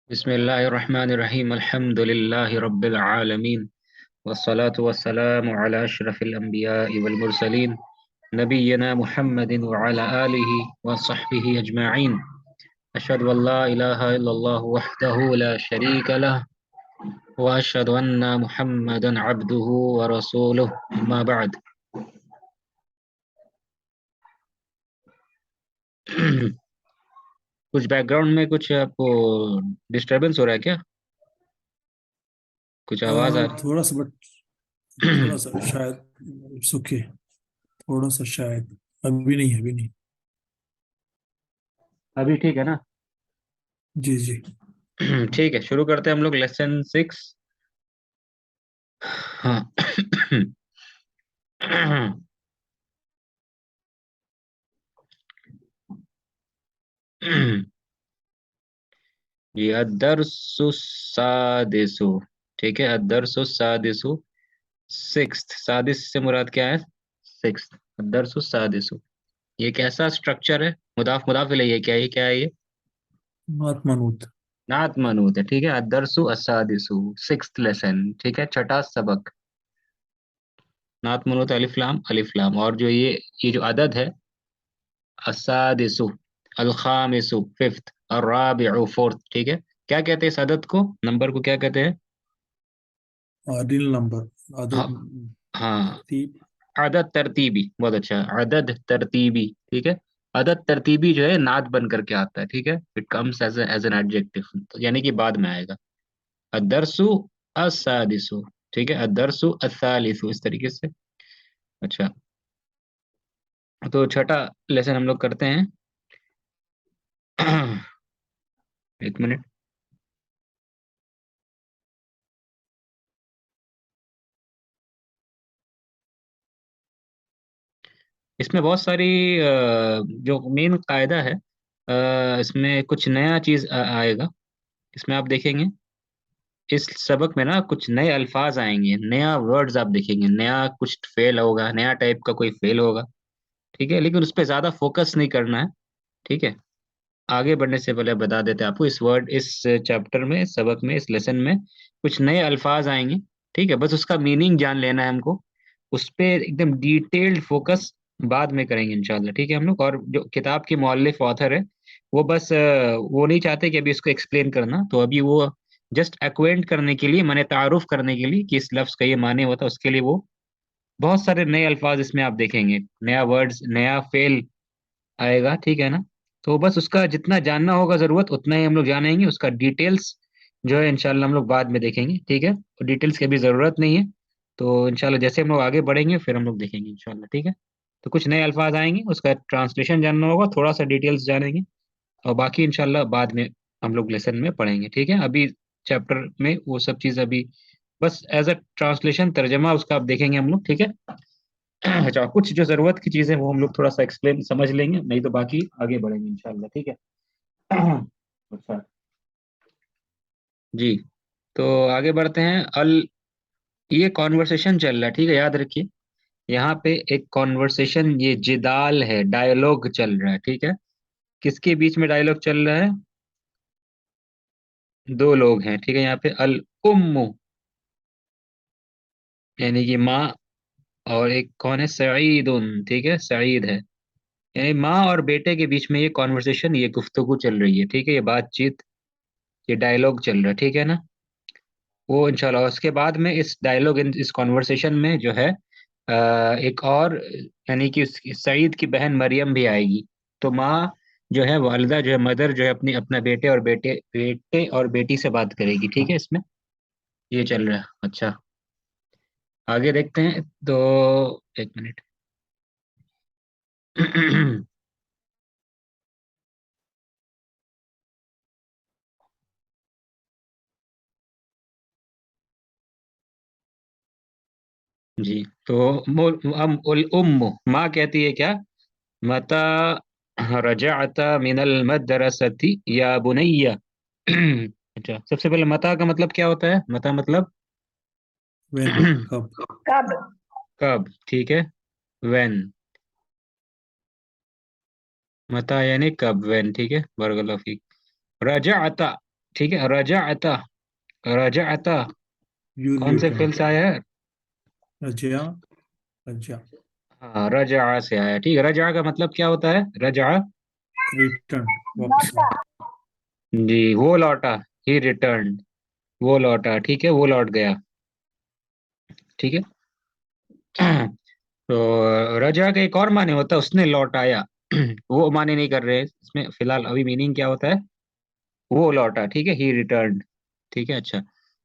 बिस्मिल्लाहिर्रहमानिर्रहीम अल्हम्दुलिल्लाहि रब्बिल आलमीन वस्सलातु वस्सलामु अला अशरफिल अंबियाइ वल मुरसलीन नबिय्यिना मुहम्मदिन व अला आलिहि व सहबिहि अजमईन अशहदु अल्ला इलाहा इल्लल्लाहु वहदहु ला शरीका लह व अशहदु अन्ना मुहम्मदन अब्दुहु व रसूलुहु अम्मा बाद। कुछ बैकग्राउंड में कुछ आपको डिस्टरबेंस हो रहा है क्या? कुछ आवाज आ थोड़ा सा, बट रही? थोड़ा सा शायद सुखे, थोड़ा सा शायद। अभी नहीं, अभी नहीं। अभी ठीक है ना? जी जी। ठीक है, शुरू करते हैं हम लोग लेसन 6। हाँ। ये अदरसु सादिसु। ठीक है, अदरसु सादिसु। सिक्स्थ, सादिस से मुराद क्या है? सिक्स्थ। अदरसु सादिसु। ये कैसा स्ट्रक्चर है? मुदाफ मुदाफ इलैहि, क्या है ये? मात मनूत। नात मनूत है। ठीक है, अदरसु असादिसु। Sixth lesson. ठीक है, छठा सबक। नात मनूत अलिफ लाम अलिफ लाम। और जो ये जो अदद है, असादिसु, अल खामिसु फिफ्थ, अर्राबिउ फोर्थ। ठीक है, क्या कहते हैं इस अदद को, नंबर को क्या कहते हैं? आदिल नंबर, हाँ। आदत, हाँ, तरतीब। अदद तरतीबी, बहुत अच्छा, अदद तरतीबी। ठीक है, अदद तरतीबी जो है नाद बन करके आता है। ठीक है, it comes as an adjective, तो यानी कि बाद में आएगा। अदरसु असादिसु। ठीक है, अदरसु असालिसु, इस तरीके से। अच्छा, तो छठा लेसन हम लोग करते हैं। एक मिनट। इसमें बहुत सारी जो मेन कायदा है, इसमें कुछ नया चीज आएगा। इसमें आप देखेंगे, इस सबक में ना कुछ नए अल्फाज आएंगे, नया वर्ड्स आप देखेंगे, नया कुछ फेल होगा, नया टाइप का कोई फेल होगा। ठीक है, लेकिन उस पर ज्यादा फोकस नहीं करना है। ठीक है, आगे बढ़ने से पहले बता देते हैं आपको, इस चैप्टर में, इस सबक में, इस लेसन में कुछ नए अल्फाज आएंगे। ठीक है, बस उसका मीनिंग जान लेना है हमको। उस पे एकदम डिटेल्ड फोकस बाद में करेंगे इंशाल्लाह। ठीक है हम लोग, और जो किताब के मौलिफ ऑथर है, वो बस वो नहीं चाहते कि अभी इसको एक्सप्लेन करना, तो अभी वो जस्ट एक्वेंट करने के लिए, माने तारुफ करने के लिए कि इस लफ्ज का ये माने होता है, उसके लिए वो बहुत सारे नए अल्फाज इसमें आप देखेंगे, नया वर्ड्स, नया फेल आएगा। ठीक है ना? तो बस उसका जितना जानना होगा जरूरत, उतना ही हम लोग जानेंगे। उसका डिटेल्स जो है इंशाल्लाह हम लोग बाद में देखेंगे। ठीक है, तो डिटेल्स की अभी जरूरत नहीं है। तो इंशाल्लाह जैसे हम लोग आगे बढ़ेंगे फिर हम लोग देखेंगे इंशाल्लाह। ठीक है, तो कुछ नए अल्फाज आएंगे, उसका ट्रांसलेशन जानना होगा, थोड़ा सा डिटेल्स जानेंगे, और बाकी इंशाल्लाह बाद में हम लोग लेसन में पढ़ेंगे। ठीक है, अभी चैप्टर में वो सब चीज़ अभी बस एज अ ट्रांसलेशन, तर्जमा उसका आप देखेंगे हम लोग। ठीक है। अच्छा, कुछ जो जरूरत की चीजें वो हम लोग थोड़ा सा एक्सप्लेन समझ लेंगे, नहीं तो बाकी आगे बढ़ेंगे इंशाल्लाह। ठीक है। अच्छा जी, तो आगे बढ़ते हैं। ये कॉन्वर्सेशन चल रहा है, ठीक है, याद रखिए। यहाँ पे एक कॉन्वर्सेशन, ये जिदाल है, डायलॉग चल रहा है। ठीक है, किसके बीच में डायलॉग चल रहा है? दो लोग हैं। ठीक है, यहाँ पे अल उम्मु, यानी कि माँ, और एक कौन है? सईदुन। ठीक है, सईद है, यानी माँ और बेटे के बीच में ये कॉन्वर्सेशन, ये गुफ्तगू चल रही है। ठीक है, ये बातचीत, ये डायलॉग चल रहा है। ठीक है ना? वो इंशाल्लाह उसके बाद में इस डायलॉग, इस कॉन्वर्सेशन में जो है एक और, यानी कि सईद की बहन मरियम भी आएगी। तो माँ जो है, वालिदा जो है, मदर जो है, अपनी अपना बेटे और बेटी से बात करेगी। ठीक है, इसमें ये चल रहा है। अच्छा, आगे देखते हैं। तो एक मिनट। जी, तो उल उम्म, माँ कहती है क्या? मता रजअता मिनल मदरसती या बुनैया। अच्छा, सबसे पहले मता का मतलब क्या होता है? मता मतलब वेन, कब। कब। कब। ठीक है, व्हेन। मता यानी कब, व्हेन। ठीक है, बारकाल्लाहु फीक। रजअता, ठीक है। रजाअता, रजाअता यू कौन से रिटर्न। फेल से आया है? रजा, रजा, हाँ, रजा से आया। ठीक है, रजा का मतलब क्या होता है? रजा, रिटर्न, वापस आना। जी, वो लौटा। ही रिटर्न, वो लौटा। ठीक है, वो लौट गया। ठीक है। तो रजा का एक और माने होता है, उसने लौटाया। वो माने नहीं कर रहे हैं इसमें फिलहाल, अभी मीनिंग क्या होता है? वो लौटा। ठीक है, ही रिटर्न। ठीक है, अच्छा।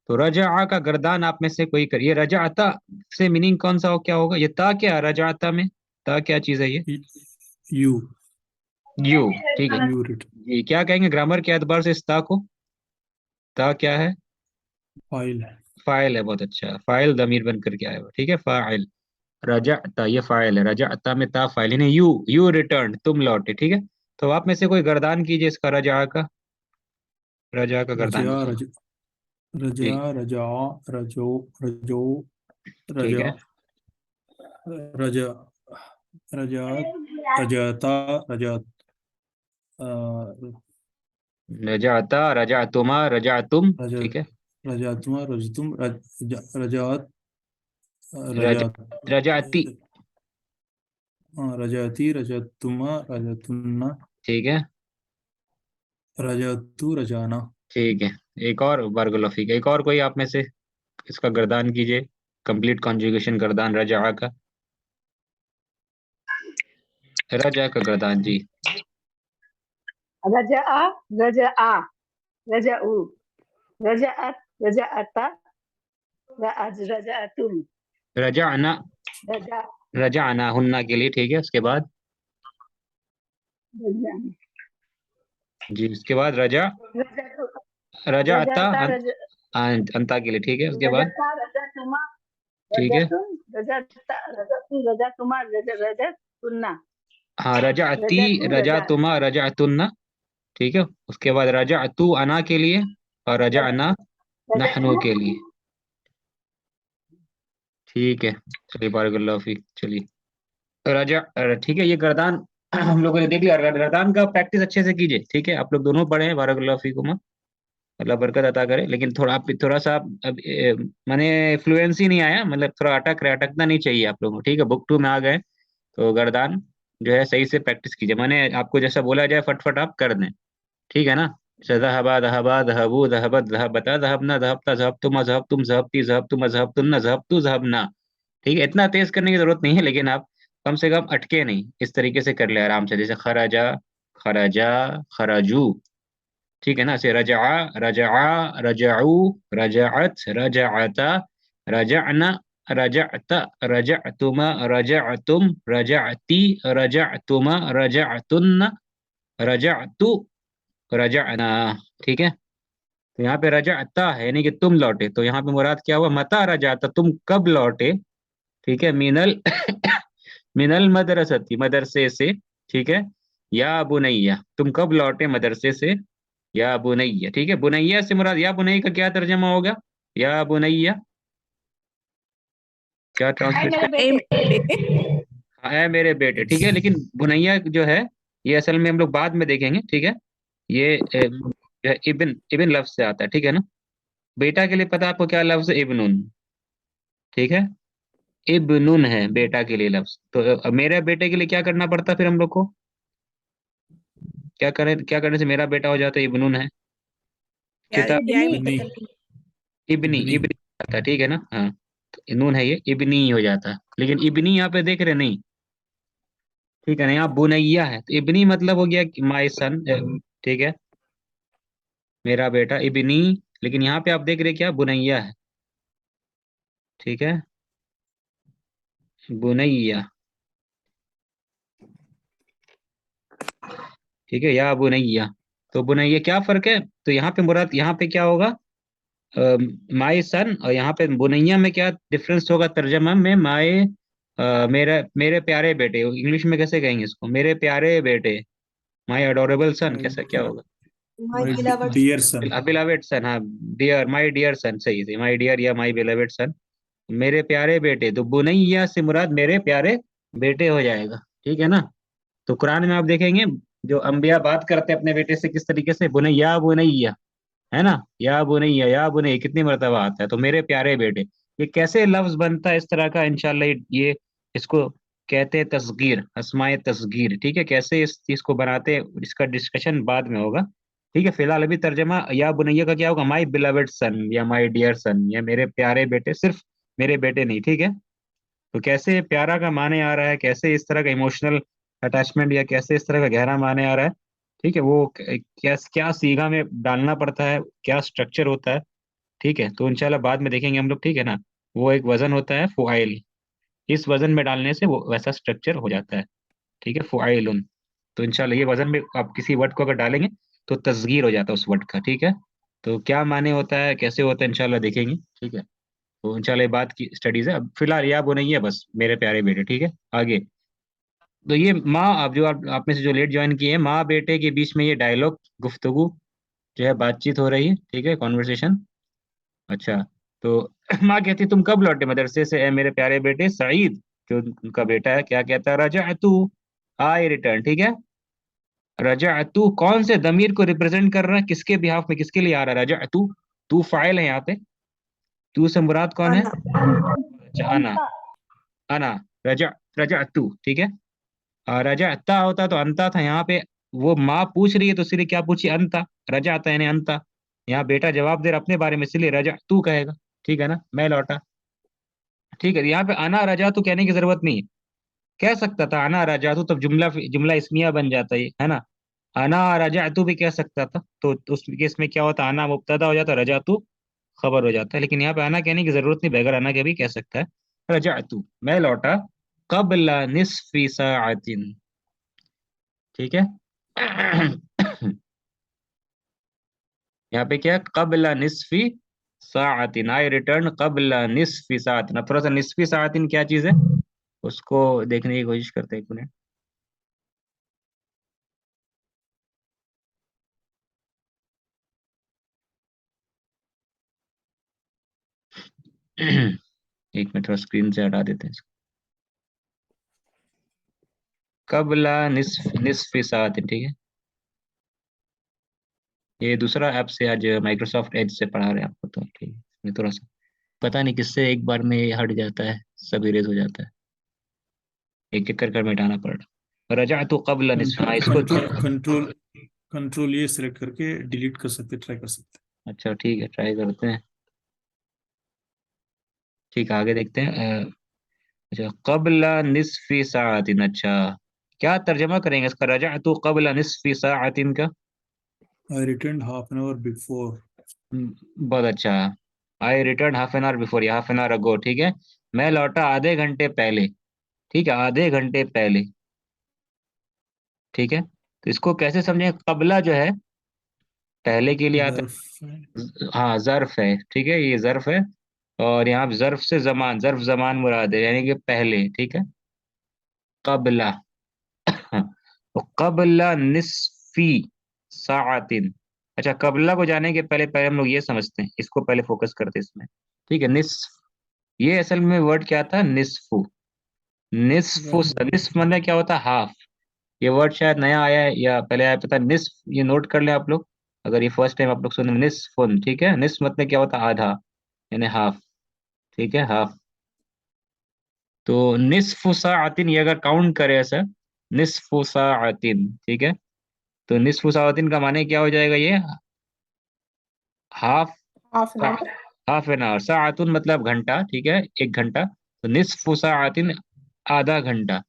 तो रजा का गर्दान आप में से कोई करिए। रजा आता से मीनिंग कौन सा हो, क्या होगा? ये ता क्या है रजा आता में? ता क्या चीज है ये? You, you. ठीक है यू रिटर्न। जी, क्या कहेंगे ग्रामर के एतबार से इस ता को? ता क्या है? फाइल है। फाइल है। बहुत अच्छा, फाइल दमीर बन करके आया हुआ। ठीक है, फाइल। रजाअता ये फाइल है, रजाअता में ता फाइल, यानी यू रिटर्न, तुम लौटे। ठीक है। तो आप में से कोई गर्दान कीजिए इसका, रजा का, रजा का गर्दान रजा, कीजिए। रज, रजा, जी। रजा, रजो, रजो, ठीक रजा, है। रजा, रजात, रजाता, रजात, रजाअता, रजाअतुमा, रजाअतुम। रजा, ठीक है। रजातुमा, रजतुम, रजात, रज रजात, रजाअती। रजाती, रजातुमा, रजातुन्ना, ठीक है। रजातु, रजाना। ठीक है। एक और बारगुल्फी का, एक और कोई आप में से इसका गर्दान कीजिए, कंप्लीट कॉन्जुगेशन गर्दान रजा का, रजा का गर्दान जी। रजआ, रजआ, रजऊ, रजअत, रजअता, रजअतुम, रजाना, रजा, रजाना हुन्ना के लिए। ठीक है, उसके बाद रजा, जी, उसके बाद रजा, रजतु, रजा अता रजता, रज, अंता के लिए। ठीक है, उसके बाद रजता, रजतुमा, ठीक है। रजतुम, रजता, रजतु, रजतुमा, रजतुन्ना, हाँ, रजा अती, रजतु, रजा रजा, तुमा, रजा अतुन्ना। ठीक है, उसके बाद रजा अतु अना के लिए, और रजा अना नहनु रजतु, के लिए। ठीक है, चलिए बारक फीक। चलिए रजा ठीक है, ये गर्दान हम लोगों ने देख लिया। गर्दान का प्रैक्टिस अच्छे से कीजिए। ठीक है, आप लोग दोनों पढ़े हैं, बारक फीकुमा, अल्लाह बरकत अता करे। लेकिन थोड़ा सा अब माने फ्लुएंसी नहीं आया, मतलब थोड़ा अटकना नहीं चाहिए आप लोगों को। ठीक है, बुक टू में आ गए तो गर्दान जो है सही से प्रैक्टिस कीजिए। मैंने आपको जैसा बोला जाए फटफट आप कर दें। ठीक है ना? जैसे ज़हबा, दहबा, दहबू, दहबत, दहबता, दहबना, दहबता, ज़हबतुमा, ज़हबतुम, ज़हबती, ज़हबतुमा, ज़हबतुन्ना, ज़हबतु, ज़हबना। ठीक है, इतना तेज करने की जरूरत नहीं है, लेकिन आप कम से कम अटके नहीं, इस तरीके से कर ले आराम से, जैसे खराजा, खराजा, खराजू। ठीक है ना? ऐसे रजा, रजा, रजाऊ, रजाअत, रजाअता, रजाअना, रजाअत, रजाअतुमा, रजाअतुम, रजाअती, रजाअतुमा, रजाअतुन्ना, रजाअतु, रजाअना। ठीक है। तो यहाँ पे रजाअता है, यानी कि तुम लौटे। तो यहाँ पे मुराद क्या हुआ? मता रजाता, तुम कब लौटे? ठीक है, मिनल मिनल मदरसती, मदरसे से। ठीक है। या बुनैया, तुम कब लौटे मदरसे से? या बुनैया। ठीक है, बुनैया से मुराद, या बुनैया का क्या तर्जमा होगा? या बुनैया क्या है ट्रांसलेट मेरे कर? ए बेटे, मेरे बेटे। हाँ, है मेरे बेटे। ठीक है, लेकिन बुनैया जो है, ये असल में हम लोग बाद में देखेंगे। ठीक है, ये जो है इब्न, इब्न लफ्ज से आता है। ठीक है ना? बेटा के लिए पता है आपको क्या लफ्ज है? इब्नुन। ठीक है, इब्नुन है बेटा के लिए लफ्ज। तो मेरे बेटे के लिए क्या करना पड़ता फिर हम लोग को? क्या करें, क्या करने से मेरा बेटा हो जाता है इब्नुन है? या किताब, या ही इब्नी, मतलब इबनी, नहीं। इब्नी, इबनी। इब्नी आता है। ठीक है ना? हाँ, तो नून है, ये इब्नी हो जाता है। लेकिन इब्नी यहाँ पे देख रहे नहीं। ठीक है ना? यहाँ बुनैया है, तो इब्नी मतलब हो गया माई सन। ठीक है, मेरा बेटा इब्नी। लेकिन यहाँ पे आप देख रहे क्या? बुनैया है। ठीक है, बुनैया। ठीक है, या बुनैया। तो बुनैया क्या फर्क है? तो यहाँ पे मुराद, यहाँ पे क्या होगा? माई सन, और यहाँ पे बुनैया में क्या डिफरेंस होगा? तर्जमा में माए, मेरा, मेरे प्यारे बेटे। इंग्लिश में कैसे कहेंगे इसको? मेरे प्यारे बेटे, माई अडोरेबल सन, माई कैसा क्या होगा? My my beloved. Dear son. Beloved son, हाँ। डियर, माई डियर सन, सही से, माई डियर या माई बिलवेड सन, मेरे प्यारे बेटे। तो बुनैया से मुराद मेरे प्यारे बेटे हो जाएगा। ठीक है ना? तो कुरान में आप देखेंगे जो अंबिया बात करते हैं अपने बेटे से किस तरीके से, बुनैया, बुनैया। है ना। या बुनैया कितनी मरतबा आता है, तो मेरे प्यारे बेटे। ये कैसे लफ्ज बनता है इस तरह का, इंशाल्लाह ये इसको कहते हैं तस्गीर, अस्माए तस्गीर। ठीक है, कैसे इस चीज को बनाते हैं इसका डिस्कशन बाद में होगा। ठीक है, फिलहाल अभी तर्जमा या बुनैया का क्या होगा, माई बिलवेड सन या माई डियर सन, या मेरे प्यारे बेटे, सिर्फ मेरे बेटे नहीं। ठीक है, तो कैसे प्यारा का माने आ रहा है, कैसे इस तरह का इमोशनल अटैचमेंट, या कैसे इस तरह का गहरा माने आ रहा है। ठीक है, वो क्या क्या सीगा में डालना पड़ता है, क्या स्ट्रक्चर होता है। ठीक है, तो इंशाल्लाह बाद में देखेंगे हम लोग। ठीक है ना, वो एक वजन होता है फुआइल, इस वजन में डालने से वो वैसा स्ट्रक्चर हो जाता है। ठीक है, फुआइलुन। तो इंशाल्लाह ये वजन में आप किसी वर्ड को अगर डालेंगे तो तस्गीर हो जाता है उस वर्ड का। ठीक है, तो क्या माने होता है, कैसे होता है, इंशाल्लाह देखेंगे। ठीक है, तो इंशाल्लाह ये बात की स्टडीज है। अब फिलहाल या वो नहीं है बस, मेरे प्यारे बेटे। ठीक है, आगे। तो ये माँ, आप जो आप में से जो लेट ज्वाइन किए हैं, माँ बेटे के बीच में ये डायलॉग, गुफ्तगू जो है, बातचीत हो रही है। ठीक है, कॉन्वर्सेशन। अच्छा, तो माँ कहती तुम कब लौटे मदरसे से, ए मेरे प्यारे बेटे। सईद, जो उनका बेटा है, क्या कहता है, रजा तू, आई रिटर्न। ठीक है, रजा तू कौन से दमीर को रिप्रेजेंट कर रहा है, किसके बिहाफ में, किसके लिए आ रहा है रजा तू। तू फाइल है यहाँ पे, तू से मुराद कौन है। अना अच्छा, अना। अंता अना, रजा, रजा तू। ठीक है, रजा अत्ता होता तो अंता था यहाँ पे। वो माँ पूछ रही है तो इसलिए क्या पूछी, अंता। रजा आता यानी अंता। यहाँ बेटा जवाब दे रहा अपने बारे में, इसलिए रजा तू कहेगा। ठीक है ना, मैं लौटा। ठीक है, यहाँ पे अना रजा तू कहने की जरूरत नहीं है। कह सकता था अना रजा तू, तब जुमला जुमला इस्मिया बन जाता है ना। अना रजा तू भी कह सकता था, तो उस केस में क्या होता, अना मुब्तदा हो जाता, रजा तू खबर हो जाता है। लेकिन यहाँ पे अना कहने की जरूरत नहीं, बगैर अना के भी कह सकता है, रजा तू, मैं लौटा, कबला निस्फी साअतिन। ठीक है। यहाँ पे क्या है, कबला निस्फी साअतिन, आई रिटर्न कबला निस्फी साअतिन। अब थोड़ा सा निस्फी साअतिन क्या चीज है, उसको देखने की कोशिश करते हैं, एक मिनट। एक मिनट, थोड़ा स्क्रीन से हटा देते हैं इसको। कबला निस्फी साअतिन। ठीक है, ये दूसरा ऐप से आज माइक्रोसॉफ्ट एज से पढ़ा रहे हैं आपको, तो ठीक है, इसमें थोड़ा सा पता नहीं किससे एक बार में ये हट जाता है, सब इरेज हो जाता है, एक एक कर मिटाना पड़ रहा। रजा तो कबल निस्फ, हाँ इसको। कंट्रोल कंट्रोल कंट्रोल ये सिलेक्ट करके डिलीट कर सकते, ट्राई कर सकते। अच्छा ठीक है, ट्राई करते हैं। ठीक है, आगे देखते हैं। अच्छा, कबला निस्फी साअतिन। अच्छा, क्या तर्जमा करेंगे इसका, रजा तो कबला निस्फी साअतिन का। I return half an hour before. बहुत अच्छा। I return half an hour before, या हाफ एन आवर अगो। ठीक है, मैं लौटा आधे घंटे पहले। ठीक है, आधे घंटे पहले। ठीक है, तो इसको कैसे समझें, कबला जो है पहले के लिए आता बर्फ है। है। हाँ, जर्फ है। ठीक है, ये जर्फ है, और यहाँ पे जर्फ से जमान, जर्फ जमान मुराद है, यानी कि पहले। ठीक है, कबला। तो कबला निस्फी साअतिन। अच्छा, कबला को जाने के पहले पहले हम लोग ये समझते हैं, इसको पहले फोकस करते हैं इसमें। ठीक है, निस्फ, ये असल में वर्ड क्या था, निस्फु। निस्फु, राइट। निस्फ मतलब क्या होता है, हाफ। ये वर्ड शायद नया आया है या पहले आया पता नहीं। निस्फ, ये नोट कर लें आप लोग, अगर ये फर्स्ट टाइम आप लोग सुन, निस्फुन। ठीक है, निस्फ मतलब क्या होता है, आधा, यानी हाफ। ठीक है, हाफ। तो निस्फु साअतिन, ये अगर काउंट करें ऐसा, निस्फु साअतिन। ठीक है, तो निस्फु साअतिन का माने क्या हो जाएगा, ये half, half an hour. Half an hour. साअतुन मतलब घंटा। ठीक है, एक घंटा, तो निस्फु साअतिन आधा घंटा,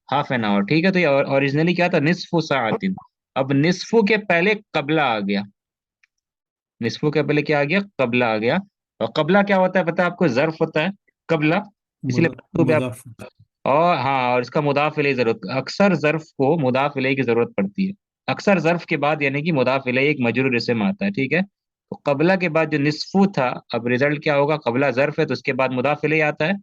हाफ एन आवर। ठीक है, तो ये ओरिजिनली क्या था, निस्फु साअतिन। अब निस्फु के पहले कबला आ गया, निस्फु के पहले क्या आ गया, कबला आ गया। और कबला क्या होता है पता है आपको, जर्फ होता है कबला, इसलिए तो भी आप। मुदाफ। और हाँ, और इसका मुदाफ इलैहि जरूरत, अक्सर जर्फ को मुदाफ इलैहि की जरूरत पड़ती है। अक्सर जर्फ के बाद यानी कि मुदाफ इलैहि एक मजरूर इसम आता है। ठीक है, तो कबला के बाद जो निस्फु था, अब रिजल्ट क्या होगा, कबला जर्फ है तो उसके बाद मुदाफ इलैहि आता है।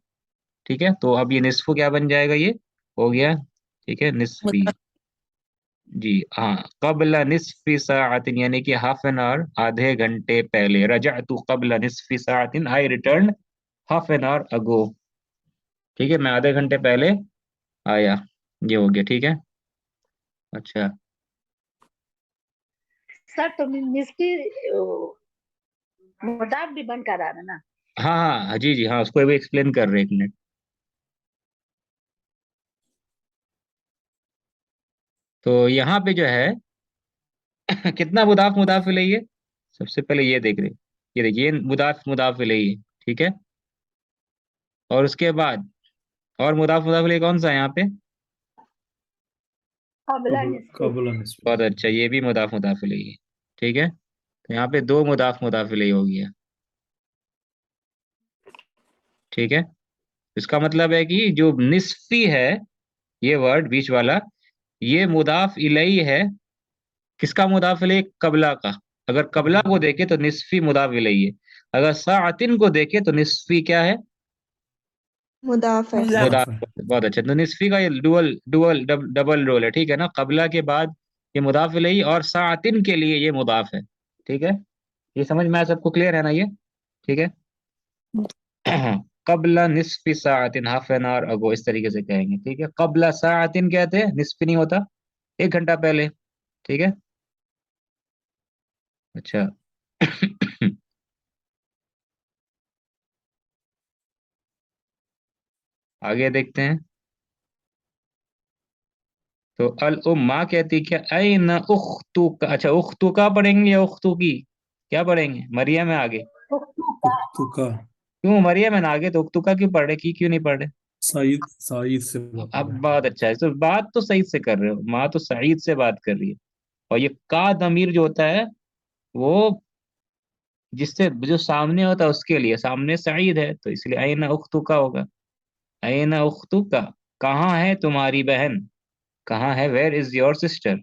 ठीक है, तो अब ये निस्फु क्या बन जाएगा, ये हो गया। ठीक है, निस्फी। जी हाँ, कबला निस्फी साअतिन यानी कि हाफ एन आवर, आधे घंटे पहले। रजअतु कबला निस्फी साअतिन, I return half an hour ago. ठीक है, मैं आधे घंटे पहले आया, ये हो गया। ठीक है, अच्छा। सर तो निस्फी मुदाफ भी बनकर आ रहा ना। हाँ हाँ हाँ, जी जी हाँ, उसको भी एक्सप्लेन कर रहे हैं, 1 मिनट। तो यहाँ पे जो है कितना मुदाफ मुदाफ इलैहि है, सबसे पहले ये देख रहे, ये देखिए, ये मुदाफ मुदाफ इलैहि है, ठीक है। और उसके बाद और मुदाफ मुदाफ इलैहि कौन सा है यहाँ पे? कबला निस्फी। कबला निस्फी। बहुत अच्छा, ये भी मुदाफ मुदाफ इलैहि है, ठीक है। तो यहाँ पे 2 मुदाफ मुदाफ इलैहि हो गया, ठीक है। इसका मतलब है कि जो निस्फी है, ये वर्ड बीच वाला, ये मुदाफ इलैहि है। किसका मुदाफ इलैहि? कबला का। अगर कबला को देखे तो निस्फी मुदाफ इलैहि है। अगर सातिन को देखे तो निस्फी क्या है? मुदाफ है। मुदाफ। मुदाफ। मुदाफ है। बहुत अच्छा, तो निस्फी का ये डुअल डुअल डबल रोल है, ठीक है ना। कबला के बाद ये मुदाफ इलैहि, और सातिन के लिए ये मुदाफ है, ठीक है। ये समझ में आया सबको? क्लियर है ना ये? ठीक है। कबला निस्फी सातिन, हाफ एन आवर अगो, इस तरीके से कहेंगे, ठीक है। कबला सातिन कहते हैं, निस्फी नहीं होता, 1 घंटा पहले, ठीक है। अच्छा। आगे देखते हैं। तो अल उम्मा कहती क्या, ऐन उख्तु का, अच्छा उख्तु का पढ़ेंगे या उख्तु की, क्या पढ़ेंगे? मरियम है आगे, उख्तुका। क्यों मरियम है ना आगे, तो उख्तु का क्यों पढ़ रहे, की क्यों नहीं पढ़ रहे? साइद साइद से अब पकड़ा बहुत अच्छा है, तो बात तो सईद से कर रहे हो, माँ तो सईद से बात कर रही है। और ये का दमीर जो होता है, वो जिससे जो सामने होता है उसके लिए, सामने सईद है तो इसलिए ऐन उख्तु का होगा। ऐन उख्तु का, कहाँ है तुम्हारी बहन, कहाँ है, वेयर इज योर सिस्टर,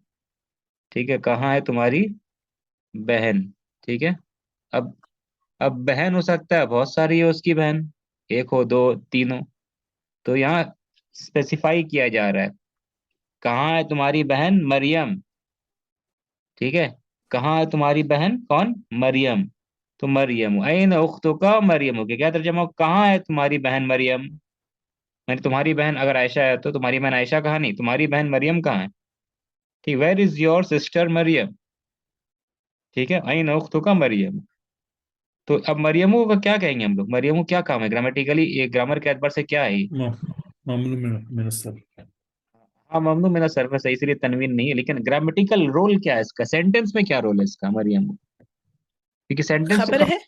ठीक है, कहाँ है तुम्हारी बहन, ठीक है। अब अब बहन हो सकता है बहुत सारी है उसकी बहन, 1 हो, 2, 3 हो। तो यहाँ स्पेसिफाई किया जा रहा है, कहाँ है तुम्हारी बहन मरियम, ठीक है। कहाँ है तुम्हारी बहन, कौन? मरियम। तो मरियम, ऐन उख्तुका मरियम, के क्या तर्जमा हो? कहाँ है तुम्हारी बहन मरियम? मैंने तुम्हारी बहन अगर आयशा है तो तुम्हारी बहन आयशा कहाँ, नहीं, तुम्हारी बहन मरियम कहाँ है, ठीक। Where is your sister Maryam, ठीक है, ऐन उख्तुका मरियम। तो अब मरियमू का क्या कहेंगे हम लोग? मरियमू क्या काम है ग्रामेटिकली, ये ग्रामर के एतबार से क्या है ये? मामलू में मेरा सर। हाँ, ममनू मेरा सर्फस है, इसलिए तनवीन नहीं है, लेकिन ग्रामेटिकल रोल क्या है इसका, सेंटेंस में क्या रोल है इसका मरियम? क्योंकि सेंटेंस खबर तो है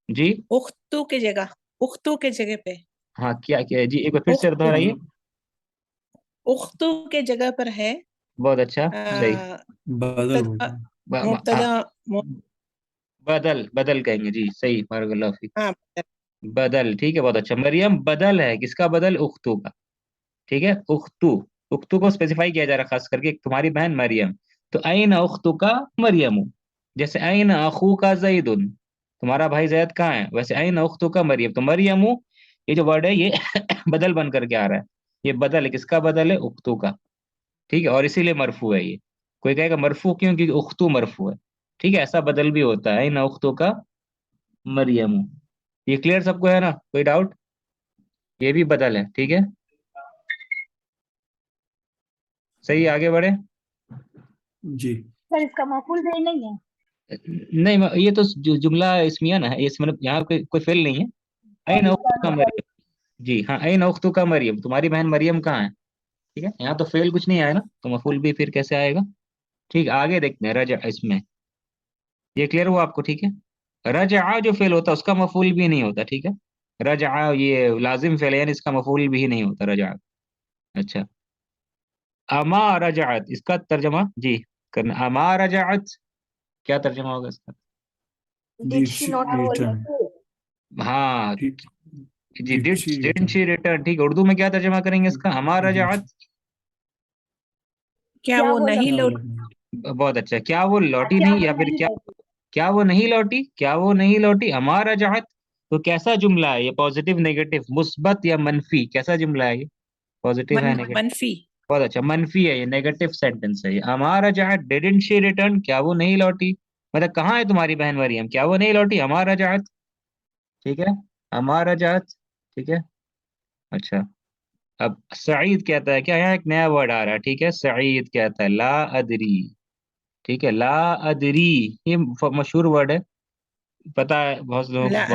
जी उख्तू की जगह, उख्तू के जगह पे, हाँ, क्या क्या है जी, एक बार फिर से उख्तू, दोहराइए। उख्तू के जगह पर है बहुत अच्छा, सही। बदल बोलते हैं। मुब्तदा। बदल बदल कहेंगे जी, सही, बारकल्लाहु फीक। हाँ, बदल, ठीक है, बहुत अच्छा। मरियम बदल है, किसका बदल? उख्तू का, ठीक है। उख्तू, उख्तू को स्पेसिफाई किया जा रहा है खास करके, तुम्हारी बहन मरियम। तो ऐन उख्तू का मरियम, जैसे ऐन अखू का जैदुन, तुम्हारा भाई जैद कहाँ है, वैसे ऐन उख्तू का मरियम। तो मरियम, ये जो वर्ड है ये बदल बन करके आ रहा है, ये बदल है, किसका बदल है? उख्तू का, ठीक है। और इसीलिए मरफू है ये। कोई कहेगा मरफू क्यों, क्योंकि उख्तू मरफू है, ठीक है। ऐसा बदल भी होता है, ऐन उख्तू का मरियम। ये क्लियर सबको है ना, कोई डाउट? ये भी बदल है, ठीक है, सही, आगे बढ़े। जी। सर इसका मफूल भी नहीं है। नहीं, ये तो जुमला इसमिया ना है, इसमें मतलब यहाँ कोई फेल नहीं है। ऐन उख्तु का मरियम, जी हाँ, ऐन उख्तु का मरियम, तुम्हारी बहन मरियम कहाँ है, ठीक है। यहाँ तो फेल कुछ नहीं आया ना, तो मफूल भी फिर कैसे आएगा? ठीक, आगे देखते हैं रजा, इसमें ये क्लियर हुआ आपको, ठीक है। रजा जो फेल होता है उसका मफूल भी नहीं होता, ठीक है। रजा ये लाजिम फेल है, यानी इसका मफूल भी नहीं होता रजा। अच्छा, अमा रजात, इसका तर्जमा जी करना, अमा रजात, क्या तर्जमा होगा इसका? Did she not return. हाँ जी, did she did return. She return, ठीक है। उर्दू में क्या तर्जमा करेंगे इसका? अमा रजात, क्या क्या वो वो नहीं क्या लौट, बोला? बहुत अच्छा, क्या वो लौटी क्या नहीं, वो या फिर नहीं क्या, लौटी? क्या वो नहीं लौटी, क्या वो नहीं लौटी, अमा रजात। तो कैसा जुमला है ये, पॉजिटिव, नेगेटिव, मुस्बत या मनफी, कैसा जुमला है ये? पॉजिटिव है, नेगेटिव? मनफी, बहुत अच्छा, मनफी है, ये नेगेटिव सेंटेंस है ये। हमारा जहाँ डिडंट शी रिटर्न, क्या वो नहीं लौटी, मतलब कहाँ है तुम्हारी बहन मरियम, क्या वो नहीं लौटी, हमारा जात, ठीक है, हमारा जात, ठीक है। अच्छा, अब सईद कहता है क्या, यहाँ एक नया वर्ड आ रहा है, ठीक है। सईद कहता है ला अदरी, ठीक है। ला अदरी, ये मशहूर वर्ड है, पता है ला बहुत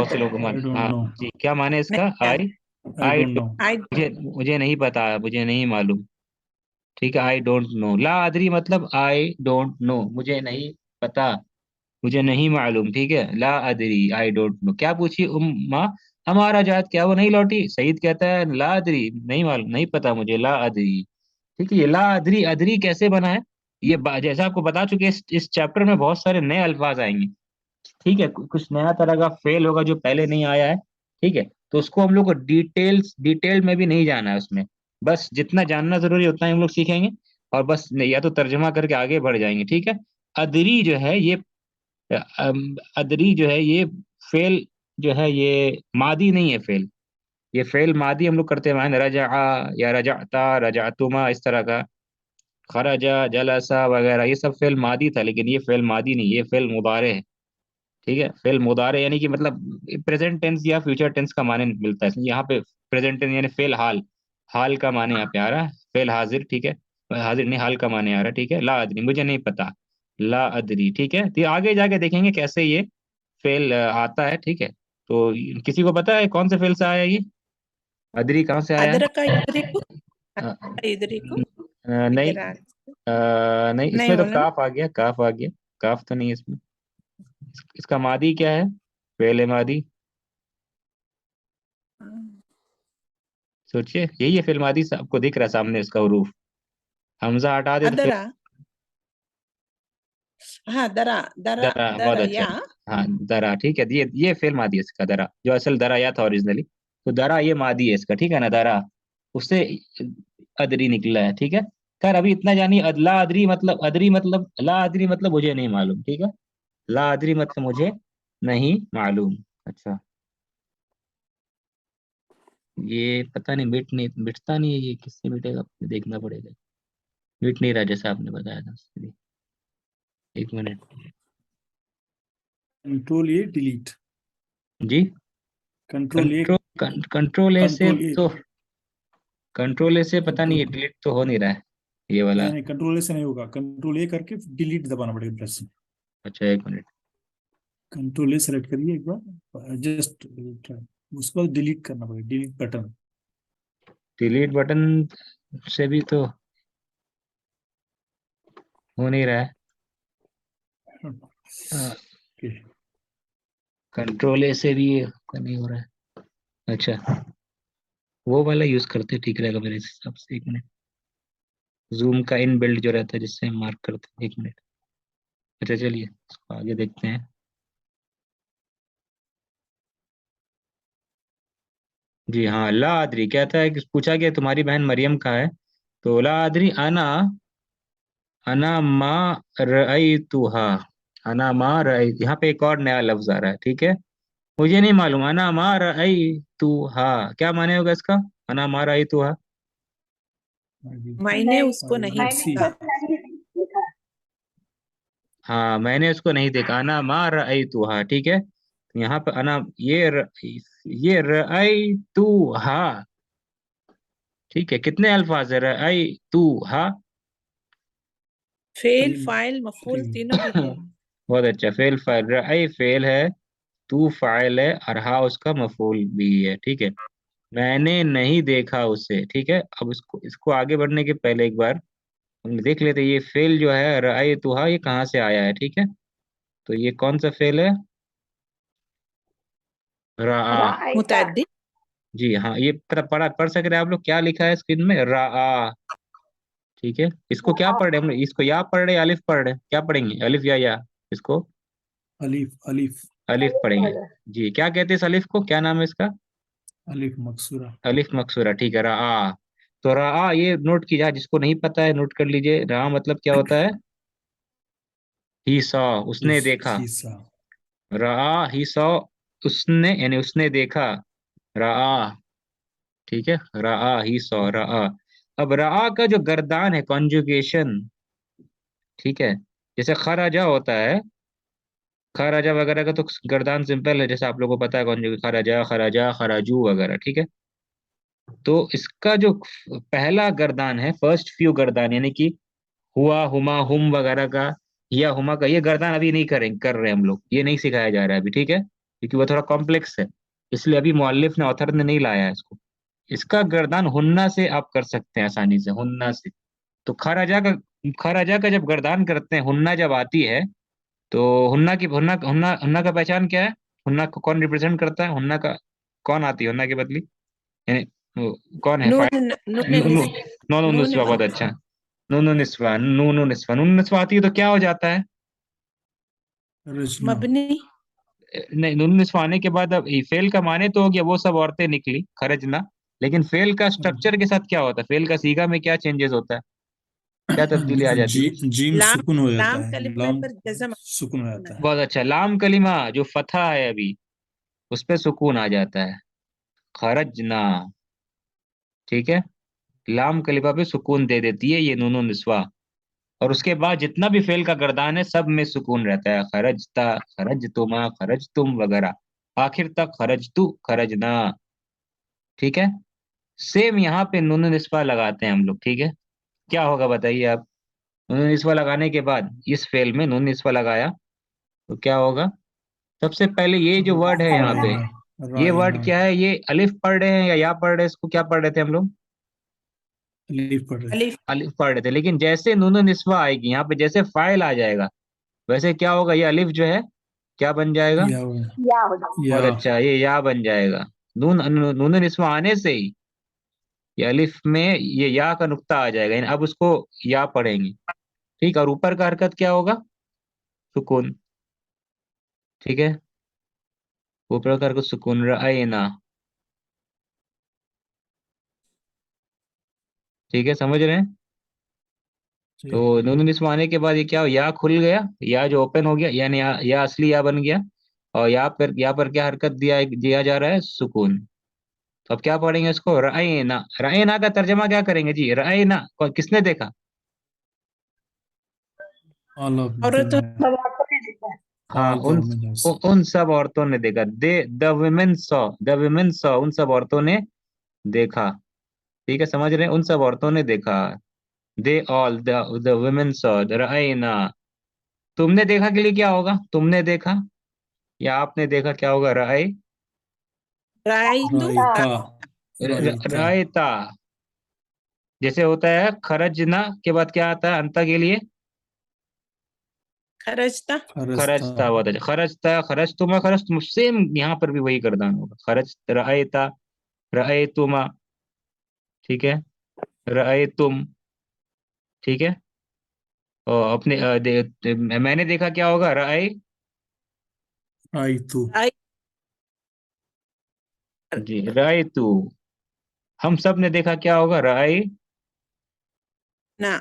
से लोगों को आई मान। डोंट हाँ नो, जी, क्या माने इसका? नहीं आई आई आई डोंट नो। आई मुझे नहीं पता, मुझे नहीं मालूम। ठीक है, आई डोंट नो। ला अदरी मतलब आई डोंट नो, मुझे नहीं पता, मुझे नहीं मालूम। ठीक है, ला अदरी आई डोंट नो। क्या पूछी माँ? हमारा जात, क्या वो नहीं लौटी? सईद कहता है ला अदरी, नहीं मालूम, नहीं पता मुझे, ला अदरी। ठीक है, ये ला अदरी, अदरी कैसे बना है? ये जैसे आपको बता चुके, इस चैप्टर में बहुत सारे नए अल्फाज आएंगे। ठीक है, कुछ नया तरह का फेल होगा जो पहले नहीं आया है। ठीक है, तो उसको हम लोग को डिटेल में भी नहीं जाना है उसमें, बस जितना जानना जरूरी है उतना ही हम लोग सीखेंगे, और बस या तो तर्जमा करके आगे बढ़ जाएंगे। ठीक है, अदरी जो है ये अदरी जो है ये फेल जो है, ये मादी नहीं है फेल। ये फेल मादी हम लोग करते हैं, मान रजा या रजाता, रजातुमा, इस तरह का, खरजा, जलसा वगैरह, ये सब फेल मादी था, लेकिन ये फेल मादी नहीं, ये फेल मुदारे है। ठीक है, फेल मुदारे यानी कि मतलब प्रेजेंट टेंस या फ्यूचर टेंस का माने मिलता है इसमें। यहाँ पे प्रेजेंट टेंस यानी फेल हाल, हाल का माने यहाँ पे आ रहा है, फेल हाजिर। ठीक है, हाजिर नहीं, हाल का माने आ रहा है। ठीक है, ला अदरी, मुझे नहीं पता, ला अदरी। ठीक है, तो ये आगे जाके देखेंगे कैसे ये फेल आता है। ठीक है, तो किसी को पता है कौन से फेल से आया ये? अदरी कहाँ से आया है? अदरक का इदरिको, अ, अदरक का इदरिको, नहीं, नहीं, नहीं इसमें तो बोला ना। काफ आ गया, काफ आ गया, काफ तो नहीं है इसमें। इसका मादी क्या है? फेल मादी, सोचिए, यही है फिल्म आदि, आपको दिख रहा है सामने इसका हरूफ। हमजा हटा दे तो फिर अदरा, हाँ दरा, दरा, दरा, बहुत दरा अच्छा। या हाँ, दरा, ठीक है, ये फिल्म आदि है इसका, दरा जो असल दरा या था ओरिजिनली, तो दरा ये मादी है इसका। ठीक है ना, दरा उससे अदरी निकला है। ठीक है, खैर अभी इतना जानिए, अदला अदरी मतलब, अदरी मतलब, ला अदरी मतलब मुझे नहीं मालूम। ठीक है, ला अदरी मतलब मुझे नहीं मालूम। अच्छा, ये पता नहीं मिटता नहीं है, ये किससे मिटेगा, देखना पड़ेगा। मिट नहीं रहा जैसा आपने बताया था उसके लिए। एक मिनट। कंट्रोल ए डिलीट, जी, कंट्रोल ए, कंट्रोल ए से कंट्रोल ए, तो, कंट्रोल ए से पता नहीं, कंट्रोल, डिलीट तो हो नहीं रहा है ये वाला। नहीं नहीं, कंट्रोल ए से नहीं होगा, कंट्रोल ए करके डिलीट दबाना पड़ेगा प्रेस। अच्छा, एक मिनट। कंट्रोल ए सेलेक्ट करिए एक बार, जस्ट उसके बाद डिलीट करना पड़ेगा, डिलीट बटन। डिलीट बटन से भी तो हो नहीं रहा है। ओके, कंट्रोल ए से भी नहीं हो रहा है। अच्छा, वो वाला यूज करते ठीक रहेगा मेरे हिसाब से। एक मिनट, जूम का इन बिल्ड जो रहता है जिससे हम मार्क करते हैं। एक मिनट। अच्छा, चलिए इसको आगे देखते हैं। जी हाँ, ला आदरी कहता है कि पूछा गया तुम्हारी बहन मरियम कहाँ है, तो ला आदरी अना मा रअयतुहा, अना मा रअय, यहाँ पे एक और नया लफ्ज आ रहा है। ठीक है, मुझे नहीं मालूम, अना मा रअयतुहा क्या माने होगा इसका? अना मा रअयतुहा, मैंने नहीं, उसको नहीं लेट्स सी, मैंने देखा। तो नहीं देखा। हाँ, मैंने उसको नहीं देखा, अना मा रअयतुहा। ठीक है, यहाँ पे अना, ये रअयतुहा। ठीक है, कितने अल्फाज है रअयतुहा? फेल, तीन, फाइल, मफूल तीन, तीनों भी है। बहुत अच्छा, फेल फाइल, रअय फेल है, तू फाइल है, और हा उसका मफूल भी है। ठीक है, मैंने नहीं देखा उसे। ठीक है, अब इसको इसको आगे बढ़ने के पहले एक बार हम देख लेते हैं, ये फेल जो है रअय तुहा, ये कहाँ से आया है। ठीक है, तो ये कौन सा फेल है? रआ। रायता। मुतअद्दी, जी हाँ, ये पढ़ सक रहे हैं आप लोग? क्या लिखा है स्क्रीन में? रआ। ठीक है, इसको क्या पढ़ रहे हैं हम लोग? इसको या पढ़ रहे हैं, अलिफ पढ़ रहे हैं, क्या पढ़ेंगे, अलिफ या? इसको अलीफ, अलीफ, अलिफ पढ़ेंगे। जी, क्या कहते हैं इस अलिफ को, क्या नाम है इसका? अलीफ मकसूरा। अलिफ मकसूरा। ठीक है, रआ। तो रआ ये नोट किया, जिसको नहीं पता है नोट कर लीजिए, रआ मतलब क्या होता है? ही सॉ, उसने देखा। शीशा, रआ ही सॉ, उसने यानी उसने देखा, रआ। ठीक है, रआ ही सॉ, रआ। अब रआ का जो गर्दान है, कॉन्जुगेशन, ठीक है, जैसे खराजा होता है, खराजा वगैरह का तो गर्दान सिंपल है, जैसे आप लोगों को पता है, कॉन्जुगेशन खराजा, खराजा, खराजू वगैरह। ठीक है, तो इसका जो पहला गर्दान है, फर्स्ट फ्यू गर्दान, यानी कि हुआ, हुमा, हुम वगैरह का, या हुमा का, ये गर्दन अभी नहीं कर रहे हम लोग, ये नहीं सिखाया जा रहा है अभी, ठीक है, क्योंकि वो थोड़ा कॉम्प्लेक्स है, इसलिए अभी मुअल्लिफ ने, ऑथर ने नहीं लाया है इसको। इसका गर्दन हुन्ना से आप कर सकते हैं आसानी से, हुन्ना से। तो खराजा का जब गर्दान करते हैं, हुन्ना जब आती है, तो हुन्ना की हुन्ना हुन्ना हुन्ना का पहचान क्या है? हुन्ना को कौन रिप्रेजेंट करता है? हुन्ना का कौन आती है हुन्ना की बदली, यानी कौन है? नून नून नो नो निस- नो नून निस्वा, बहुत अच्छा। नून निस्वा, नून निस्वा, नून निस्वा आती है तो क्या हो जाता है? रचना मबनी नहीं, नून निस्वा आने के बाद अब फेल का माने तो हो गया वो सब औरतें निकली, खरजना, लेकिन फेल का स्ट्रक्चर के साथ क्या होता है? फेल का सीगा में क्या चेंजेस होता है? क्या तब्दीली आ जाती है? जीम लाम सुकून हो जाता लाम है, कलिमा लाम पर जज़म सुकून हो जाता है। बहुत अच्छा, लाम कलिमा जो फतहा है अभी, उस पे सुकून आ जाता है, खरजना, ठीक है। लाम कलिमा पे सुकून दे देती है ये नून निस्वा, और उसके बाद जितना भी फेल का गर्दान है सब में सुकून रहता है, खरजता, खरज तुमा, खरज तुम वगैरह, आखिर तक खरज तू, खरजना, ठीक है। सेम यहाँ पे नून निस्वा लगाते हैं हम लोग, ठीक है। क्या होगा बताइए आप? नून निस्वा लगाने के बाद इस फेल में नून निस्वा लगाया तो क्या होगा? सबसे पहले ये जो वर्ड है यहाँ पे, रायना, ये वर्ड रायना क्या है? ये अलिफ पढ़ रहे हैं या पढ़ रहे हैं? इसको क्या पढ़ रहे थे हम लोग? अलीफ पढ़ रहे। अलिफ अलिफ पढ़ रहे थे, लेकिन जैसे नून निस्वा आएगी यहाँ पे, जैसे फाइल आ जाएगा, वैसे क्या होगा? ये अलिफ जो है क्या बन जाएगा? या या हो जाए। या बहुत अच्छा, ये या बन जाएगा। नून निस्वा आने से ही ये अलिफ में ये या का नुक्ता आ जाएगा, यानी अब उसको या पढ़ेंगे, ठीक। और ऊपर का हरकत क्या होगा? सुकून, ठीक है। ऊपर का हरकत सुकून, रअयना, ठीक है, समझ रहे हैं? जी। तो नून निस्वा आने के बाद ये क्या हो? या खुल गया, या जो ओपन हो गया, यानी या असली या बन गया, और या पर क्या हरकत दिया जा रहा है? सुकून। तो अब क्या पढ़ेंगे इसको? रअयना, रअयना का तर्जमा क्या करेंगे जी? रअयना किसने देखा? ऑल ऑफ औरतों सब आपको नहीं दिखा है। हाँ, ऑल द वुमेन्स। उन सब औरतों ने देखा, the women saw, the women saw, उन सब औरतों ने देखा, ठीक है, समझ रहे हैं? उन सब औरतों ने देखा, they all, the women saw, रअयना। तुमने देखा के लिए क्या होगा? तुमने देखा या आपने देखा, क्या होगा? रायतु रायता, रायता, रायता। जैसे होता है खरजना के बाद क्या आता है अंता के लिए? खरजता खरस्ता, खरजता, बहुत अच्छा, खरजता, खरजतुमा, खरजतुम, सेम यहाँ पर भी वही करदान होगा, खरज, रायता, रअयतुमा, ठीक है, रअयतुम, ठीक है। और अपने मैंने देखा क्या होगा? रअय, रायतु, राय जी, रअयतु। हम सब ने देखा क्या होगा? रअय, ना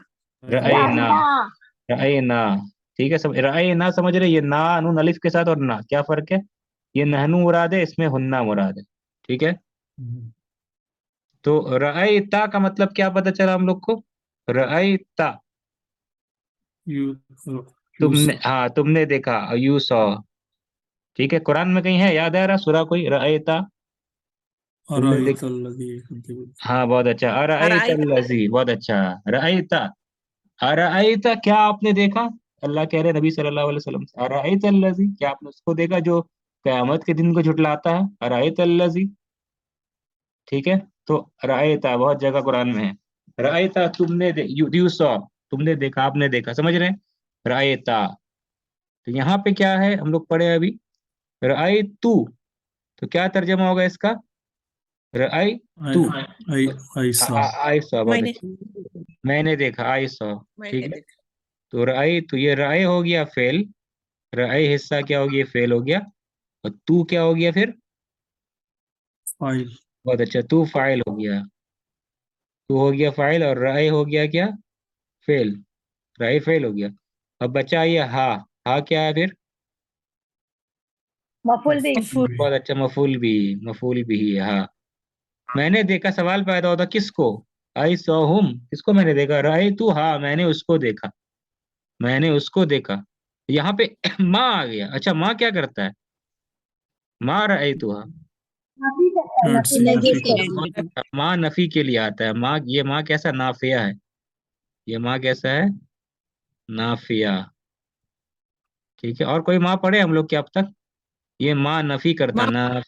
रअयना, रायना। रअयना, ठीक है। सब रअयना समझ रहे? ये ना नून अलिफ के साथ, और ना क्या फर्क है? ये नहनु मुराद है, इसमें हुन्ना मुराद है, ठीक है। तो रअयता का मतलब क्या पता चला हम लोग को? रअयता, यू, तुमने, हाँ, तुमने देखा, यू सॉ, ठीक है। कुरान में कहीं है, याद आ रहा सूरा कोई? रअयता, तुमने देख, रायता लगी। हाँ, बहुत अच्छा, राय अरअयतल्लज़ी, बहुत अच्छा, रअयता, अरअयता, क्या आपने देखा? अल्लाह कह रहे नबी सल्लल्लाहु अलैहि वसल्लम से, अरअयतल्लज़ी, क्या आपने उसको देखा जो कयामत के दिन को झुटलाता है? अरअयतल्लज़ी, ठीक है। तो रअयता बहुत जगह कुरान में है, रअयता, तुमने यू सॉ, तुमने देखा, आपने देखा, समझ रहे हैं? रअयता। तो यहाँ पे क्या है, हम लोग पढ़े अभी, रअयतु, तो क्या तर्जमा होगा इसका? आई, रअयतु, आई सॉ। आई सॉ, बहुत मैंने अच्छा, मैंने देखा, आई सॉ, ठीक मैंने है। देखा तो रअय, तो ये रअय हो गया फेल, रअय हिस्सा क्या हो गया? फेल हो गया। और तू क्या हो गया फिर? फाइल, बहुत अच्छा, तू फाइल हो गया, तू हो गया फाइल, और रअय हो गया क्या? फेल, रअय फेल हो गया। अब बचा ये हा, हा क्या है फिर? मफुल भी। मफूल बहुत अच्छा, मफूल भी, मफूल भी है, हा। मैंने देखा, सवाल पैदा होता किसको? आई सॉ हुम, किसको मैंने देखा? रअय तू, हाँ, मैंने उसको देखा, मैंने उसको देखा। यहाँ पे माँ आ गया, अच्छा, माँ क्या करता है? माँ रअय तू, हाँ, नफी करता है, नॉट नफी सी, नहीं नफी करता करता है। है। माँ नफी के लिए आता है, माँ, ये माँ कैसा? नाफिया है, ये माँ कैसा है? नाफिया, ठीक है, और कोई माँ पढ़े हम लोग क्या अब तक? ये माँ नफी करता माँ ना,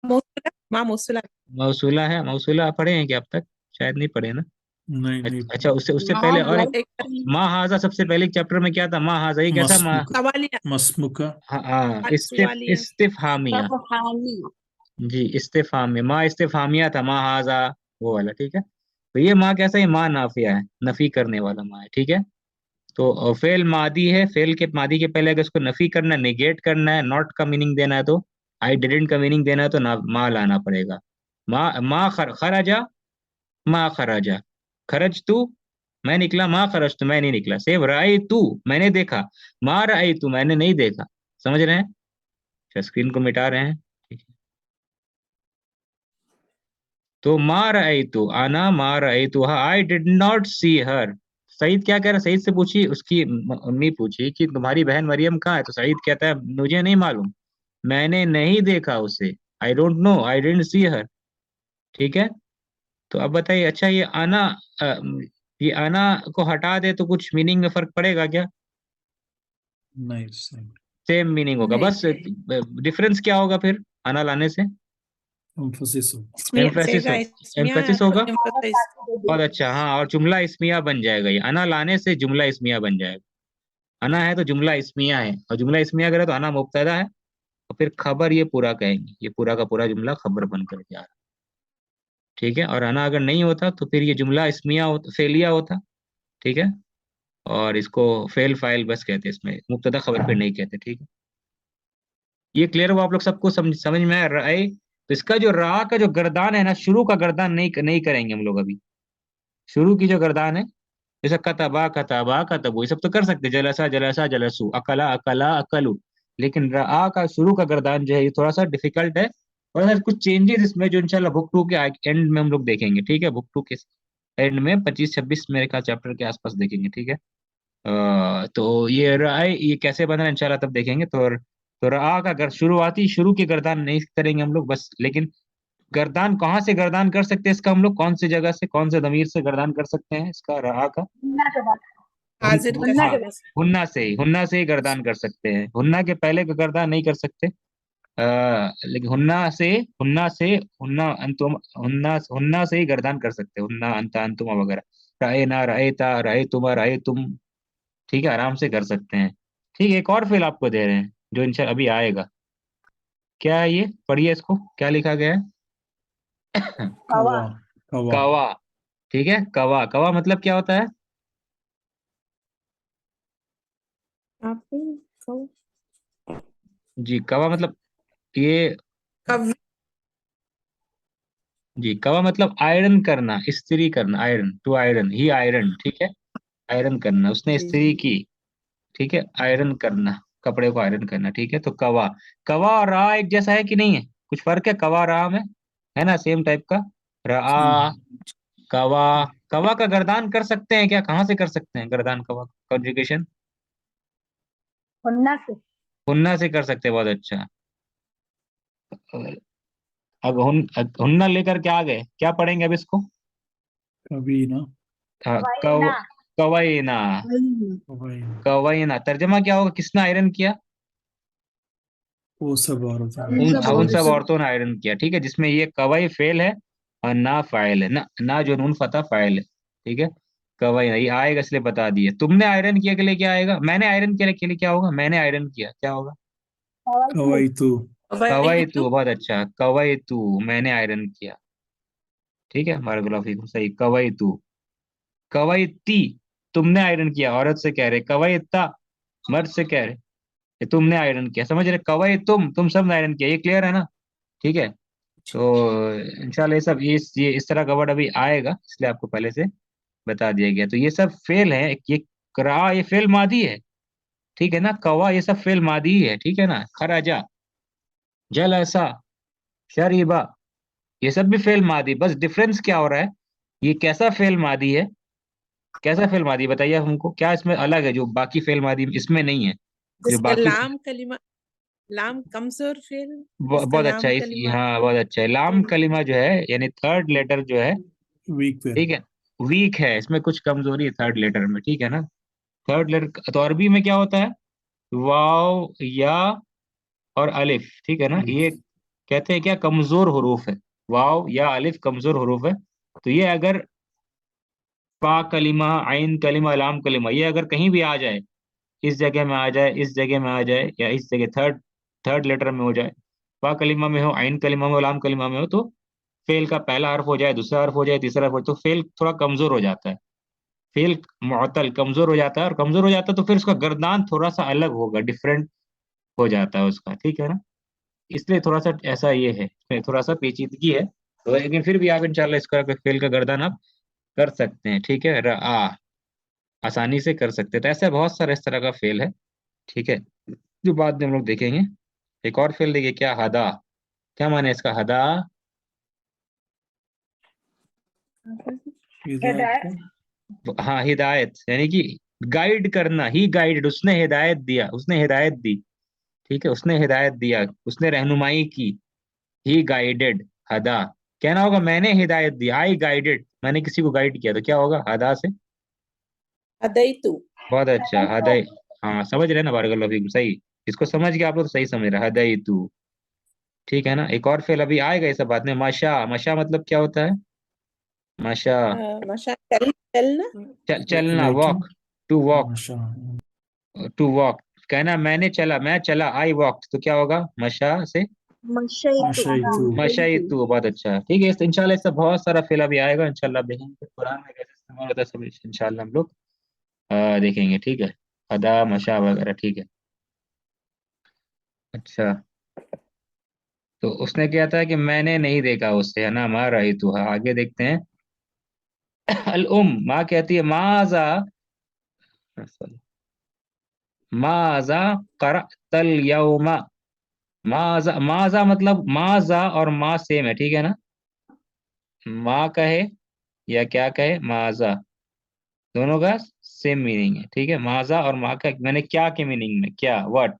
मौसूला, माँ मौसूला। मौसूला है, मौसूला पढ़े हैं क्या अब तक? शायद नहीं पढ़े ना। नहीं नहीं अच्छा, उससे उससे हाँ पहले और बहुत एक माँ हाजा, सबसे पहले चैप्टर में क्या था? माँ हाजा ही क्या था? माँ, मस्मुका सवालिया, मस्मुका हाँ, सवालिया। इस्तिफहामिया। सब हानि जी, इस्तिफहामिया, माँ इस्तिफहामिया था, माँ हाजा, वो वाला। ठीक है, तो ये माँ कैसा है? माँ नाफिया है, नफी करने वाला माँ है। ठीक है, तो फेल मादी है, फेल के मादी के पहले अगर उसको नफी करना है, निगेट करना है, नॉट का मीनिंग देना है, तो आई डिडंट का मीनिंग देना है, तो ना माँ लाना पड़ेगा। माँ खराजा, माँ खराजा, खरज तू, मैं निकला, माँ खरज तू, मैं नहीं निकला। सेव राई तू, मैंने देखा, माँ राई तू, मैंने नहीं देखा। समझ रहे हैं? अच्छा, स्क्रीन को मिटा रहे हैं। ठीक है, तो माँ राई तू, आना माँ राई तू, आई डिड नॉट सी हर। सईद क्या कह रहा है? सईद से पूछी, उसकी अम्मी पूछी कि तुम्हारी बहन मरियम कहाँ है, तो सईद कहता है मुझे नहीं मालूम, मैंने नहीं देखा उसे, I don't know, I didn't see her. ठीक है, तो अब बताइए, अच्छा ये आना, अ, ये आना को हटा दे तो कुछ मीनिंग में फर्क पड़ेगा क्या? नहीं सही सेम मीनिंग होगा, नहीं बस डिफरेंस क्या होगा फिर आना लाने से? एम्फोसिस हो इसमिया एम्फेसिस सेगा, हो, इसमिया एम्फेसिस होगा। भारत emphasize। आके दे बहुत दी अच्छा, हाँ, और जुमला इस्मिया बन जाएगा, ये आना लाने से जुमला इस्मिया बन जाएगा। आना है तो जुमला इस्मिया है, और जुमला इस्मिया अगर है तो आना मुब्तदा है, और फिर खबर ये पूरा कहेंगे, ये पूरा का पूरा जुमला खबर बन कर के आ रहा है। ठीक है, और आना अगर नहीं होता तो फिर ये जुमला इस्मिया होता, फेलिया होता। ठीक है, और इसको फेल फाइल बस कहते हैं, इसमें मुब्तदा खबर पे नहीं कहते। ठीक है, ये क्लियर हुआ आप लोग सबको? समझ में आया? राय, तो इसका जो रा का जो गर्दान है ना, शुरू का गर्दान नहीं नहीं करेंगे हम लोग अभी। शुरू की जो गर्दान है, जैसे कतबा कतबा कतबू, ये सब तो कर सकते, जलसा जलसा जलसू, अकला अकला अकलू। लेकिन रा का शुरू का गर्दान जो है, ये थोड़ा सा डिफिकल्ट है, और सर कुछ चेंजेस इसमें जो इंशाल्लाह बुक टू के एंड में हम लोग देखेंगे। ठीक है, बुक टू के एंड में 25-26 मेरे ख्याल चैप्टर के आसपास देखेंगे। ठीक है, तो ये राय ये कैसे बना है इंशाल्लाह तब देखेंगे। तो रा का शुरुआती शुरू की गर्दान नहीं करेंगे हम लोग बस, लेकिन गर्दान कहाँ से गर्दान कर सकते हैं इसका हम लोग? कौन सी जगह से, कौन से दमीर से गर्दान कर सकते हैं इसका रा का? हुन्ना के बाद हाजिर का हुन्ना हाँ, के सीगा बाद से। हुन्ना से ही गर्दान कर सकते हैं, हुन्ना के पहले का गर्दान नहीं कर सकते। लेकिन हुन्ना से ही गर्दान कर सकते हैं, हुन्ना अंता अंतुमा वगैरह, राय ना राय ता राय तुमा राय तुम। ठीक है, आराम से कर सकते हैं। ठीक है, एक और फेल आपको दे रहे हैं जो इंशाल्लाह अभी आएगा। क्या है ये? पढ़िए इसको, क्या लिखा गया है? कवा कवा कवा कवा। ठीक है, कवा, कवा मतलब क्या होता है? आप कव जी, कवा मतलब ये, कव जी, कवा मतलब आयरन करना, इस्त्री करना, आयरन, टू आयरन, ही आयरन। ठीक है, आयरन करना, उसने जी इस्त्री की। ठीक है, आयरन करना, कपड़े को आयरन करना। ठीक है, तो कवा, कवा और रा एक जैसा है कि नहीं है? कुछ फर्क है कवा रा में? है ना, सेम टाइप का। रा, कवा, कवा का गर्दान कर सकते हैं क्या? कहाँ से कर सकते हैं गर्दान कवा कॉन्जुगेशन? हुन्ना से हुन्ना से कर सकते हैं, बहुत अच्छा। अब हुन्ना लेकर के आ गए, क्या पढ़ेंगे अब इसको? कभी ना वहीना कवैना, कवाई कवैना तर्जमा क्या होगा? किसने आयरन किया? वो सब और होता है उन सब उन सब औरतों औरतों ने आयरन किया। ठीक है, जिसमें ये कवई फेल है, और ना फाइल है, ना जो नून फतह फाइल है। ठीक है, कवई ये आएगा इसलिए बता दिए। तुमने आयरन किया के लिए क्या आएगा? मैंने आयरन किया के लिए क्या होगा? मैंने आयरन किया क्या होगा? हवाई तू कवाई तू कवई कवैतु। तू, बहुत अच्छा, कवई तू, मैंने आयरन किया। ठीक है, बारकाल्लाहु फीकुम, सही, कवई तू। कवई ती, तुमने आयरन किया, औरत से कह रहे। कवई ता, मर्द से कह रहे, ये तुमने आयरन किया। समझ रहे? कवई तुम सब ने आयरन किया, ये क्लियर है ना? ठीक है, तो इंशाल्लाह ये सब ये इस तरह का वर्ड अभी आएगा, इसलिए आपको पहले से बता दिया गया। तो ये सब फेल है, ये करा, ये फेल मादी है। ठीक है ना, कवा, ये सब फेल मादी ही है। ठीक है ना, खराजा, जल ऐसा, शरीबा, ये सब भी फेल मादी। बस डिफरेंस क्या हो रहा है? ये कैसा फेल मादी है, कैसा फेल मादी बताइए आप हमको, क्या इसमें अलग है जो बाकी फेल मादी इसमें नहीं है? जो जिसका बाकी, लाम कलिमा, लाम कमजोर फेल, जिसका बहुत अच्छा लाम है कलिमा हाँ, बहुत अच्छा है। लाम कलिमा जो है, यानी थर्ड लेटर जो है, वीक पे ठीक है, वीक है, इसमें कुछ कमजोरी है थर्ड लेटर में। ठीक है ना, थर्ड लेटर तो अरबी में क्या होता है? वाव या और अलिफ, ठीक है ना, ये कहते हैं क्या, कमजोर हुरूफ है। वाव या अलिफ कमजोर हुरूफ है। तो ये अगर पा कलिमा, आइन कलिमा, लाम कलिमा, ये अगर कहीं भी आ जाए, इस जगह में आ जाए, इस जगह में आ जाए, या इस जगह थर्ड थर्ड लेटर में हो जाए, पा कलिमा में हो, आइन कलिमा में हो, लाम कलिमा में हो, तो फेल का पहला हर्फ हो जाए, दूसरा हर्फ हो जाए, तीसरा हर्फ हो जाए, तो फेल थोड़ा कमजोर हो जाता है। फेल मुअत्तल कमजोर हो जाता है, और कमजोर हो जाता है तो फिर उसका गर्दान थोड़ा सा अलग होगा, डिफरेंट हो जाता है उसका, ठीक है ना। इसलिए थोड़ा सा ऐसा ये है, इसमें थोड़ा सा पेचीदगी है, तो लेकिन फिर भी आप इंशाल्लाह इसका फेल का गर्दान आप कर सकते हैं, ठीक है। आसानी से कर सकते हैं। तो ऐसे बहुत सारे इस तरह का फेल है, ठीक है, जो बाद में हम लोग देखेंगे। एक और फेल देखिए, क्या, हदा, क्या माने इसका, हदा। हिदायत का हाँ, हिदायत यानी कि गाइड करना, ही गाइडेड, उसने हिदायत दिया, उसने हिदायत दी, ठीक है, उसने हिदायत दिया, उसने रहनुमाई की। ही गाइडेड, हदा। कहना होगा मैंने हिदायत दी, आई गाइडेड, मैंने किसी को गाइड किया, तो क्या होगा, हदा से। हदैतु। बहुत अच्छा, हदय। हाँ, समझ रहे हैं ना, बारगाह फीकुम, सही। इसको समझ के आप लोग तो सही समझ रहे, हदय तू, ठीक है ना। एक और फेल अभी आएगा, ये सब बाद में। माशा, माशा मतलब क्या होता है, माशा, माशा चलना। चलना, वॉकिंग वॉक, टू वॉक, माशा टू वॉक। कहना मैंने चला, मैं चला, आई वॉक, तो क्या होगा, मशा से मशैतु मशयतु। बहुत अच्छा, ठीक है। इंशाल्लाह इससे बहुत सारा फेल अभी आएगा, इंशाल्लाह आप देखेंगे कि कुरान में कैसे इस्तेमाल होता है, सब इंशाल्लाह हम लोग देखेंगे, ठीक है। अदा, मशा वगैरह, ठीक है। अच्छा, तो उसने क्या था कि मैंने नहीं देखा उससे, है ना, माँ रही तू। हाँ, आगे देखते हैं। अल माँ कहती है, माजा, माजा करतल यौमा। माजा, माजा मतलब माजा और माँ सेम है, ठीक है ना। माँ कहे या क्या कहे, माजा, दोनों का सेम मीनिंग है, ठीक है। माजा और माँ का, मैंने क्या के मीनिंग में, क्या, व्हाट,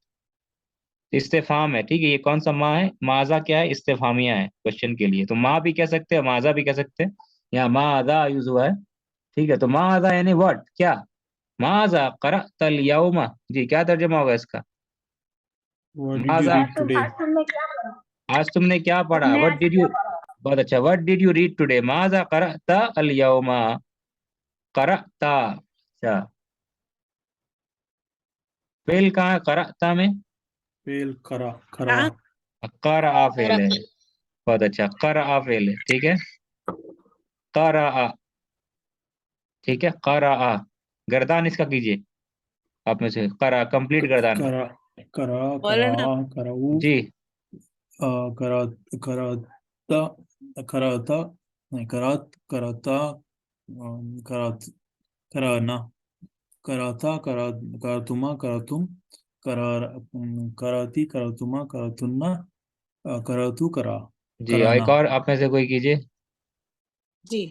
इस्तेफाम है, ठीक है। ये कौन सा माँ है, माजा क्या है, इस्तेफामिया है, क्वेश्चन के लिए। तो माँ भी कह सकते हैं, माजा भी कह सकते हैं, यहाँ माजा यूज हुआ है, ठीक है। तो माजा यानी व्हाट, क्या। माजा करतल यौमा, जी क्या तर्जुमा होगा इसका। What did you Maaza, read today आज तुमने क्या पढ़ा, तुमने व्हाट आज डिड क्या यू। पढ़ा? बहुत अच्छा, what did you read today, माजा करता अल यौमा, करता। अच्छा, फेल कहाँ है, करता में, फेल करा करा कर आ फेल है। बहुत अच्छा, कर आ फेल है, ठीक है। कर आ, ठीक है, कर आ, गर्दान इसका कीजिए, आप में से करा, कंप्लीट गर्दान। करा करा करा मौलाना कराऊ जी, करा कराता कराता नहीं करात कराता करात कराना कराता करा करातुमा करातुम करा कराती करातुमा करातुन्ना करातु करा जी, और कराना एक और आप में से कोई कीजिए। जी।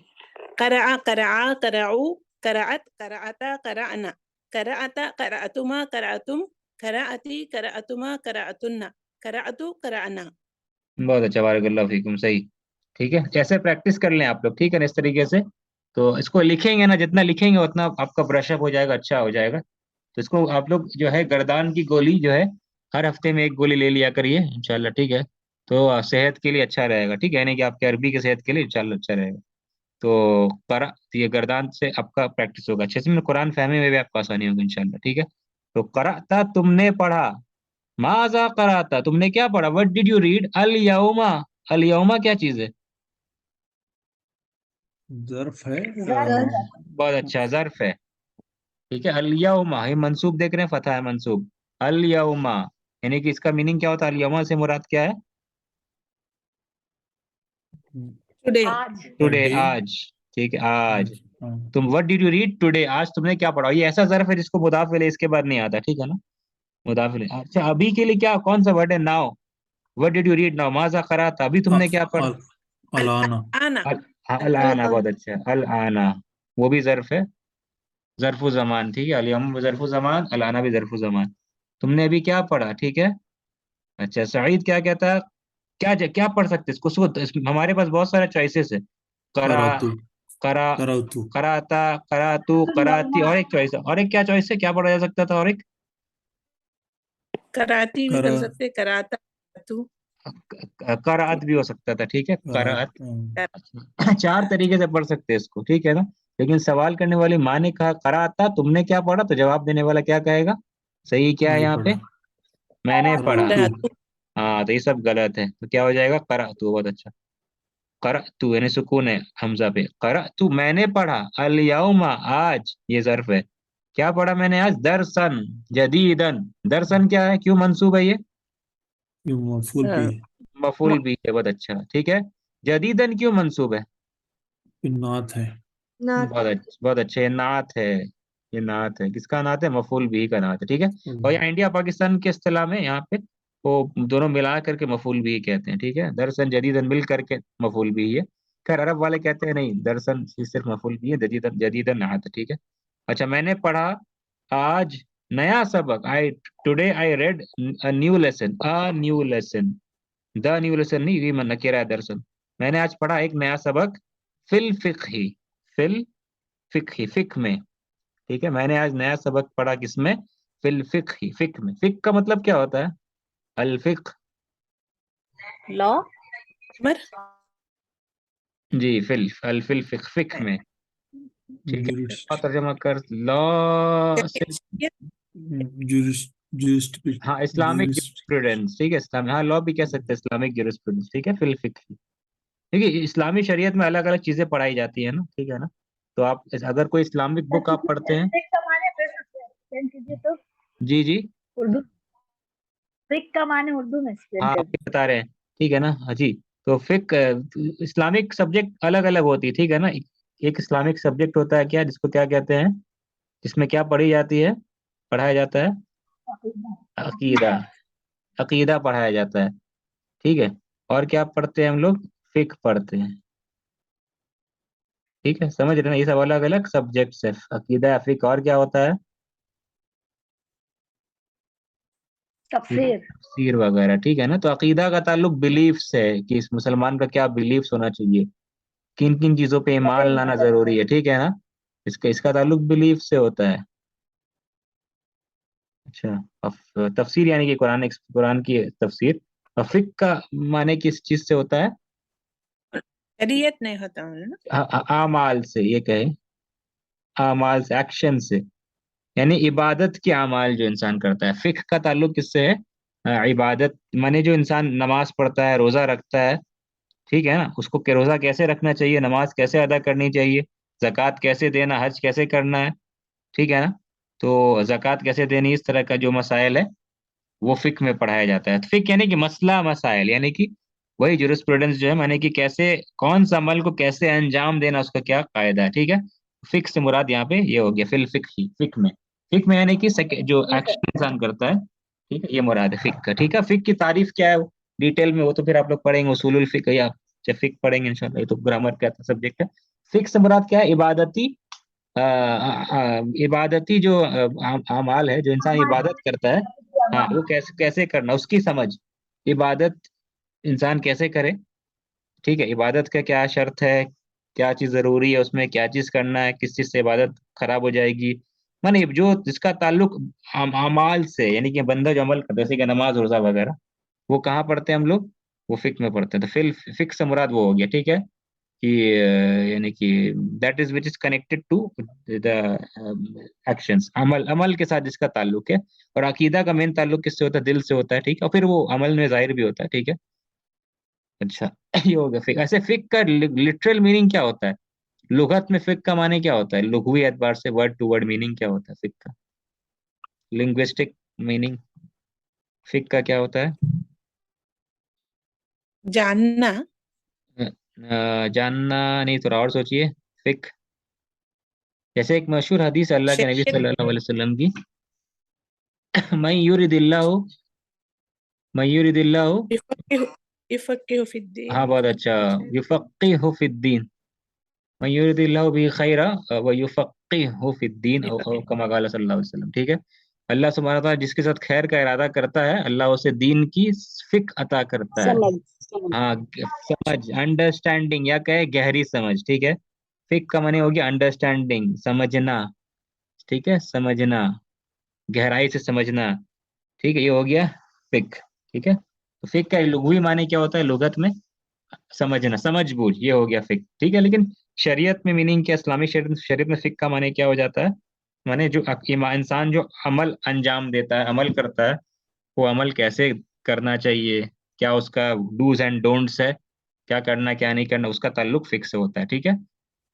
कराआ कराआ कराऊ कराअत कराअता कराअना कराअता कराअतुमा कराअतुम कराअती कराअतुमा कराअतुन्ना कराअतु कराअना। बहुत अच्छा, बारकल्लाहु फीकुम, सही, ठीक है। ऐसे प्रैक्टिस कर लें आप लोग, ठीक है ना, इस तरीके से। तो इसको लिखेंगे ना, जितना लिखेंगे उतना आपका ब्रशअप हो जाएगा, अच्छा हो जाएगा। तो इसको आप लोग जो है, गर्दान की गोली जो है, हर हफ्ते में एक गोली ले लिया करिए इंशाल्लाह, ठीक है। तो सेहत के लिए अच्छा रहेगा, ठीक है, यानी कि आपके अरबी की सेहत के लिए इंशाल्लाह अच्छा रहेगा। तो करा, तो ये गर्दान से आपका प्रैक्टिस होगा अच्छे से, मैं कुरान फहमी में भी आपको आसानी होगी इंशाल्लाह, ठीक है। तो कराता, तुमने पढ़ा, माजा कराता, तुमने क्या पढ़ा, व्हाट डिड यू रीड, अल यौमा। अल यौमा क्या चीज है, ज़र्फ है बहुत अच्छा, जर्फ है, ठीक है। अल यौमा, ये मंसूब देख रहे हैं, फतह है मंसूब, अल यौमा, यानी कि इसका मीनिंग क्या होता है, अल यौमा से मुराद क्या है, टुडे आज टुडे, डे आज, ठीक है, आज। आज हाँ तुम what did you read today, आज तुमने क्या पढ़ा, ये ऐसा जर्फ है जिसको मुदाफ इलैह इसके बाद नहीं आता, ठीक है ना, मुदाफ इलैह। अच्छा, अभी के लिए क्या, कौन सा वर्ड है, now, what did you read now, माजा कराता, अभी अ, तुमने क्या पढ़ा। अल, अलाना आना अल आना, बहुत अच्छा, अल आना, वो भी जर्फ है, जरफु जमान, ठीक है। अल यौम जरफु जमान, अल आना भी जरफु जमान। तुमने अभी क्या पढ़ा, ठीक है। अच्छा, सईद क्या कहता है, क्या पढ़ सकते हैं इसको, हमारे पास बहुत सारे चॉइसेस है। करा, करातु करा, करातु कराता, करातू, तुम कराती, यौमा और एक चॉइस है, और एक क्या चॉइस है, क्या पढ़ा जा सकता था, और एक कराती भी कर करा सकते, कराता तू करात भी हो सकता था, ठीक है, करात। करात। 4 तरीके से पढ़ सकते हैं इसको, ठीक है ना। लेकिन सवाल करने वाली माँ ने कहा कराता, तुमने क्या पढ़ा, तो जवाब देने वाला क्या कहेगा, सही क्या है ये यहाँ पे, पढ़ा मैंने पढ़ा। करातू। हाँ, तो ये सब गलत है, तो क्या हो जाएगा, करातू। बहुत अच्छा, करातू यानी सुकून है हमजा पे, करातू मैंने पढ़ा, अल यौमा आज, ये ज़र्फ है, क्या पढ़ा मैंने आज, दरसन जदीदन। दरसन क्या है, क्यों मंसूब है ये, ये मफूल भी है। मफूल भी है, बहुत अच्छा, ठीक है। जदीदन क्यों मंसूब है, ये नात है। बहुत अच्छा, बहुत अच्छा, ये नात है, ये नात है, किसका नात है, मफूल भी का नात है, ठीक है। और यहाँ इंडिया पाकिस्तान के इस्तिलाह में यहाँ पे वो दोनों मिला करके मफूल भी कहते हैं, ठीक है, दरसन जदीदन मिल करके मफूल भी है। खैर अरब वाले कहते हैं नहीं, दरसन सिर्फ मफूल भी है, जदीदन जदीदन नात है, ठीक है। अच्छा, मैंने पढ़ा आज नया सबक, today I read a new lesson, a new lesson, the new lesson नहीं, ये मन नकेरा है दरअसल। मैंने आज पढ़ा एक नया सबक, फिल फिक्ही, फिल फिक्ही, फिक में, ठीक है, मैंने आज नया सबक पढ़ा किसमें, फिल फिक्ही, फिक में। फिक का मतलब क्या होता है, अल फिक, लॉ। मर जी, फिल अल फिल फिक, फिक में, ठीक है। जुरिस्ट और तर्जमा कर, लॉ से, जुरिस्ट जुरिस्ट हाँ, इस्लामिक जुरिस्ट जुरिस्प्रूडेंस, ठीक है, इस्लाम, हाँ लॉ भी कह सकते हैं, इस्लामिक जुरिस्प्रूडेंस, ठीक है, फिल फिक। देखिए, इस्लामी शरीयत में अलग अलग चीजें पढ़ाई जाती है ना, ठीक है ना। तो आप अगर कोई इस्लामिक बुक आप पढ़ते हैं, फिक का माने फिर से एक्सप्लेन कीजिए तो, जी जी, उर्दू। फिक का माने उर्दू में एक्सप्लेन हाँ कर आप ये बता रहे हैं, ठीक है ना, हाँ जी। तो फिक इस्लामिक सब्जेक्ट अलग अलग होती है, ठीक है ना। एक इस्लामिक सब्जेक्ट होता है क्या, जिसको क्या कहते हैं, जिसमें क्या पढ़ी जाती है, पढ़ाया जाता है, दीजिए। अकीदा, अकीदा पढ़ाया जाता है, ठीक है। और क्या पढ़ते हैं हम लोग, फिक पढ़ते हैं, ठीक है, समझ रहे हैं ना, ये सब अलग अलग सब्जेक्ट्स है, अकीदा, फिक, और क्या होता है, तफसीर। तफसीर वगैरह, ठीक है ना। तो अकीदा का ताल्लुक बिलीफ से है कि इस मुसलमान का क्या बिलीफ्स होना चाहिए, किन किन चीजों पे ईमान लाना जरूरी है, ठीक है ना। इसका इसका ताल्लुक बिलीफ से होता है। अच्छा, अब तफसीर यानी कि कुरान, कुरान की तफसीर। और फिक का माने किस चीज से होता है, शरीयत नहीं होता है ना। आमाल से, ये कहे, आमाल से, एक्शन से, यानी इबादत के अमाल जो इंसान करता है। फिक का ताल्लुक किससे है, इबादत माने जो इंसान नमाज पढ़ता है, रोजा रखता है, ठीक है ना, उसको रोजा कैसे रखना चाहिए, नमाज कैसे अदा करनी चाहिए, जक़ात कैसे देना, हज कैसे करना है, ठीक है ना। तो जक़ात कैसे देनी, इस तरह का जो मसाइल है वो फिक में पढ़ाया जाता है। फिक यानी कि मसला मसाइल, यानी कि वही जुरिस्प्रूडेंस जो है, माने कि कैसे, कौन सा अमल को कैसे अंजाम देना, उसका क्या कायदा है, ठीक है। फिक से मुराद यहाँ पे ये हो गया, फिल फिक ही, फिक में, फिक में यानी कि जो एक्शन इंसान करता है, ठीक है, ये मुराद है फिक का, ठीक है। फिक की तारीफ क्या है, डिटेल में वो तो फिर आप लोग पढ़ेंगे, उसूलुल फिक, या जब फिक पढ़ेंगे इंशाल्लाह, ये तो ग्रामर का सब्जेक्ट है। फिक से मुराद क्या है, इबादती, इबादती जो अमाल है, जो इंसान इबादत करता है, हाँ, वो कैसे कैसे करना, उसकी समझ, इबादत इंसान कैसे करे, ठीक है, इबादत का क्या शर्त है, क्या चीज जरूरी है उसमें, क्या चीज करना है, किस चीज से इबादत खराब हो जाएगी, माने जो जिसका ताल्लुक अमाल से, यानी कि बंदा जो अमल करता है, जैसे कि नमाज रोजा वगैरह, वो कहाँ पढ़ते हैं हम लोग, वो फिक में पढ़ते हैं। तो फिक से मुराद वो हो गया, ठीक है, कि यानी कि that is which is connected to the actions, अमल, अमल के साथ जिसका ताल्लुक है। और अकीदा का मेन ताल्लुक किससे होता है, दिल से होता है, ठीक है, और फिर वो अमल में जाहिर भी होता है, ठीक है। अच्छा, ये हो गया फिक। ऐसे फिक का लिटरल मीनिंग क्या होता है, लुगत में फिक का माने क्या होता है, लुगवी एतबार से, वर्ड टू वर्ड मीनिंग क्या होता है फिक का, लिंग्विस्टिक मीनिंग फिक का क्या होता है, जानना। जानना नहीं, थोड़ा और सोचिए, फिक, जैसे एक मशहूर हदीस है अल्लाह के नबी शरीयत सल्लल्लाहु अलैहि वसल्लम की, मैं युरिदिल्लाहु, मैं युरिदिल्लाहु, युफक्किहु फिद्दीन। हाँ बहुत अच्छा, युफक्किहु फिद्दीन, मैं युरिदिल्लाहु बिही खैरा व युफक्किहु फिद्दीन, और कमा क़ाल सल्लल्लाहु अलैहि वसल्लम, ठीक है। अल्लाह सुब्हानहू व तआला जिसके साथ खैर का इरादा करता है, अल्लाह उसे दीन की फिक अता करता है, समझ। हाँ, समझ, अंडरस्टैंडिंग, या कहे गहरी समझ, ठीक है। फिक का माने हो गया अंडरस्टैंडिंग, समझना, ठीक है, समझना, गहराई से समझना, ठीक है, ये हो गया फिक। ठीक है, तो फिक का लुग़वी माने क्या होता है लुगत में? समझना, समझ बूझ, ये हो गया फिक। ठीक है, लेकिन शरीयत में मीनिंग क्या, इस्लामिक शरीयत में फिक का माने क्या हो जाता है? माने जो इंसान जो अमल अंजाम देता है, अमल करता है, वो अमल कैसे करना चाहिए, क्या उसका डूज एंड डोंट्स है, क्या करना क्या नहीं करना, उसका ताल्लुक फिक से होता है। ठीक है,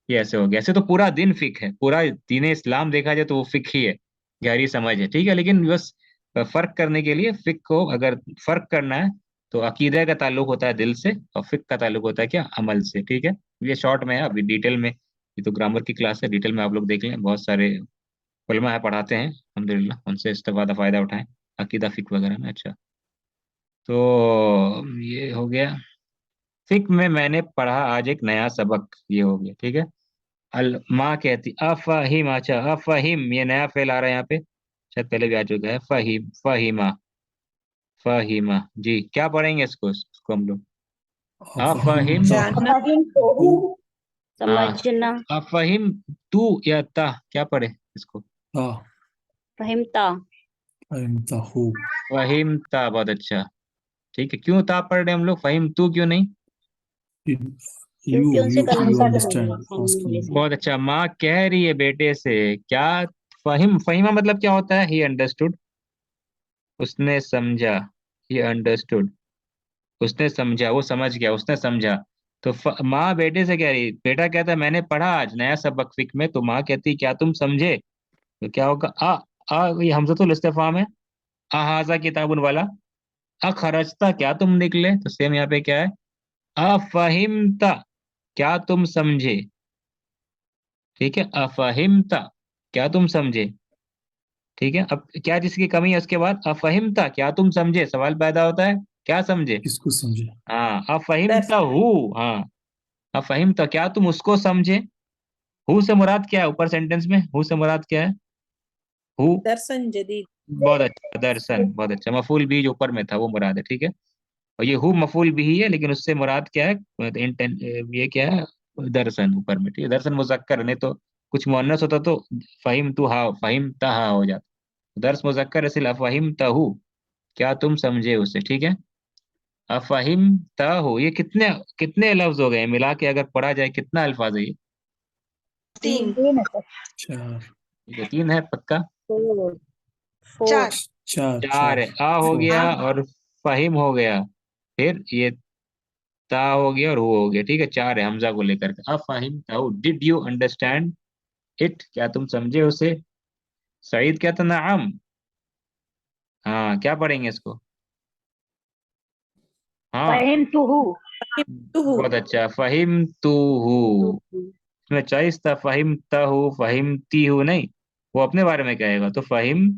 ये ऐसे हो गया। ऐसे तो पूरा दिन फिक है, पूरा दीन इस्लाम देखा जाए तो वो फिक ही है, गहरी समझ है। ठीक है, लेकिन बस फर्क करने के लिए फिक को अगर फर्क करना है तो अकीदा का ताल्लुक होता है दिल से, और फिक का ताल्लुक होता है क्या, अमल से। ठीक है, ये शॉर्ट में है, अभी डिटेल में, ये तो ग्रामर की क्लास है, डिटेल में आप लोग देख लें, बहुत सारे उलमा है पढ़ाते हैं, अल्हम्दुलिल्लाह, उनसे इस्तेफादा फायदा उठाएं अकीदा फिक वगैरह में। अच्छा, तो ये हो गया। फिक में मैंने पढ़ा आज एक नया सबक, ये हो गया। ठीक है, अल माँ कहती अफहिम, अच्छा अफहिम, ये नया फेल आ रहा है यहाँ पे, शायद पहले भी आ चुका है, फहीम, फहीमा, फहीमा। जी, क्या पढ़ेंगे इसको हम लोग? अफहिम, जानना, अफहिम तो हाँ, समझना, अफहिम तू या ता, क्या पढ़े इसको? फहिमता, फहिमताहू, फहीम ता, बहुत अच्छा। ठीक है, क्यों ता पढ़ रहे हैं हम लोग, फहीम तू क्यों नहीं? यू क्योंकि उनसे यू कल यू अंडरस्टैंड अंडरस्टैंड। बहुत अच्छा, माँ कह रही है बेटे से क्या, फहीमा मतलब क्या होता है? ही अंडरस्टूड, उसने समझा, ही अंडरस्टूड, उसने समझा, वो समझ गया, उसने समझा। तो माँ बेटे से कह रही, बेटा कहता है मैंने पढ़ा आज नया सबक फिक में, तो माँ कहती क्या तुम समझे? तो क्या होगा, ये हमजतुल इस्तिफाम है, अहाजा किताबुन वाला, अखरजता, क्या तुम निकले? तो सेम यहाँ पे क्या है, अफहिमता, क्या तुम समझे? ठीक है, अफहिमता, क्या तुम समझे? ठीक है, अब क्या जिसकी कमी है उसके बाद अफहिमता, क्या तुम समझे, सवाल पैदा होता है, क्या समझे? किसको समझे? हाँ, दर्श, अफहिमता हु, हाँ, अफहिमता, क्या तुम उसको समझे? हु से मुराद क्या है ऊपर सेंटेंस में, हु से मुराद क्या है? हु, दर्शन जदीद, बहुत अच्छा, दर्शन, बहुत अच्छा, मफूल भी जो ऊपर में था वो मुराद है। ठीक है, और ये हु मफूल भी है, लेकिन उससे मुराद क्या है, ये क्या है, दर्शन ऊपर में। ठीक है, दर्शन मुजक्कर, नहीं तो कुछ मुअन्नस होता तो फहिम तू हा, फहिम तहा हो जाता। दर्स मुजक्कर, इसलिए अफहिम तहु, क्या तुम समझे उसे? ठीक है, अफहिम तहु, ये कितने कितने लफ्ज हो गए मिला के, अगर पढ़ा जाए कितना अल्फाज है ये? 3, तीन है सर, चार, ठीक है, 3 है पक्का? फोर, फोर, 4, चार 4 चार है, आ हो फोर। गया और फहिम हो गया, फिर ये ता हो गया और हु हो गया। ठीक है, 4 है हमजा को लेकर के। अफहिम तहु, डिड यू अंडरस्टैंड इट, क्या तुम समझे उसे? सईद कहता नाम, हाँ, क्या पढ़ेंगे इसको? हाँ, फहिम तू फहिमतुहु, बहुत अच्छा, फहिम तू हु, इसमें चॉइस था, फहिम तहु, फहिम ती हु नहीं, वो अपने बारे में कहेगा, तो फहिम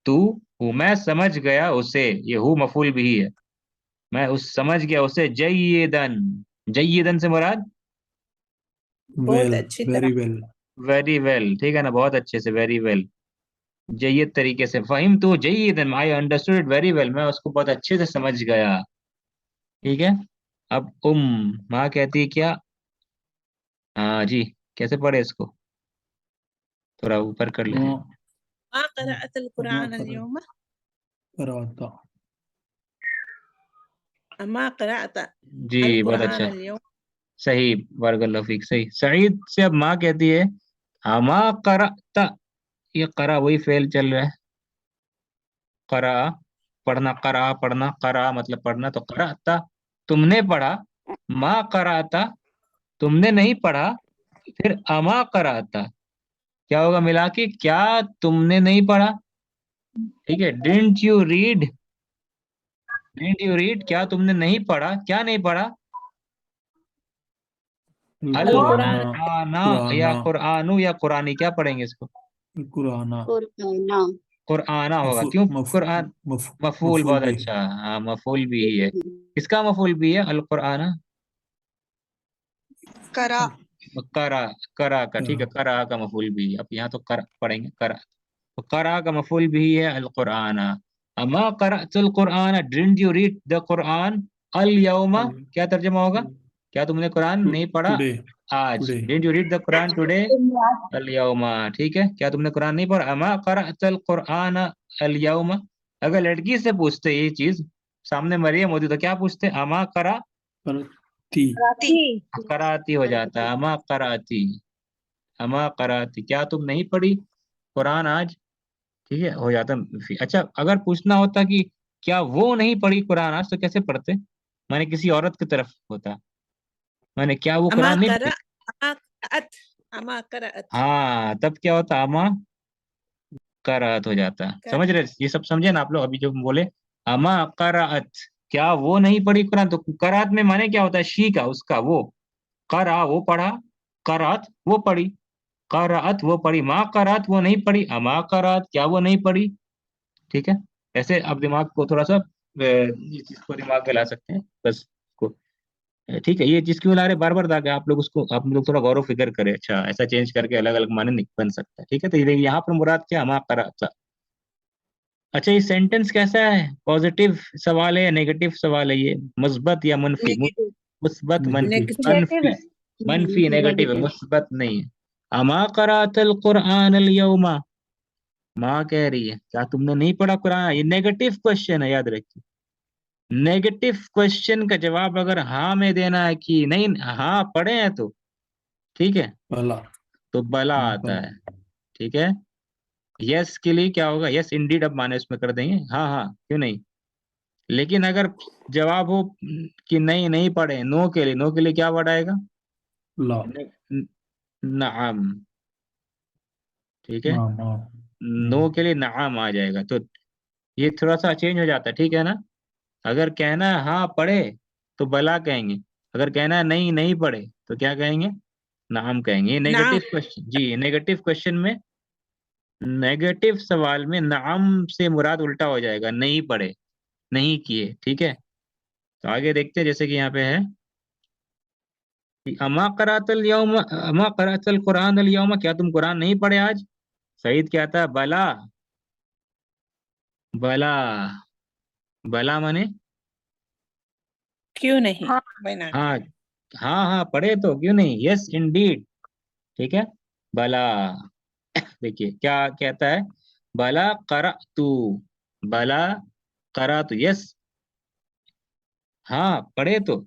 तू हु, मैं समझ गया उसे, ये हु मफूल भी है, मैं उस समझ गया उसे, जय्यदन, जय्यदन से मुराद बहुत वेल, अच्छी तरह, वेरी वेल। वेरी वेल, ठीक है ना, बहुत अच्छे से, वेरी वेल, जय्यद तरीके से, फहिम तू जय्यदन, I understood it very well, मैं उसको बहुत अच्छे से समझ गया। ठीक है, अब माँ कहती है क्या, हाँ जी, कैसे पढ़े इसको, थोड़ा ऊपर कर ले। मा मा क़रअतल मा कुरान अल-यौम, कराता। मा क़रअत जी, बहुत अल-कुरान अच्छा, अल-यौम, सही, बारकल्लाहु फीक, सही। सईद से अब माँ कहती है अमा करता, ये करा वही फेल चल रहा है, करा, पढ़ना, करा पढ़ना, करा मतलब पढ़ना, तो कराता, तुमने पढ़ा, माँ कराता, तुमने नहीं पढ़ा, फिर अमा कराता, क्या होगा मिला के, क्या तुमने नहीं पढ़ा? ठीक है, didn't you read, didn't you read, क्या तुमने नहीं पढ़ा, क्या नहीं पढ़ा? अल कुराना, अल-कुरान, कुराना, या कुराना, कुरानु या कुरानी, क्या पढ़ेंगे इसको? कुराना। कुराना, कुराना होगा, मफू क्यों? मफ कुरान, मफ मफूल, मफूल बहुत भी है। अच्छा, हाँ, मफूल भी है। किसका मफूल भी है, अल कुराना? करा, करा, करा का, ठीक है, करा। करा का मफूल भी है, अब यहाँ तो कर पढ़ेंगे, करा, तो करा का मफूल भी है अल कुराना। अमा करअतुल कुरान, didn't you read the Quran अल यौमा, क्या तर्जुमा होगा, क्या तुमने कुरान नहीं पढ़ा टुडे, आज? Today. Didn't you read the Quran today अल यौमा, ठीक है, क्या तुमने कुरान नहीं पढ़ा? अमा करअतुल कुरान अल यौमा, अगर लड़की से पूछते ये चीज, सामने मरियम होती तो क्या पूछते, अमा करा, कराती। कराती। कराती हो जाता, अमा कराती, अमा कराती, क्या तुम नहीं पढ़ी कुरान आज, ठीक है, हो जाता। अच्छा, अगर पूछना होता कि क्या वो नहीं पढ़ी कुरान आज, तो कैसे पढ़ते, माने किसी औरत की तरफ होता, माने क्या वो अमा कुरान नहीं करा, पढ़ी। अमा करात, अमा करात, हाँ, तब क्या होता, अमा करात हो जाता। कर, समझ रहे, ये सब समझे ना आप लोग, अभी जो हम बोले अमा करात, क्या वो नहीं पढ़ी कुरान, तो करात में माने क्या होता है, शी का, उसका, वो, करा वो पढ़ा, करात वो पढ़ी, करात वो पढ़ी, माँ करात वो नहीं पढ़ी, अमा करात क्या वो नहीं पढ़ी। ठीक है, ऐसे आप दिमाग को थोड़ा सा इस चीज को दिमाग में ला सकते हैं बस को। ठीक है, ये चीज क्यों ला रहे बार बार, ताकि आप लोग उसको, आप लोग थोड़ा गौरव फिगर करें, अच्छा ऐसा चेंज करके अलग अलग माने बन सकता है। ठीक है, तो ये यहाँ पर मुराद क्या, अमा करात। अच्छा, ये सेंटेंस कैसा है, पॉजिटिव सवाल है या नेगेटिव सवाल है, ये मुस्बत या मुनफी, नेगेटिव, मुस्बत मनफी, नेगेटिव, नेगेटिव मनफी, है। मनफी नेगेटिव है, मुस्बत नहीं है। अमा करातल कुरान अल यौमा, माँ कह रही है क्या तुमने नहीं पढ़ा कुरान, ये नेगेटिव क्वेश्चन है, याद रखिए। नेगेटिव क्वेश्चन का जवाब अगर हाँ में देना है कि नहीं, हाँ पढ़े हैं तो, ठीक है, भला। तो बला आता भला। है। ठीक है, यस के लिए क्या होगा, यस इंडीड, अब माने उसमें कर देंगे, हाँ हाँ क्यों नहीं। लेकिन अगर जवाब हो कि नहीं नहीं पढ़े, नो के लिए, नो के लिए क्या वर्ड आएगा, ला। न- न- नाम। ठीक है, नाम, हाँ। नो के लिए नाम आ जाएगा, तो ये थोड़ा सा चेंज हो जाता है, ठीक है ना। अगर कहना है हाँ पढ़े, तो बला कहेंगे, अगर कहना है नहीं नहीं पढ़े, तो क्या कहेंगे, नाम कहेंगे। ये नाम, नेगेटिव क्वेश्चन, जी नेगेटिव क्वेश्चन में, नेगेटिव सवाल में नाम से मुराद उल्टा हो जाएगा, नहीं पढ़े, नहीं किए। ठीक है, तो आगे देखते हैं, जैसे कि यहाँ पे है कि अमा करातल यौम, अमा करातल कुरान अल यौम, क्या तुम कुरान नहीं पढ़े आज। सईद क्या था, बला, बला, बला माने क्यों नहीं, हाँ। व्हाई नॉट, हाँ, हाँ हाँ पढ़े तो क्यों नहीं, यस इंडीड। ठीक है, बला, देखिए क्या कहता है, बला करा तू, बला करा तू, यस, हाँ पढ़े तो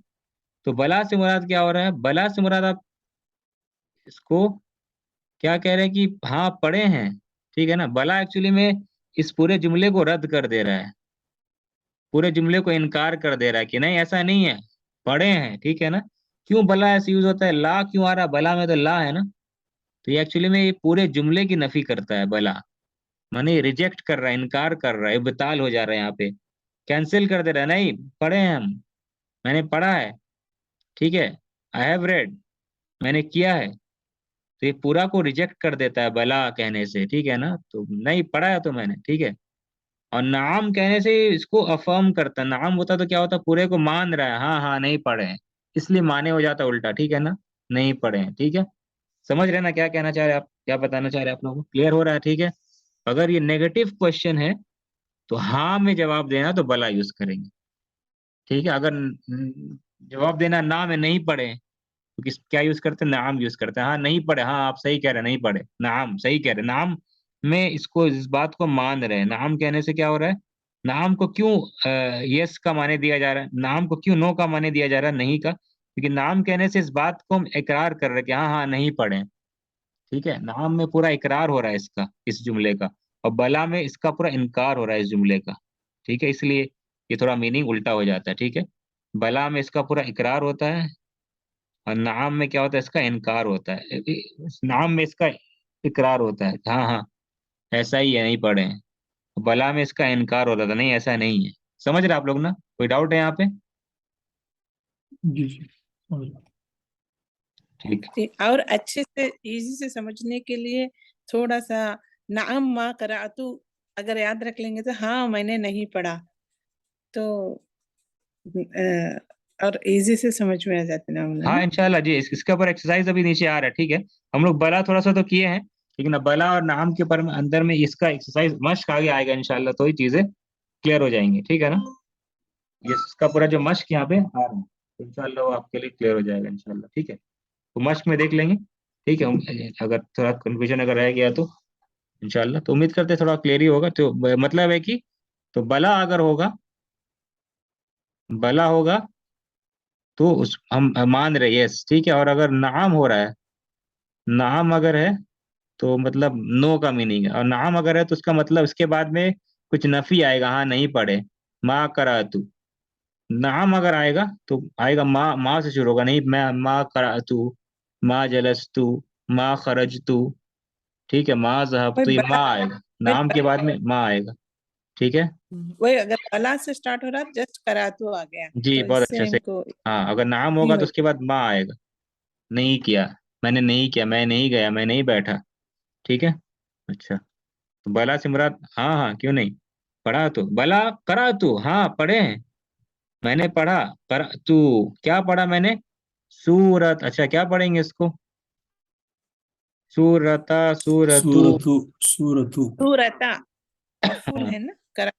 बला से मुराद क्या हो रहा है, बला से मुराद आप इसको क्या कह रहे हैं कि हाँ पढ़े हैं। ठीक है ना, बला एक्चुअली में इस पूरे जुमले को रद्द कर दे रहा है, पूरे जुमले को इनकार कर दे रहा है कि नहीं ऐसा नहीं है, पढ़े हैं। ठीक है ना, क्यों बला ऐसे यूज होता है, ला क्यों आ रहा है बला में, तो ला है ना, तो ये एक्चुअली में ये पूरे जुमले की नफी करता है बला, माने रिजेक्ट कर रहा है, इनकार कर रहा है, इब्ताल हो जा रहा है यहाँ पे, कैंसिल कर दे रहा है, नहीं पढ़े हैं हम, मैंने पढ़ा है। ठीक है, आई हैव रेड, मैंने किया है, तो ये पूरा को रिजेक्ट कर देता है बला कहने से। ठीक है ना, तो नहीं पढ़ा है तो मैंने, ठीक है। और नाम कहने से इसको अफर्म करता है, नाम होता तो क्या होता, पूरे को मान रहा है, हाँ हाँ नहीं पढ़े हैं, इसलिए माने हो जाता उल्टा। ठीक है ना, नहीं पढ़े हैं। ठीक है, समझ रहे हैं ना क्या कहना चाह रहे हैं आप, क्या बताना चाह रहे हैं आप लोगों को, क्लियर हो रहा है। ठीक है, अगर ये नेगेटिव क्वेश्चन है तो हाँ में जवाब देना तो बला यूज करेंगे। ठीक है, अगर जवाब देना ना में नहीं पढ़े, तो किस क्या यूज करते हैं, नाम यूज करते हैं, हाँ नहीं पढ़े, हाँ आप सही कह रहे हैं नहीं पढ़े, नाम सही कह रहे हैं, नाम में इसको, इस बात को मान रहे हैं। नाम कहने से क्या हो रहा है, नाम को क्यों यस का माने दिया जा रहा है, नाम को क्यों नो का माने दिया जा रहा है, नहीं का, क्योंकि नाम कहने से इस बात को हम इकरार कर रहे हैं कि हाँ हाँ नहीं पढ़े। ठीक है, नाम में पूरा इकरार हो रहा है इसका, इस जुमले का, और बला में इसका पूरा इनकार हो रहा है इस जुमले का। ठीक है, इसलिए ये थोड़ा मीनिंग उल्टा हो जाता है। ठीक है, बला में इसका पूरा इकरार होता है, और नाम में क्या होता है, इसका इनकार होता है, नाम में इसका इकरार होता है, हाँ हाँ ऐसा ही है नहीं पढ़े हैं, बला में इसका इनकार होता था, नहीं ऐसा नहीं है। समझ रहे आप लोग ना, कोई डाउट है यहाँ पे। जी जी, समझ गया। ठीक, ठीक। और अच्छे से इजी से समझने के लिए थोड़ा सा नाम मा करातू अगर याद रख लेंगे तो हाँ मैंने नहीं पढ़ा, तो और इजी से समझ में आ जाते ना उन्हें हाँ ना। इंशाल्लाह जी, इसके ऊपर एक्सरसाइज अभी नीचे आ रहा है। ठीक है, हम लोग बला थोड़ा सा तो किए हैं, लेकिन अब बला और नाम के ऊपर में अंदर में इसका एक्सरसाइज मश्क आगे आएगा इंशाल्लाह, तो ही चीजें क्लियर हो जाएंगी। ठीक है ना, ये इसका पूरा जो मश्क यहाँ पे आ रहा है, तो इंशाल्लाह वो आपके लिए क्लियर हो जाएगा इंशाल्लाह। ठीक है, तो मश्क में देख लेंगे। ठीक है, अगर थोड़ा कंफ्यूजन अगर रह गया तो इंशाल्लाह, तो उम्मीद करते हैं थोड़ा क्लियर ही होगा। तो मतलब है कि तो बला अगर होगा, बला होगा तो उस हम मान रहे यस, ठीक है। और अगर नाम हो रहा है, नाम अगर है तो मतलब नो का मीनिंग है, और नाम अगर है तो उसका मतलब इसके बाद में कुछ नफी आएगा, हाँ नहीं पढ़े, माँ करा तू। नाम अगर आएगा तो आएगा माँ, माँ से शुरू होगा, नहीं मैं माँ करा तू, माँ जलस तू, माँ खरज तू, ठीक है, माँ जहब वही तू, ये बला, माँ आएगा, वही नाम के बाद में माँ आएगा, ठीक है। वही अगर बला से स्टार्ट हो रहा जस्ट करातू आ गया जी तो बहुत इससे अच्छा से। इनको हाँ अगर नाम नहीं होगा तो हो। उसके बाद माँ आएगा, नहीं किया, मैंने नहीं किया, मैं नहीं गया, मैं नहीं बैठा, ठीक है। अच्छा, तो बला से मुराद, हाँ हाँ क्यों नहीं, पढ़ा तो, बला करा तू, हाँ पढ़े हैं, मैंने पढ़ा, करा तू, क्या पढ़ा मैंने, सूरत, अच्छा क्या पढ़ेंगे इसको, सूरता सूरतू, सूरतु, सूरतु, सूरता मफूल हाँ, है ना, करा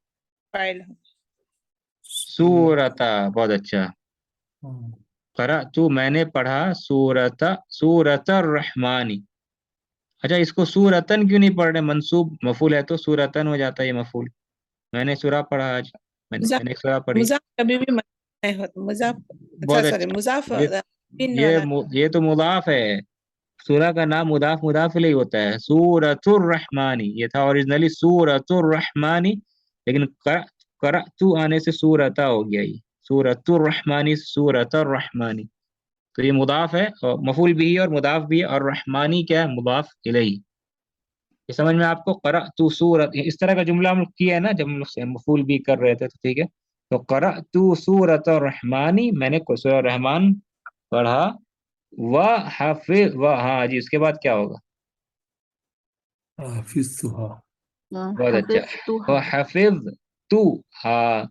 फाइल है। सूरता, बहुत अच्छा। हाँ, करा तू, मैंने पढ़ा, सूरता, सूरत रहमानी। अच्छा इसको सूरतन क्यों नहीं पढ़ रहे, मंसूब मफूल है तो सूरतन हो जाता है ये मफूल। मैंने सूरा पढ़ा आज, मुजाफ, मैंने एक सूरा पढ़ी। मुजाफ कभी भी नहीं होता मुजाफ। अच्छा बहुत सॉरी, अच्छा। मुजाफ ये बिन वाला। ये तो मुदाफ है, सूरा का नाम मुदाफ मुदाफ इलैहि होता है, सूरतुर रहमानी, ये था ओरिजिनली सूरतुर रहमानी, लेकिन कर तू आने से सूरता हो गया, ये सूरतुर रहमानी, सूरतुर रहमानी। तो ये मुदाफ है और मफूल भी है और मुदाफ भी है, और रहमानी क्या है, मुदाफ इलैहि। ये समझ में आपको, करा तू सूरत, इस तरह का जुमला हम लोग किया है ना जब हम लोग मफूल भी कर रहे थे, तो ठीक है। तो करा तू सूरत रहमानी, मैंने सूरह रहमान पढ़ा, व हाफिज, व हाँ जी, उसके बाद क्या होगा, हाफिज़ुहा, बहुत अच्छा, व हाफिज तू, हाँ,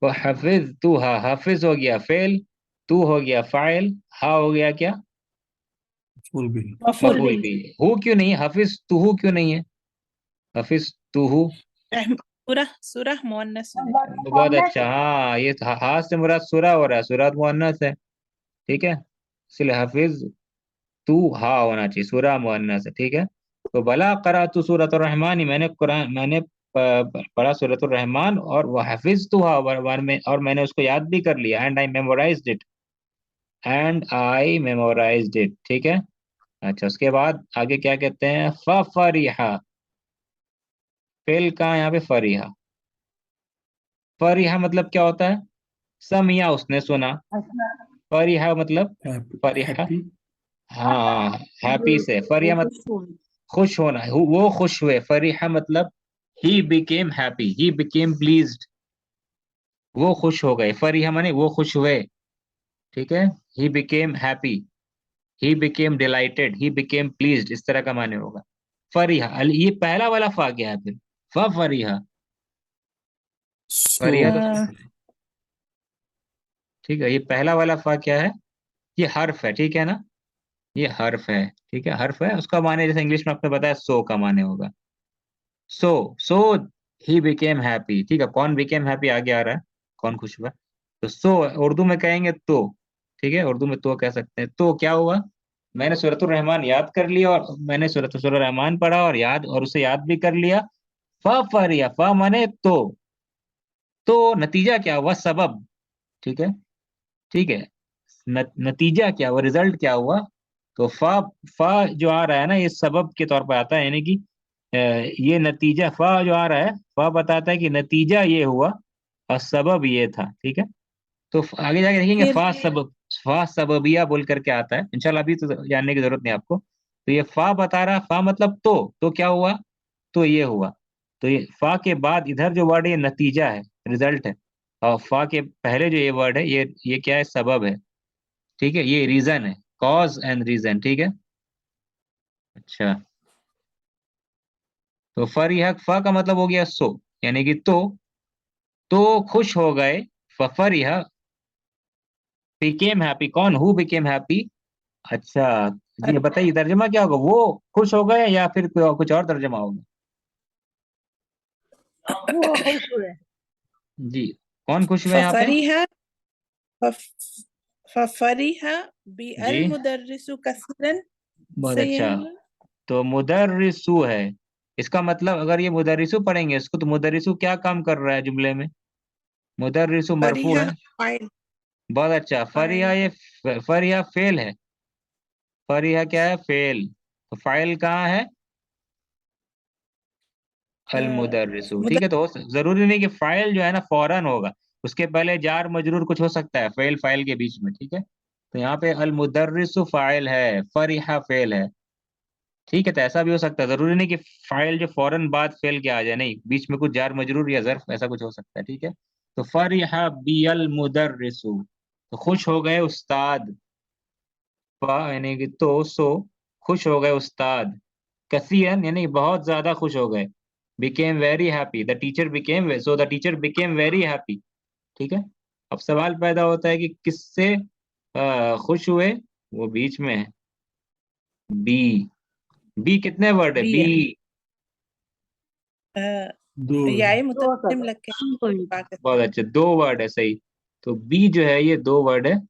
व हाफिज तू, हाँ, हाफिज हो गया फेल, तू हो गया फाइल, हा हो गया क्या, मफूल भी, मफूल मफूल भी। हु क्यों नहीं, हाफिज तू हु क्यों नहीं है, हाफिज तू हु, सूरह, सूरह मुअन्नस है। बहुत अच्छा, हाँ ये हाथ से मुराद सूरा हो रहा है, सूरत मुअन्नस है, ठीक है, इसलिए हाफिज तू हा होना चाहिए, सूरा मुअन्नस है, ठीक है। तो भला करा तू सूरत रहमान, मैंने कुरान, मैंने पढ़ा सूरत रहमान, और वह हाफिज तू हा, और मैंने उसको याद भी कर लिया, and I memorised it, and I memorised it, ठीक है। अच्छा उसके बाद आगे क्या कहते हैं, फरिहा, फेल का यहाँ पे फरिहा, फरिहा मतलब क्या होता है, समिया उसने सुना, फरिहा मतलब, फरिहा, हैप्पी, हाँ हैप्पी से, फरिहा मतलब खुश होना, वो खुश हुए, फरीहा मतलब he became happy, he became pleased, वो खुश हो गए, फरीहा माने वो खुश हुए, ठीक है। He became happy, he became dilated, he became pleased, इस तरह का माने होगा। फरीहा, ये पहला वाला फा क्या है फिर, फरीहा, सो, फरीहा तो, ठीक है, ये पहला वाला फा क्या है, ये हर्फ है, ठीक है ना, ये हर्फ है, ठीक है, हर्फ है, उसका माने जैसे इंग्लिश में आपने बताया सो का माने होगा, सो ही बिकेम हैप्पी, ठीक है, कौन बिकेम हैप्पी आगे आ रहा है, कौन खुश हुआ, तो सो उर्दू में कहेंगे तो, ठीक है, उर्दू में तो कह सकते हैं, तो क्या हुआ, मैंने सूरतुर रहमान याद कर लिया, और मैंने सूरह रहमान पढ़ा और याद, और उसे याद भी कर लिया, फरिया, फा माने तो नतीजा क्या हुआ, सबब, ठीक है, ठीक है, नतीजा क्या हुआ, रिजल्ट क्या हुआ, तो फा जो आ रहा है ना, ये सबब के तौर पर आता है, यानी कि ये नतीजा, फा जो आ रहा है, फा बताता है कि नतीजा ये हुआ और सबब ये था, ठीक है। तो आगे जाके देखेंगे फिर फा सबबिया बोल करके आता है, इंशाल्लाह अभी तो जानने की जरूरत नहीं आपको। तो ये फा बता रहा, फा मतलब तो क्या हुआ, तो ये हुआ, तो ये फा के बाद इधर जो वर्ड है ये नतीजा है, रिजल्ट है, और फा के पहले जो ये वर्ड है, ये क्या है, सबब है, ठीक है, ये रीजन है, कॉज एंड रीजन, ठीक है। अच्छा, तो फरिहक, फा का मतलब हो गया सो, यानी कि तो खुश हो गए, फरिहा, बिकेम हैप्पी, कौन, हु बिकेम हैप्पी, अच्छा जी बताइए तर्जमा क्या होगा, वो खुश हो गए या फिर कुछ और तर्जमा होगा, वो खुश हुए। जी कौन खुश हुए यहाँ पे, फफरीहा, फफरीहा बी जी अल मुदर्रिसु कसीरन, बहुत सही है अच्छा। ना? तो मुदर्रिसु है, इसका मतलब अगर ये मुदर्रिसु पढ़ेंगे इसको, तो मुदर्रिसु क्या काम कर रहा है जुमले में? मुदर्रिसु मरफू फरिहा है। फाइल बहुत अच्छा। फरिहा, फाइल ये फरिहा फेल है। फरिहा क्या है? फेल। तो फाइल कहाँ है? अल मुदर्रिसु। ठीक है, तो जरूरी नहीं कि फाइल जो है ना फौरन होगा, उसके पहले जार मजरूर कुछ हो सकता है फेल फाइल के बीच में। ठीक है, तो यहाँ पे अल मुदर्रिसु फाइल है, फरिहा फेल है। ठीक है, तो ऐसा भी हो सकता है, जरूरी नहीं कि फाइल जो फौरन बाद फेल के आ जाए, नहीं, बीच में कुछ जार मजरूर या जर्फ ऐसा कुछ हो सकता है। ठीक है, तो फरिहा बियल मुदर्रिसु, तो खुश हो गए उस्ताद। यानी कि तो सो, खुश हो गए उस्ताद। कसीरन यानी कि बहुत ज्यादा खुश हो गए। Became very happy, the teacher became, so the teacher became very happy. ठीक है, अब सवाल पैदा होता है कि किससे खुश हुए? वो बीच में है, बी। बी कितने वर्ड है? बी बी दो याय दो मुतकल्लिम सब लग के बहुत अच्छे, दो वर्ड है, सही। तो बी जो है ये दो वर्ड है।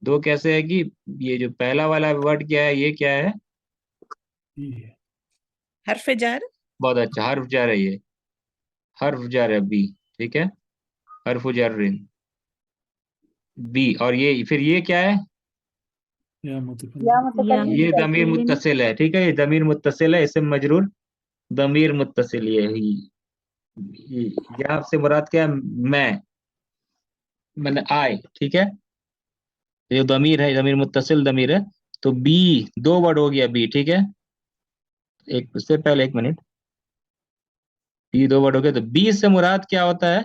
दो कैसे है कि ये जो पहला वाला वर्ड क्या है, ये क्या है? ही है। हर्फ जार बहुत अच्छा, हर्फ जार है ये, हर्फ जार है बी। ठीक है, हर्फ जर्रिन, बी। और ये फिर ये क्या है? या या मुतकल्लिम मुतकल्लिम ये दमीर तकलीम मुत्तसिल है। ठीक है, ये दमीर मुत्तसिल है, इसम मजरूर दमीर मुत्तसिल, ये ही। यहाँ से मुराद क्या है? मैं, मैंने आए। ठीक है, ये दमीर है, दमीर मुत्तसिल दमीर है। तो बी दो वर्ड हो गया बी। ठीक है, एक उससे पहले एक मिनट, बी दो वर्ड हो गया, तो बी से मुराद क्या होता है?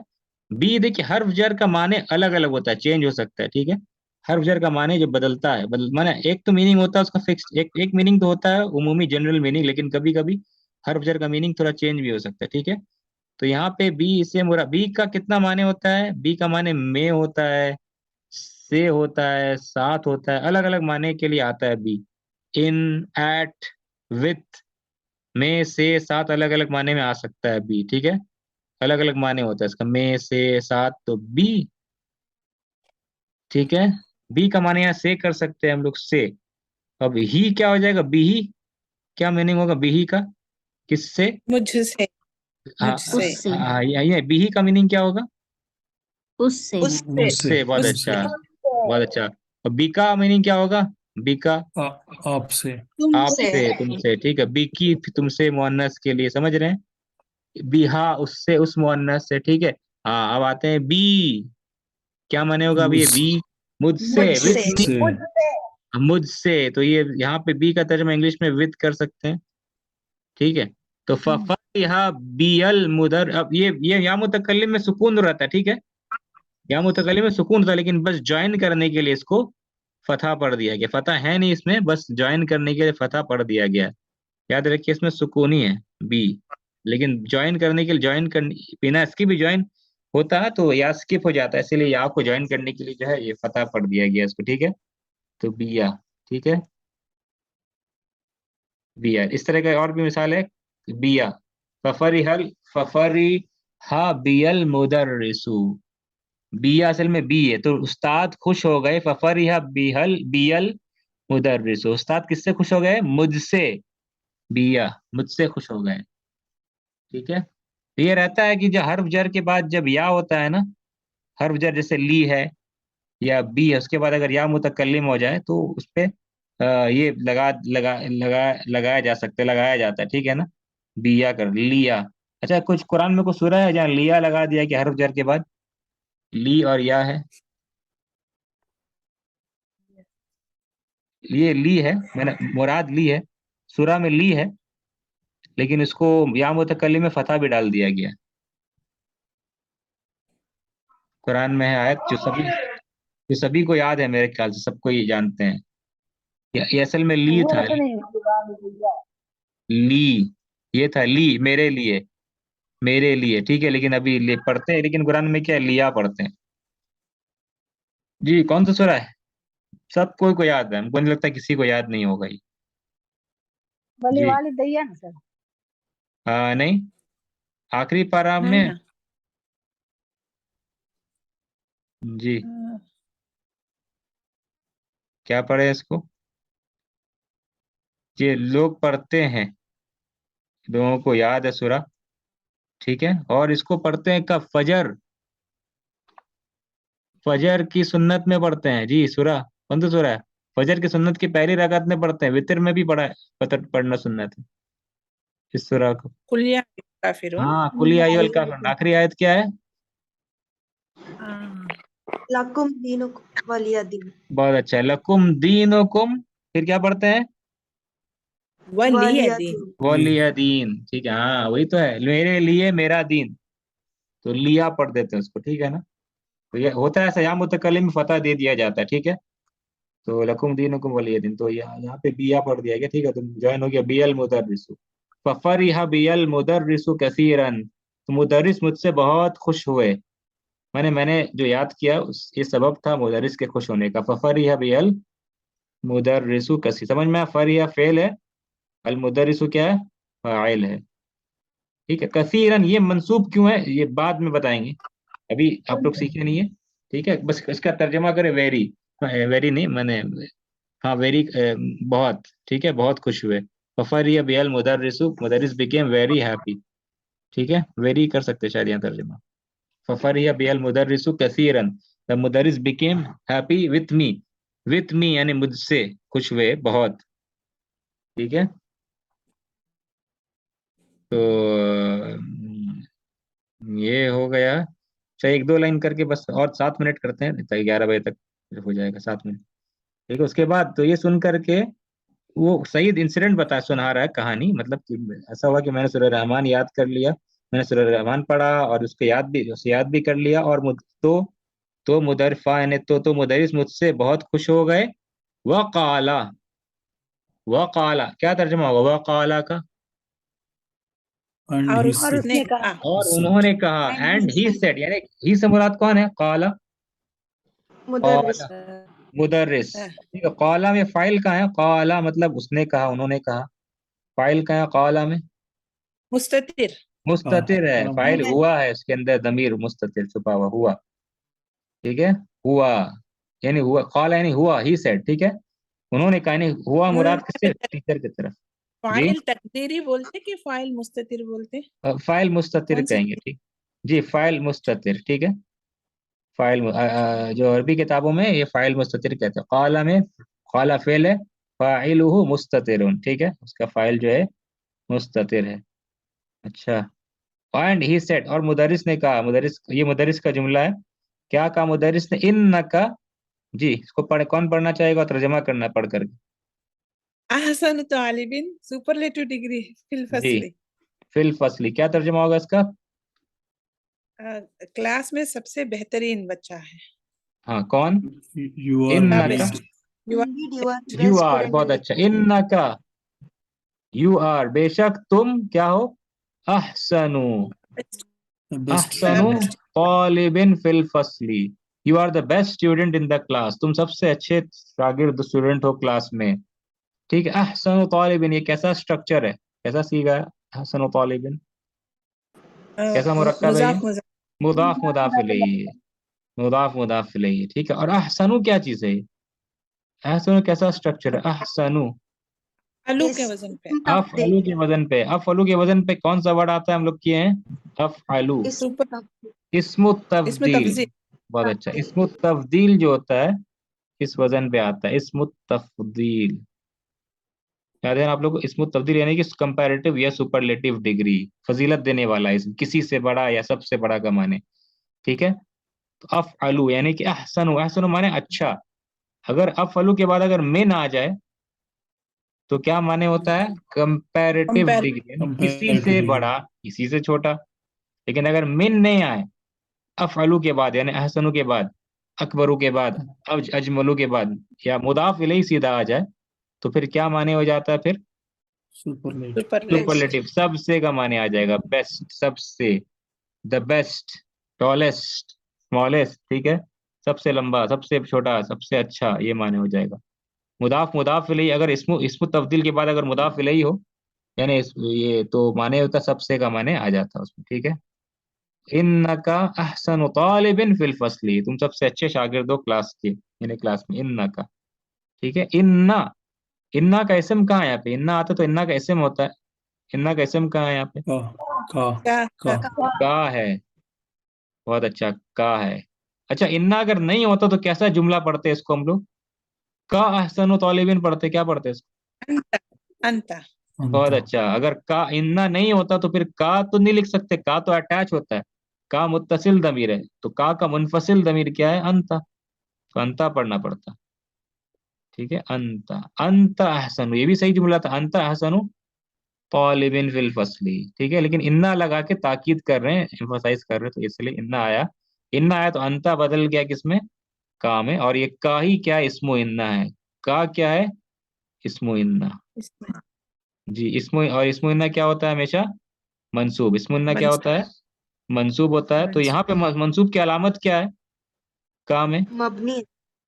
बी देखिए, हर्फ जर का माने अलग अलग होता है, चेंज हो सकता है। ठीक है, हर्फ जर का माने जो बदलता है, माने एक तो मीनिंग होता है उसका फिक्स, एक मीनिंग तो होता है उमूमी जनरल मीनिंग, लेकिन कभी कभी हर्फ जर का मीनिंग थोड़ा चेंज भी हो सकता है। ठीक है, तो यहाँ पे बी से मुराद, बी का कितना माने होता है? बी का माने में होता है, से होता है, साथ होता है, अलग अलग माने के लिए आता है बी। इन, एट, विथ, में, से, साथ, अलग अलग माने में आ सकता है बी। ठीक है, अलग अलग माने होता है इसका, में, से, साथ, तो बी। ठीक है, बी का माने यहाँ से कर सकते हैं हम लोग, से। अब ही क्या हो जाएगा? बी ही, क्या मीनिंग होगा बी ही का? किससे? मुझसे हाँ मुझसे उससे हाँ, ये बी ही का मीनिंग क्या होगा? उससे उससे उससे उससे। बहुत उससे अच्छा, बहुत अच्छा। और बी का मीनिंग क्या होगा? बी का आ, आपसे तुमसे आपसे, तुमसे। ठीक है, बी की तुमसे मुअन्नस के लिए, समझ रहे हैं? बी हा, उससे, उस मुअन्नस से। ठीक है, हाँ, अब आते हैं बी, क्या माने होगा अब ये मुझ बी? मुझसे, मुझसे विथ मी, मुझसे मुझसे। तो ये यहाँ पे बी का तर्जुमा इंग्लिश में विद कर सकते हैं। ठीक है, तो फफरिहा बियल मुदर, अब ये या मुतकल्लिम में सुकून रहता है। ठीक है, या मुतकल्लिम में सुकून था, लेकिन बस ज्वाइन करने के लिए इसको फतह पढ़ दिया गया। फतह है नहीं इसमें, बस ज्वाइन करने के लिए फतह पढ़ दिया गया है। याद रखिए, इसमें सुकून ही है बी, लेकिन ज्वाइन करने के लिए, ज्वाइन करने बिना इसकी भी ज्वाइन होता है तो या स्किप हो जाता है, इसीलिए या को ज्वाइन करने के लिए जो है ये फतह पढ़ दिया गया इसको। ठीक है, तो बिया। ठीक है, बिया। इस तरह का और भी मिसाल है, बिया। फफरी हा बियल मुदर्रिसु। बिया असल में बी है, तो उस्ताद खुश हो गए। फफरिहा बिहल बियल मुदर्रिसु, उस्ताद किससे खुश हो गए? मुझसे। बिया, मुझसे खुश हो गए। ठीक है, तो ये रहता है कि जो हर्फ जर के बाद जब या होता है ना, हर्फ जर जैसे ली है या बी है, उसके बाद अगर या मुतकल्लिम हो जाए तो उस पे ये लगाया जा सकता है, लगाया जाता है। ठीक है ना, बिया कर लिया। अच्छा, कुछ कुरान में कुछ सूरा है जहाँ लिया लगा दिया कि हर्फ जर के बाद ली और या है? ये ली है, मैंने मुराद ली है, सूरा में ली है, लेकिन इसको या मुतकल्लिम में फतह भी डाल दिया गया। कुरान में है आयत जो सभी को याद है, मेरे ख्याल से सबको ये जानते हैं। ये असल में ली वो था, तो नहीं होगा। ली, ये था ली, मेरे लिए, मेरे लिए। ठीक है, लेकिन अभी ले पढ़ते हैं, लेकिन कुरान में क्या है? लिया पढ़ते हैं। जी, कौन सा सूरा है? सब कोई को याद है, हमको नहीं लगता किसी को याद नहीं होगा ये। बली जी, वाली दैया ना सर। नहीं, आखिरी पारा है में। ना जी, क्या पढ़े इसको? ये लोग पढ़ते हैं, लोगों को याद है सूरा, ठीक है। और इसको पढ़ते हैं कब? फजर, फजर की सुन्नत में पढ़ते हैं जी सूरा। कौन सा सूरा है? फजर की सुन्नत की पहली रकात में पढ़ते हैं, वितर में भी पढ़ा है, पढ़ना सुन्नत है इस सूरा को। कुलिया काफिरून। हाँ, कुल या अय्युहल काफिरून, आखिरी आयत क्या है? हाँ, लकुम दीनुकुम वलिया दीन। बहुत अच्छा है, लकुम दीनुकुम, फिर क्या पढ़ते हैं? वलिया वलिया दीन। दीन। वलिया दीन, ठीक है। हाँ वही तो है, मेरे लिए मेरा दीन, तो लिया पढ़ देते हैं उसको, ठीक है ना। तो ये होता है ऐसा, यहाँ मुतकल्लिम में फतह दे दिया जाता है, ठीक है। तो लकुम दीनुकुम वलिया दीन, तो यहाँ पे बिया पढ़ दिया गया, ठीक है। तो ज्वाइन हो गया बियल मुदर्रिसु, फफरिहा बियल मुदर्रिसु कसीरन, तो मुदर्रिस मुझसे बहुत खुश हुए। मैंने जो याद किया ये सबब था मुदर्रिस के खुश होने का। फफरिहा बियल मुदर्रिसु कसी, समझ में? फरिहा फेल है, अल मुदर्रिसु क्या है? फाइल है, ठीक है। कसीरन ये मंसूब क्यों है ये बाद में बताएंगे, अभी आप लोग सीखे नहीं है, ठीक है। बस इसका तर्जमा करें वेरी, वेरी नहीं मैंने, हाँ वेरी, बहुत, ठीक है, बहुत खुश हुए। फफरिया बियल मुदर्रिसु, मुदर्रिस बिकेम वेरी हैप्पी, ठीक है। वेरी कर सकते हैं शायद यहाँ तर्जमा। फफरिया बियल मुदर्रिसु कसीरन, द मुदर्रिस बिकेम हैप्पी विथ मी यानी मुझसे खुश हुए बहुत, ठीक है। तो ये हो गया। अच्छा, एक दो लाइन करके बस, और 7 मिनट करते हैं, नहीं तो 11 बजे तक हो जाएगा, 7 मिनट, ठीक है। उसके बाद तो ये सुन करके वो सही इंसिडेंट सुना रहा है, कहानी, मतलब कि ऐसा हुआ कि मैंने सूरह रहमान याद कर लिया, मैंने सूरह रहमान पढ़ा और उसको उसे याद भी कर लिया, और तो मुदरफा यानी तो मुदरिस मुझसे बहुत खुश हो गए। वकाला, वकाला क्या तर्जुमा होगा वकाला का? एंड और ही और सेड। उसने कहा, और उन्होंने कहा, एंड ही सेड, यानी ही से मुराद कौन है? काला, मुदर्रिस। काला मुदर्रिस, ठीक है। काला में फाइल कहाँ है? काला मतलब उसने कहा, उन्होंने कहा। फाइल कहाँ है काला में? मुस्ततिर। मुस्ततिर है, फाइल हुआ है, इसके अंदर दमीर मुस्ततिर छुपा हुआ, हुआ, ठीक है। हुआ यानी हुआ, काला यानी हुआ, ही सेड, ठीक है। उन्होंने कहा, यानी हुआ मुराद किससे? टीचर की तरफ। जी, फाइल तकदीरी बोलते कि फाइल मुस्ततिर बोलते? फाइल मुस्ततिर कौन सी? कहेंगे, ठीक। जी, फाइल मुस्ततिर, ठीक है। जो अरबी किताबों में ये फाइल मुस्ततिर कहते हैं। काला में काला फेल है, फाइलुहु मुस्ततिरुन, ठीक है, उसका फाइल जो है मुस्ततिर है। अच्छा, एंड ही सेड, और मुदरिस ने कहा, मुदरिस, ये मुदरिस का जुमला है। क्या कहा मुदरिस ने? इन्नका, जी इसको कौन पढ़ना चाहेगा? तर्जमा करना पढ़ करके। अहसन तालिबिन सुपरलेटिव डिग्री फिल जी, फसली। फिल फसली क्या तर्जमा होगा इसका? क्लास में सबसे बेहतरीन बच्चा है। हाँ, कौन? यू आर इन्नका, best. Indeed, you are the you best are, student बहुत in the अच्छा। इन्नका, यू आर, बेशक तुम क्या हो? अहसनु, बेस्ट अहसनु तालिबिन फिल फसली, you are the best student in the class, तुम सबसे अच्छे शागिर्द स्टूडेंट हो क्लास में, ठीक है। अहसनु तालिबिन, ये कैसा स्ट्रक्चर है, कैसा सीगा है? अहसनु तालिबिन कैसा मुरक्कब है ये? मुजाफ मुजाफ। मुदाफ मुदाफ इलैही है, मुदाफ मुदाफ इलैही है, ठीक है। और अहसनु क्या चीज है? अहसनु कैसा स्ट्रक्चर है? अहसनु आलू Yes, के वजन पे। Of tafdil. आलू के वजन पे, अफ आलू के वजन पे कौन सा वर्ड आता है हम लोग किए हैं? अफ आलू, Ism सुपर। tafdil. इस्मु इसमें तफदील, तफजील। बहुत अच्छा। Tafdil. इस्मु तफदील जो होता है इस वजन पे आता है, इस्मु तफदील, याद है ना आप लोग को? इस्मु तफदील यानी कि कंपैरेटिव या सुपरलेटिव डिग्री, फजीलत देने वाला इसम, किसी से बड़ा या सबसे बड़ा का माने, ठीक है। तो अफ आलू यानी कि अहसनु, अहसनु माने अच्छा। अगर अफ आलू के बाद अगर मिन आ जाए तो क्या माने होता है? Comparative compare. डिग्री, यानी किसी कंपैरेटिव से डिग्री। बड़ा किसी से छोटा। लेकिन अगर मिन नहीं आए अफअलू के बाद, यानी अहसनु के बाद, अकबरू के बाद, अजमलू के बाद, या मुदाफ इलैहि सीधा आ जाए, तो फिर क्या माने हो जाता है? फिर सुपरलेटिव। सुपरलेटिव। सुपरलेटिव, सबसे का माने आ जाएगा, बेस्ट, सबसे, द बेस्ट, टॉलेस्ट, स्मॉलेस्ट, ठीक है, सबसे लंबा, सबसे छोटा, सबसे अच्छा, ये माने हो जाएगा। मुदाफ इलैहि, अगर इसमु इसमु तब्दील के बाद अगर मुदाफ इलैहि हो, यानी ये तो माने होता, सबसे का माने आ जाता उसमें, ठीक है। इन्नका अहसनु तालिबिन फिल फसली, तुम सबसे अच्छे शागिर्द हो क्लास के, यानी क्लास में। इन्नका, ठीक है। इन्ना, इन्ना का इसम कहाँ है यहाँ पे? इन्ना आता तो इन्ना का इसम होता है, इन्ना का इसम कहाँ है यहाँ पे? का का का का का है। बहुत अच्छा, का है। अच्छा, इन्ना अगर नहीं होता तो कैसा जुमला पढ़ते हैं इसको हम लोग? का अहसन तालिबिन पढ़ते, क्या पढ़ते हैं इसको? अंत अंत बहुत अंत अच्छा। अगर का इन्ना नहीं होता तो फिर का तो नहीं लिख सकते, का तो अटैच होता है। का मुत्तसिल दमीर है, तो का मुनफसिल दमीर क्या है? अंता। तो अंता पढ़ना पड़ता। ठीक है, अंता। अंत अहसनु, ये भी सही जुमला था, अंत अहसनु तालिबिन फिल फसली। ठीक है, लेकिन इन्ना लगा के ताकीद कर रहे हैं, एम्फोसाइज कर रहे हैं, तो इसलिए इन्ना आया। इन्ना आया तो अंता बदल गया किसमें? का में। और ये का ही क्या है? इस्मो इन्ना है। का क्या है? इस्मो इन्ना। इसमें जी, इस्मो, और इस्मो इन्ना क्या होता है हमेशा? मंसूब। इस्मो इन्ना क्या मंसूब होता है? मंसूब होता है। तो यहाँ पे मंसूब की अलामत क्या है का में? मबनी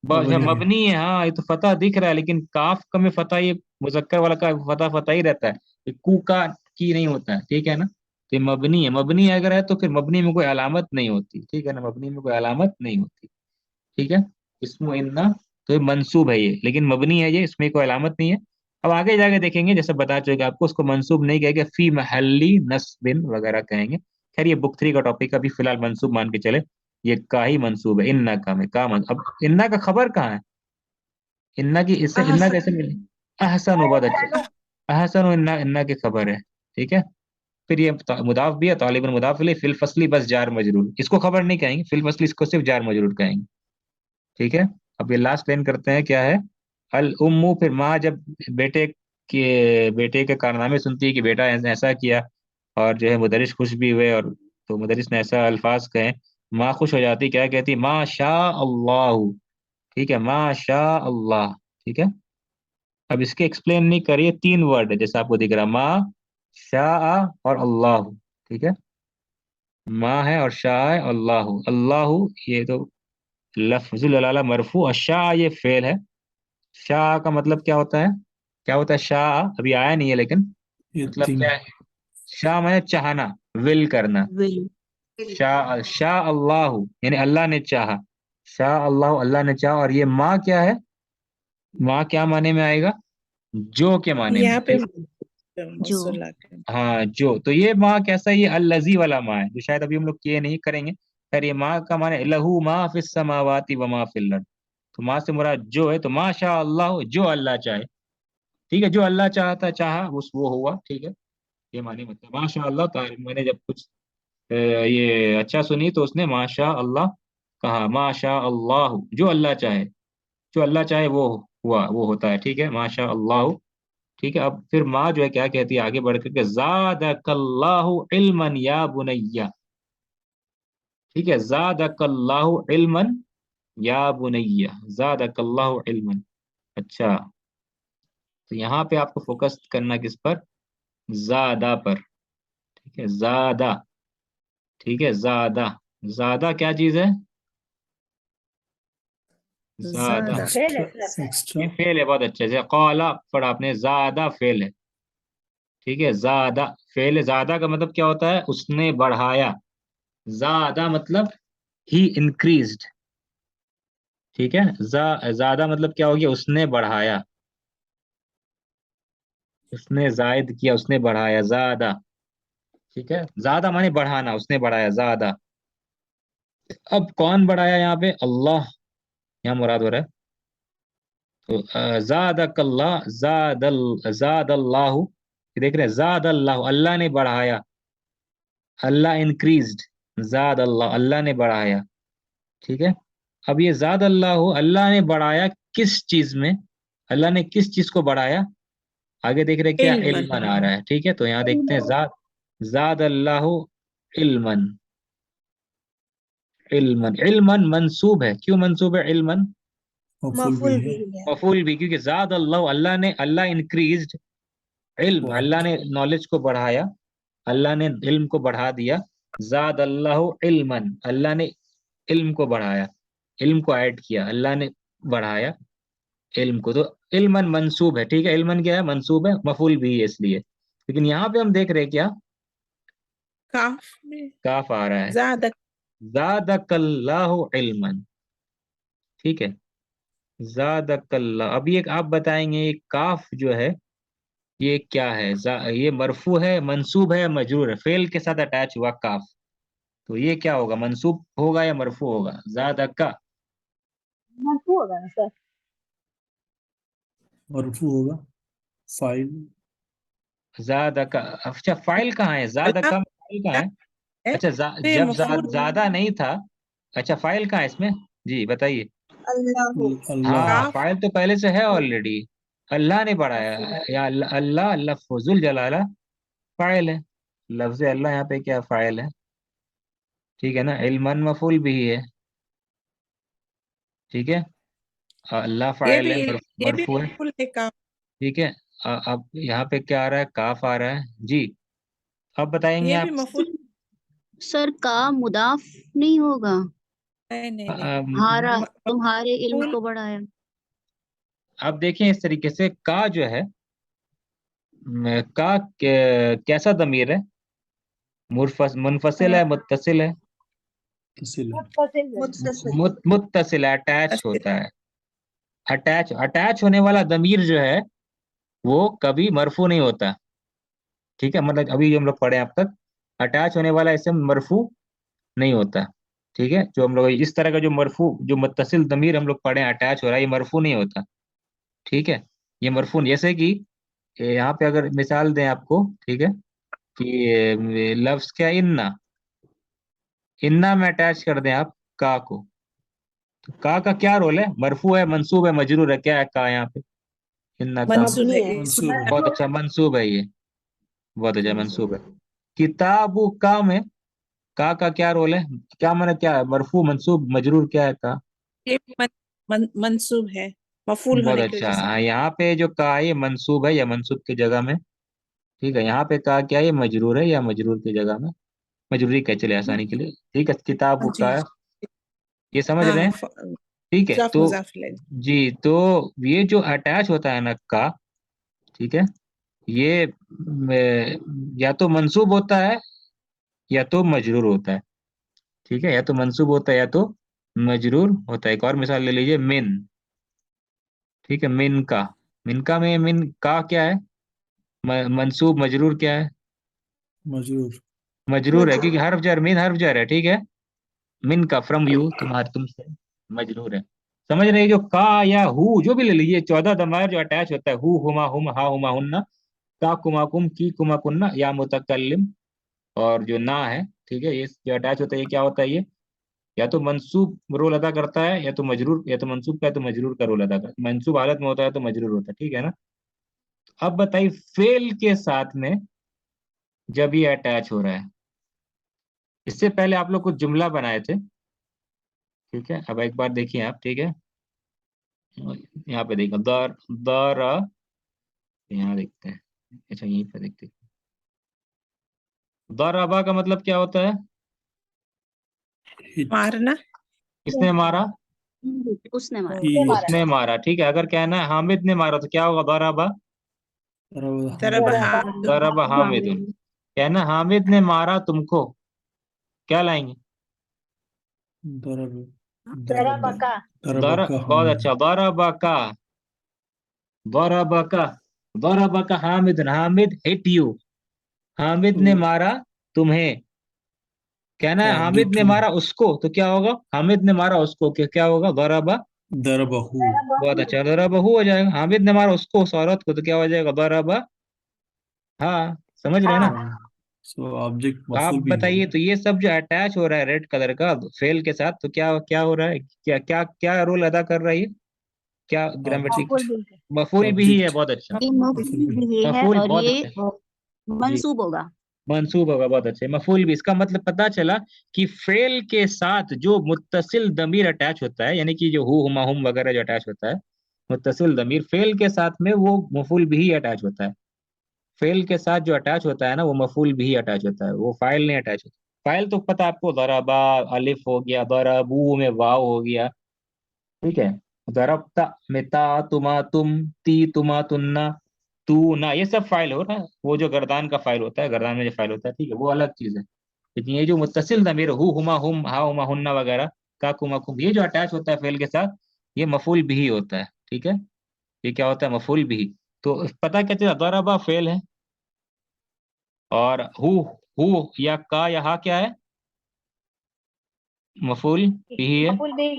अच्छा, मबनी है। मबनी है। हाँ, ये तो फतह दिख रहा है, लेकिन काफ का में फतह, ये मुजक्कर वाला का फतह फतह ही रहता है। ये कू का की नहीं होता है, ठीक है ना? तो ये मबनी है। मबनी अगर है तो फिर मबनी में कोई अलामत नहीं होती, ठीक है ना? मबनी में कोई अलामत नहीं होती, ठीक है। इस्मो इन्ना, तो ये मंसूब है ये, लेकिन मबनी है ये, इसमें कोई अलामत नहीं है। अब आगे जाके देखेंगे, जैसे बता चुके आपको, उसको मंसूब नहीं कहेंगे, फी महल्ली नस्बिन वगैरह कहेंगे। खैर ये बुक 3 का टॉपिक, अभी फिलहाल मंसूब मान के चले। ये का ही मंसूब है, इन्ना का में का अब इन्ना का खबर कहाँ है? इन्ना की, इससे इन्ना अहसन कैसे मिले? अहसन हो, बहुत अच्छा। अहसन हो, इन्ना, इन्ना की खबर है, ठीक है। फिर ये मुदाफ भी है, तालिबन मुदाफ इलैह, फिल फसली बस जार मजरूर, इसको खबर नहीं कहेंगे, फिल फसली इसको सिर्फ जार मजरूर कहेंगे, ठीक है। अब ये लास्ट लाइन करते हैं, क्या है? अल उम्मू, फिर माँ जब बेटे के कारनामे सुनती है कि बेटा ऐसा किया, और जो है मुदरिस खुश भी हुए, और तो मुदरिस ने ऐसा अल्फाज कहे, माँ खुश हो जाती, क्या कहती? माँ शाह अल्लाह। ठीक है, माँ शाह अल्लाह। ठीक है। अब इसके एक्सप्लेन नहीं करिए, 3 वर्ड है जैसे आपको दिख रहा, माँ, शाह और अल्लाह। ठीक है, माँ है और शाह है, अल्लाह। अल्लाह ये तो लफ्जुल अलाला मरफू, और शाह ये फेल है। शाह का मतलब क्या होता है? क्या होता है शाह? अभी आया नहीं है, लेकिन ये मतलब तीन क्या है? शाह माने चाहना, विल करना। विल शाह, शाह अल्लाह यानी अल्लाह ने चाहा। शाह अल्लाह, अल्लाह ने चाहा। और ये माँ क्या है? माँ क्या माने में आएगा? जो के माने में, यहाँ पे ठीक। जो मौसूला के हाँ, जो। तो ये माँ कैसा? ये अल्लजी वाला माँ है, जो शायद अभी हम लोग किए नहीं करेंगे। खैर ये माँ का माने लहू माँ फिस समावाति व माँ फिल अर्द। तो माँ से मुराद जो है, तो माशा अल्लाह, जो अल्लाह चाहे। ठीक है, जो अल्लाह चाहता चाहा उस वो हुआ, ठीक है। ये माने मतलब माशा अल्लाह। मैंने जब कुछ ये अच्छा सुनी तो उसने माशा अल्लाह कहा। माशा अल्लाह, जो अल्लाह चाहे, जो अल्लाह चाहे वो हुआ, वो होता है, ठीक है। माशा अल्लाह। ठीक है। अब फिर माँ जो है क्या कहती है आगे बढ़ करके? ज़ादकल्लाहु इल्मन या बुनैया। ठीक है, ज़ादकल्लाहु इल्मन या बुनैया, ज़ादकल्लाहु इल्मन। अच्छा, तो यहाँ पे आपको फोकस करना किस पर? ज़ादा पर। ठीक है, ज़ादा। ठीक है, ज़ादा। ज़ादा क्या चीज है? ज़ादा ज्यादा फेल है एक्स्ट्रा सर। एक्स्ट्रा ये फेल है, बहुत अच्छे से कौला पढ़ा आपने, ज़ादा फेल है। ठीक है, ज़ादा फेल है। ज़ादा का मतलब क्या होता है? उसने बढ़ाया। ज़ादा मतलब ही इंक्रीज्ड। ठीक है, ज्यादा मतलब क्या हो गया? उसने बढ़ाया, उसने जायद किया, उसने बढ़ाया, ज्यादा। ठीक है, ज्यादा माने बढ़ाना, उसने बढ़ाया ज्यादा। अब कौन बढ़ाया यहाँ पे? अल्लाह यहाँ मुराद हो रहा है। तो जादकल्ला, जादल्लाहु, ये देख रहे हैं, जादल्लाहु, अल्लाह ने बढ़ाया। अल्लाह इंक्रीज्ड, जादल्लाह, अल्लाह ने बढ़ाया। ठीक है। अब ये जादल्लाहु, अल्लाह ने बढ़ाया किस चीज में? अल्लाह ने किस चीज को बढ़ाया? आगे देख रहे हैं क्या? इल्मन इल्मन आ रहा है, ठीक है। तो यहाँ देखते हैं जाद अल्लाहु इल्मन। इल्मन, इल्मन मंसूब है, क्यों मंसूब है इल्मन? मफूल भी मफुल है। भी है मफूल भी, क्योंकि जाद अल्लाह, अल्लाह ने, अल्लाह इंक्रीज्ड इल्म, अल्लाह व्हाट ने नॉलेज को बढ़ाया, अल्लाह ने इल्म को बढ़ा दिया। जाद अल्लाहु इल्मन, अल्लाह ने इल्म को बढ़ाया, इल्म को ऐड किया, अल्लाह ने बढ़ाया इल्म को। तो इल्मन मंसूब है, ठीक है। इल्मन क्या है? मंसूब है, मफूल भी है इसलिए। लेकिन यहाँ पे हम देख रहे हैं क्या? काफ में काफ आ रहा है। ज्यादा ज़ादकल्लाहु इल्मन। ठीक है, ज़ादकल्ला। अभी एक आप बताएंगे, एक काफ जो है ये क्या है? ये मरफू है, मंसूब है, मजरूर है, फेल के साथ अटैच हुआ काफ। तो ये क्या होगा? मंसूब होगा या मरफू होगा? ज़ादा का मरफू होगा ना सर। मरफू होगा। फाइल ज़ादा का। अच्छा, फाइल कहाँ है? ज़ादा अल्लाह का में फाइल कहाँ है? है अच्छा, पे जब मफूल ज्यादा नहीं था। अच्छा, फाइल कहाँ है इसमें? जी बताइए। अल्लाह अल्लाह। हाँ, काफ फाइल तो पहले से है ऑलरेडी। अल्लाह ने पढ़ाया या अल्लाह लफ्जुल जलाला फाइल है। लफ्ज अल्लाह यहाँ पे क्या फाइल है? ठीक है ना, इल्मन मफूल भी है। ठीक है, अल्लाह ये फाइल भी है, ये भी मरफू है। मफूल है काफ। ठीक है। अब यहाँ पे क्या आ रहा है? काफ आ रहा है जी। अब बताएंगे ये भी आप। मफूल सर का मुदाफ नहीं होगा। है। नहीं नहीं हारा मफूल तुम्हारे इल्म को बढ़ाया। अब देखें इस तरीके से, का जो है का कैसा दमीर है? मुनफसिल है, मुत्तसिल है? इसीलिए मुत्तसिल है। मुत्तसिल मुत्तसिल, अटैच होता है। अटैच होने वाला दमीर जो है वो कभी मरफू नहीं होता। ठीक है, मतलब अभी जो हम लोग पढ़े अब तक, अटैच होने वाला इसम मरफू नहीं होता। ठीक है, जो हम लोग इस तरह का जो मरफू, जो मुत्तसिल दमीर हम लोग पढ़े अटैच हो रहा है, ये मरफू नहीं होता। ठीक है, ये मरफू नहीं। जैसे कि यहाँ पे अगर मिसाल दें आपको, ठीक है, कि लफ्ज क्या, इन्ना। इन्ना में अटैच कर दें आप का को, तो का क्या रोल है? मरफू है, मंसूब है, मजरूर है? क्या है का यहाँ पे? इन्ना का मंसूब मबनी है। है मंसूब है। बहुत अच्छा मंसूब है ये। बहुत अच्छा मंसूब। मंसूब है। किताबु का में का क्या रोल है? क्या माने, क्या है? मरफू, मंसूब, मजरूर, क्या है का? ये भी मंसूब है मफूल बहुत होने की अच्छा। वजह से। हाँ, यहाँ पे जो का है ये मंसूब है या मंसूब की जगह में। ठीक है, यहाँ पे का क्या है? ये मजरूर है या मजरूर की जगह में। मजरूरी कह चले आसानी के लिए। ठीक है, किताब जी का है, ये समझ रहे हाँ हैं? ठीक है, मुजाफ तो मुजाफ इलैह। जी, तो ये जो अटैच होता है ना का, ठीक है, ये या तो मंसूब होता है या तो मजरूर होता है। ठीक है, या तो मंसूब होता है या तो मजरूर होता है। एक और मिसाल ले लीजिए, मिन। ठीक है, मिन का। मिन का में मिन का क्या है? मंसूब, मजरूर क्या है? मजरूर। मजरूर है, क्योंकि हर्फ जर, मिन हर्फ जर है। ठीक है, मिन का फ्रॉम यू, तुम्हारे, तुमसे, मजरूर है। समझ रहे हैं? जो का या हु जो भी ले लीजिए, 14 दमायर जो अटैच होता है, हु हुमा हुम हा हुमा हुन्ना, का कुमा कुम की कुमा कुन्ना, या मुतकल्लिम, और जो ना है, ठीक है, ये जो अटैच होता है ये क्या होता है? ये या तो मंसूब रोल अदा करता है, या तो मजरूर, या तो मंसूब का, या तो मजरूर का रोल अदा करता है। मंसूब हालत में होता है तो मजरूर होता है। ठीक है ना? अब बताइए, फेल के साथ में जब ये अटैच हो रहा है, इससे पहले आप लोग कुछ जुमला बनाए थे। ठीक है, अब एक बार देखिए आप। ठीक है, यहाँ पे देखो, दर दर, यहाँ देखते हैं। अच्छा, यहीं पे देखते हैं, दरअबा का मतलब क्या होता है? हिट। मारना। किसने मारा? उसने मारा। ही। उसने मारा। ठीक है, अगर कहना है हामिद ने मारा तो क्या होगा? दरअबा, दरब दरब हामिद। दरअबा हामिद। हामिद। कहना हामिद ने मारा तुमको, क्या लाएंगे? दरब जरा दरब बका। दर, दरब का बहुत हामिद। अच्छा, दरअबा का, दरअबा का, दरअबा का हामिद, हामिद हिट यू, हामिद ने तो मारा तुम्हें। कहना है काबिल हामिद ने टू मारा उसको, तो क्या होगा? हामिद ने मारा उसको, क्या होगा? दरअबा। दरबहू। जरा बहुत बहू। अच्छा, दरअबा हो जाएगा। हामिद ने मारा उसको, उस औरत को, तो क्या हो जाएगा? दरअबा। हाँ, समझ रहे हैं ना? हाँ। हाँ। सो ऑब्जेक्ट आप मफूल भी है। बताइए, तो ये सब जो अटैच हो रहा है रेड कलर का फेल के साथ, तो क्या क्या हो रहा है? क्या क्या क्या रोल अदा कर रहा है ये? क्या ग्रामेटिक? ऑब्जेक्ट। मफूल भी है। मफूल भी ही है। ऑब्जेक्ट बहुत अच्छा, ये मफूल मफूल भी है। भी है मफूल, और बहुत ये अच्छा जी। मंसूब होगा। मंसूब होगा, बहुत अच्छे। मफूल भी, इसका मतलब पता चला कि फेल के साथ जो मुत्तसिल दमीर अटैच होता है, यानी कि जो हु हुमा हुम वगैरह जो अटैच होता है, मुत्तसिल दमीर फेल के साथ में, वो मफूल भी ही अटैच होता है। फेल के साथ जो अटैच होता है ना, वो मफूल भी अटैच होता है, वो फाइल नहीं अटैच होता। फाइल तो पता है आपको, दरबा अलिफ हो गया, दरबू में वाव हो गया। ठीक है, दरबता में ता, तुमा तुम, ती तुमा तुन्ना, तू ना, ये सब फाइल हो रहा है। वो जो गर्दान का फाइल होता है, गर्दान में जो फाइल होता है, ठीक है, वो अलग चीज है। लेकिन ये जो मुत्तसिल दमीर, हु हुमा हुम हा हुमा हुन्ना वगैरह, का कुमा कुम, ये जो अटैच होता है फेल के साथ, ये मफूल भी होता है। ठीक है, ये क्या होता है? मफूल भी। तो पता क्या चला, दरबा फेल है, और हु या का या हा क्या है, मफूल बिही है। मफूल भी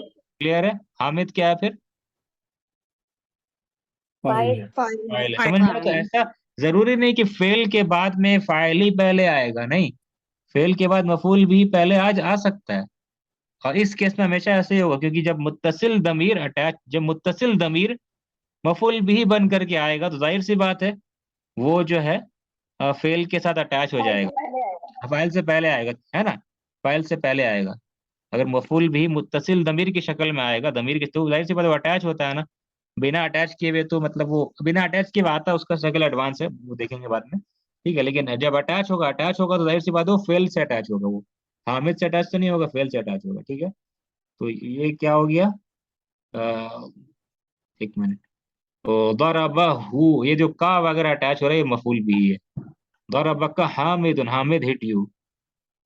क्लियर है। हामिद क्या है फिर, फाइल है। फाइल है। फाइल है। समझ में आया? तो फाइल। ऐसा जरूरी नहीं कि फेल के बाद में फाइल ही पहले आएगा, नहीं, फेल के बाद मफूल भी पहले आज आ सकता है। और इस केस में हमेशा ऐसे ही होगा, क्योंकि जब मुत्तसिल दमीर मफूल भी बन करके आएगा तो जाहिर सी बात है वो जो है फेल के साथ अटैच हो फाइल से जाएगा, पहले आएगा। फाइल से पहले आएगा, है ना, फाइल से पहले आएगा। अगर मफूल भी मुत्तसिल दमीर की शक्ल में आएगा, दमीर के, तो जाहिर सी बात है वो अटैच होता है ना, बिना अटैच किए हुए तो मतलब वो बिना अटैच किए हुए आता है, उसका शक्ल एडवांस है, वो देखेंगे बाद में। ठीक है, लेकिन जब अटैच होगा तो जाहिर सी बात है वो फेल से अटैच होगा, वो हामिद से अटैच तो नहीं होगा, फेल से अटैच होगा। ठीक है, तो ये क्या हो गया, अ, एक मिनट, तो दरबहू, ये जो का वगैरह अटैच हो रहा है ये मफूल भी है। दरबका हामिद, हामिद हिट यू।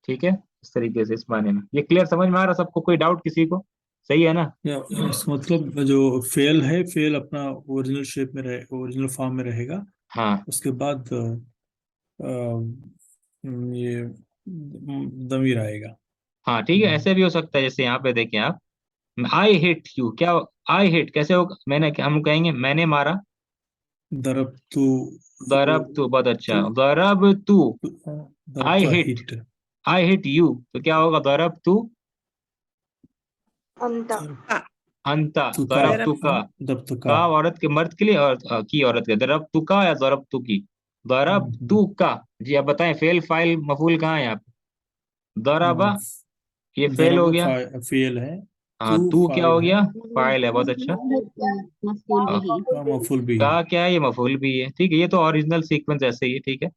ठीक है, इस तरीके से, इस माने में। ये क्लियर, समझ में आ रहा सबको, कोई डाउट किसी को? सही है ना? या इसका मतलब जो फेल है, फेल अपना ओरिजिनल शेप में रहे, ओरिजिनल फॉर्म में रहेगा। हाँ उसके बाद ये दमीर आएगा। हाँ, ठीक है, ऐसे भी हो सकता है, जैसे यहाँ पे देखें आप, आई हिट यू, क्या, आई हिट कैसे होगा, हम कहेंगे मैंने मारा, दरब तू दरब तू, बहुत अच्छा, तू दरब तू, दरब आई तो hit, hit. I hit you, तो क्या होगा, दरब तू अंता। दरब हाँ, अंता, तू का दरब तू का, दरब तो का का। औरत के, मर्द के लिए, और की औरत के, दरब तू का या दरब तू की, दरब हम्म, तू का। जी आप बताएं, फेल फाइल मफूल कहाँ है यहाँ पे, दरबा, हम्म, ये फेल हो दरब गया। फेल है। हाँ, तू तू क्या हो फाइल है। गया, फाइल है, बहुत अच्छा। मफूल और बिही। का मफूल भी है। का क्या है, ये मफूल भी है। ठीक है, ये तो ओरिजिनल सीक्वेंस ऐसे ही है। ठीक है,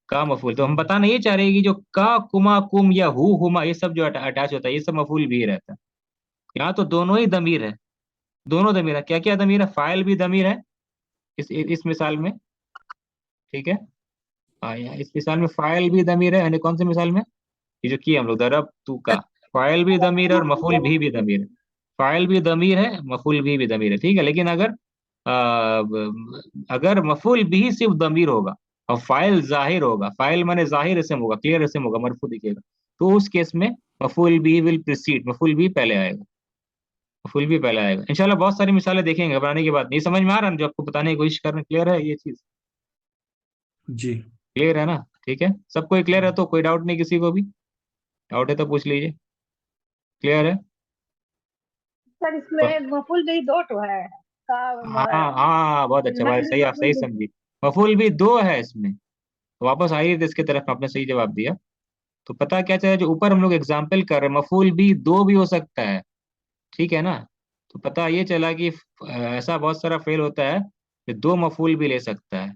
का मफूल, तो हम बताना ये चाह रहे हैं कि जो का कुमा कुम या हु हुमा, ये सब जो अटैच होता है ये सब मफूल भी रहता है। यहाँ तो दोनों ही दमीर है, दोनों दमीर है। क्या क्या दमीर है, फाइल भी दमीर है इस मिसाल में। ठीक है, हाँ, यहाँ इस मिसाल में फाइल भी दमीर है, यानी कौन सी मिसाल में, ये जो किया हम लोग, दरब तू का, फाइल भी दमीर है और मफूल भी दमीर है। फाइल भी दमीर है, मफूल भी दमीर है। ठीक है, लेकिन अगर मफूल भी सिर्फ दमीर होगा और फाइल जाहिर होगा, फाइल माने जाहिर इसम होगा, क्लियर इसम होगा, मरफू दिखेगा, तो उस केस में मफूल भी विल प्रीसीड, मफूल भी पहले आएगा, मफूल भी पहले आएगा। इंशाल्लाह बहुत सारी मिसालें देखेंगे, घबराने की बात नहीं। समझ में आ रहा है ना जो आपको बताने की कोशिश कर रहे हैं, क्लियर है ये चीज, जी। क्लियर है ना? ठीक है, सबको क्लियर है, तो कोई डाउट नहीं किसी को भी, डाउट है तो पूछ लीजिए। क्लियर है? सर इसमें मफूल भी दो तो है का हाँ हाँ, बहुत अच्छा, इनमें बहुत भी सही, आप मफूल सही भी। समझी। मफूल भी दो है इसमें, तो वापस आइए तो इसके तरफ, आपने सही जवाब दिया। तो पता क्या चला, जो ऊपर हम लोग एग्जाम्पल कर रहे हैं, मफूल भी दो भी हो सकता है। ठीक है ना? तो पता ये चला कि ऐसा बहुत सारा फेल होता है कि दो मफूल भी ले सकता है।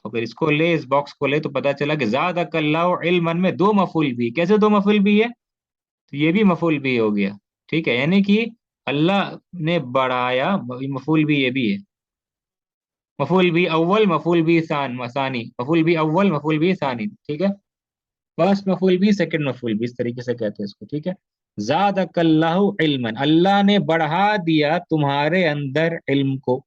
तो अगर इसको ले, इस बॉक्स को ले, तो पता चला कि ज़ादा कल्लाहु इल्मन में दो मफूल भी, कैसे दो मफूल भी है, तो ये भी मफूल भी हो गया। ठीक है, यानी कि अल्लाह ने बढ़ाया, मफूल भी ये भी है, मफूल भी अव्वल, मफूल भी सानी, मफूल भी अव्वल, मफूल भी सानी। ठीक है, फर्स्ट मफूल भी, सेकंड मफूल भी, इस तरीके से कहते हैं इसको। ठीक है, ज़ादकल्लाहु इल्मन, अल्लाह ने बढ़ा दिया तुम्हारे अंदर इल्म को।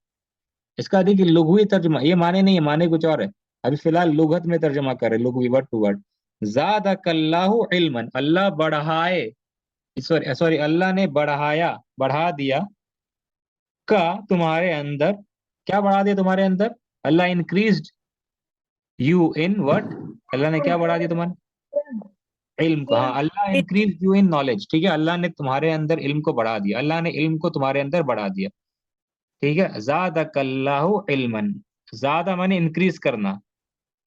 इसका देखिए लुग़वी तर्जुमा, ये माने नहीं है, माने कुछ और है, अभी फिलहाल लुगत में तर्जुमा कर रहे, लुग़वी वर्ड टू वर्ड। ज़ादकल्लाहु इल्मन, अल्लाह बढ़ाए, सॉरी सॉरी, अल्लाह ने बढ़ाया, बढ़ा दिया, का तुम्हारे अंदर, क्या बढ़ा दिया तुम्हारे अंदर, अल्लाह इंक्रीज्ड यू इन व्हाट, अल्लाह ने क्या बढ़ा दिया तुम्हारे इल्म को, हाँ, अल्लाह इंक्रीज यू इन नॉलेज। ठीक है, अल्लाह ने तुम्हारे अंदर इल्म को बढ़ा दिया, अल्लाह ने इल्म को तुम्हारे अंदर बढ़ा दिया। ठीक है, ज़ादकल्लाहु इल्मन, ज्यादा माने इंक्रीज करना,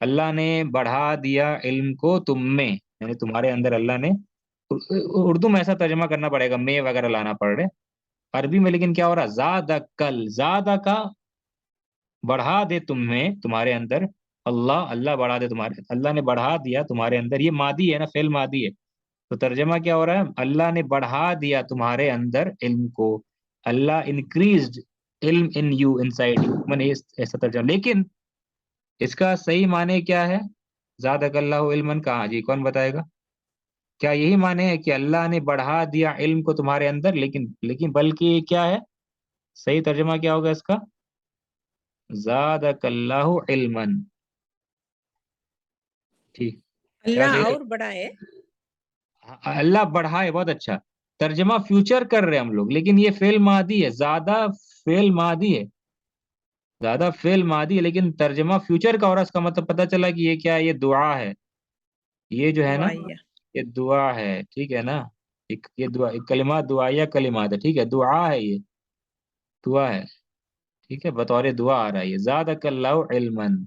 अल्लाह ने बढ़ा दिया इल्म को तुम में, यानी तुम्हारे अंदर अल्लाह ने, उर्दू में ऐसा तर्जमा करना पड़ेगा, में वगैरह लाना पड़ रहे, अरबी में लेकिन क्या हो रहा, ज्यादा का बढ़ा दे तुम्हें, तुम्हारे अंदर, अल्लाह, अल्लाह बढ़ा दे तुम्हारे, अल्लाह ने बढ़ा दिया तुम्हारे अंदर, ये मादी है ना, फेल मादी है, तो तर्जमा क्या हो रहा है, अल्लाह ने बढ़ा दिया तुम्हारे अंदर इल्म को, अल्लाह इंक्रीज्ड इल्म इन यू, इनसाइड यू, मैंने ऐसा तर्जमा। लेकिन इसका सही माने क्या है, ज़ादकल्लाहु इल्मन, कहाँ जी, कौन बताएगा? क्या यही माने है कि अल्लाह ने बढ़ा दिया इल्म को तुम्हारे अंदर, लेकिन लेकिन बल्कि क्या है, सही तर्जमा क्या होगा इसका, ज़ादकल्लाहु इल्मन। ठीक, क्या अल्लाह सही है? और बड़ा है। अल्लाह बढ़ाए, बहुत अच्छा। तर्जमा फ्यूचर कर रहे हैं हम लोग, लेकिन ये फेल मादी है, ज्यादा फेल मादी है, ज्यादा फेल मादी है, लेकिन तर्जमा फ्यूचर का, और इसका मतलब पता चला कि ये क्या है, ये दुआ है, ये जो है ना, दुआया। ये दुआ है, ठीक है ना। एक ये दुआ, एक कलिमा दुआया कलिमात है, ठीक है, दुआ है, ये दुआ है, ठीक है, बतौर दुआ आ रहा है ये, ज़ादकल्लाहु इल्मन,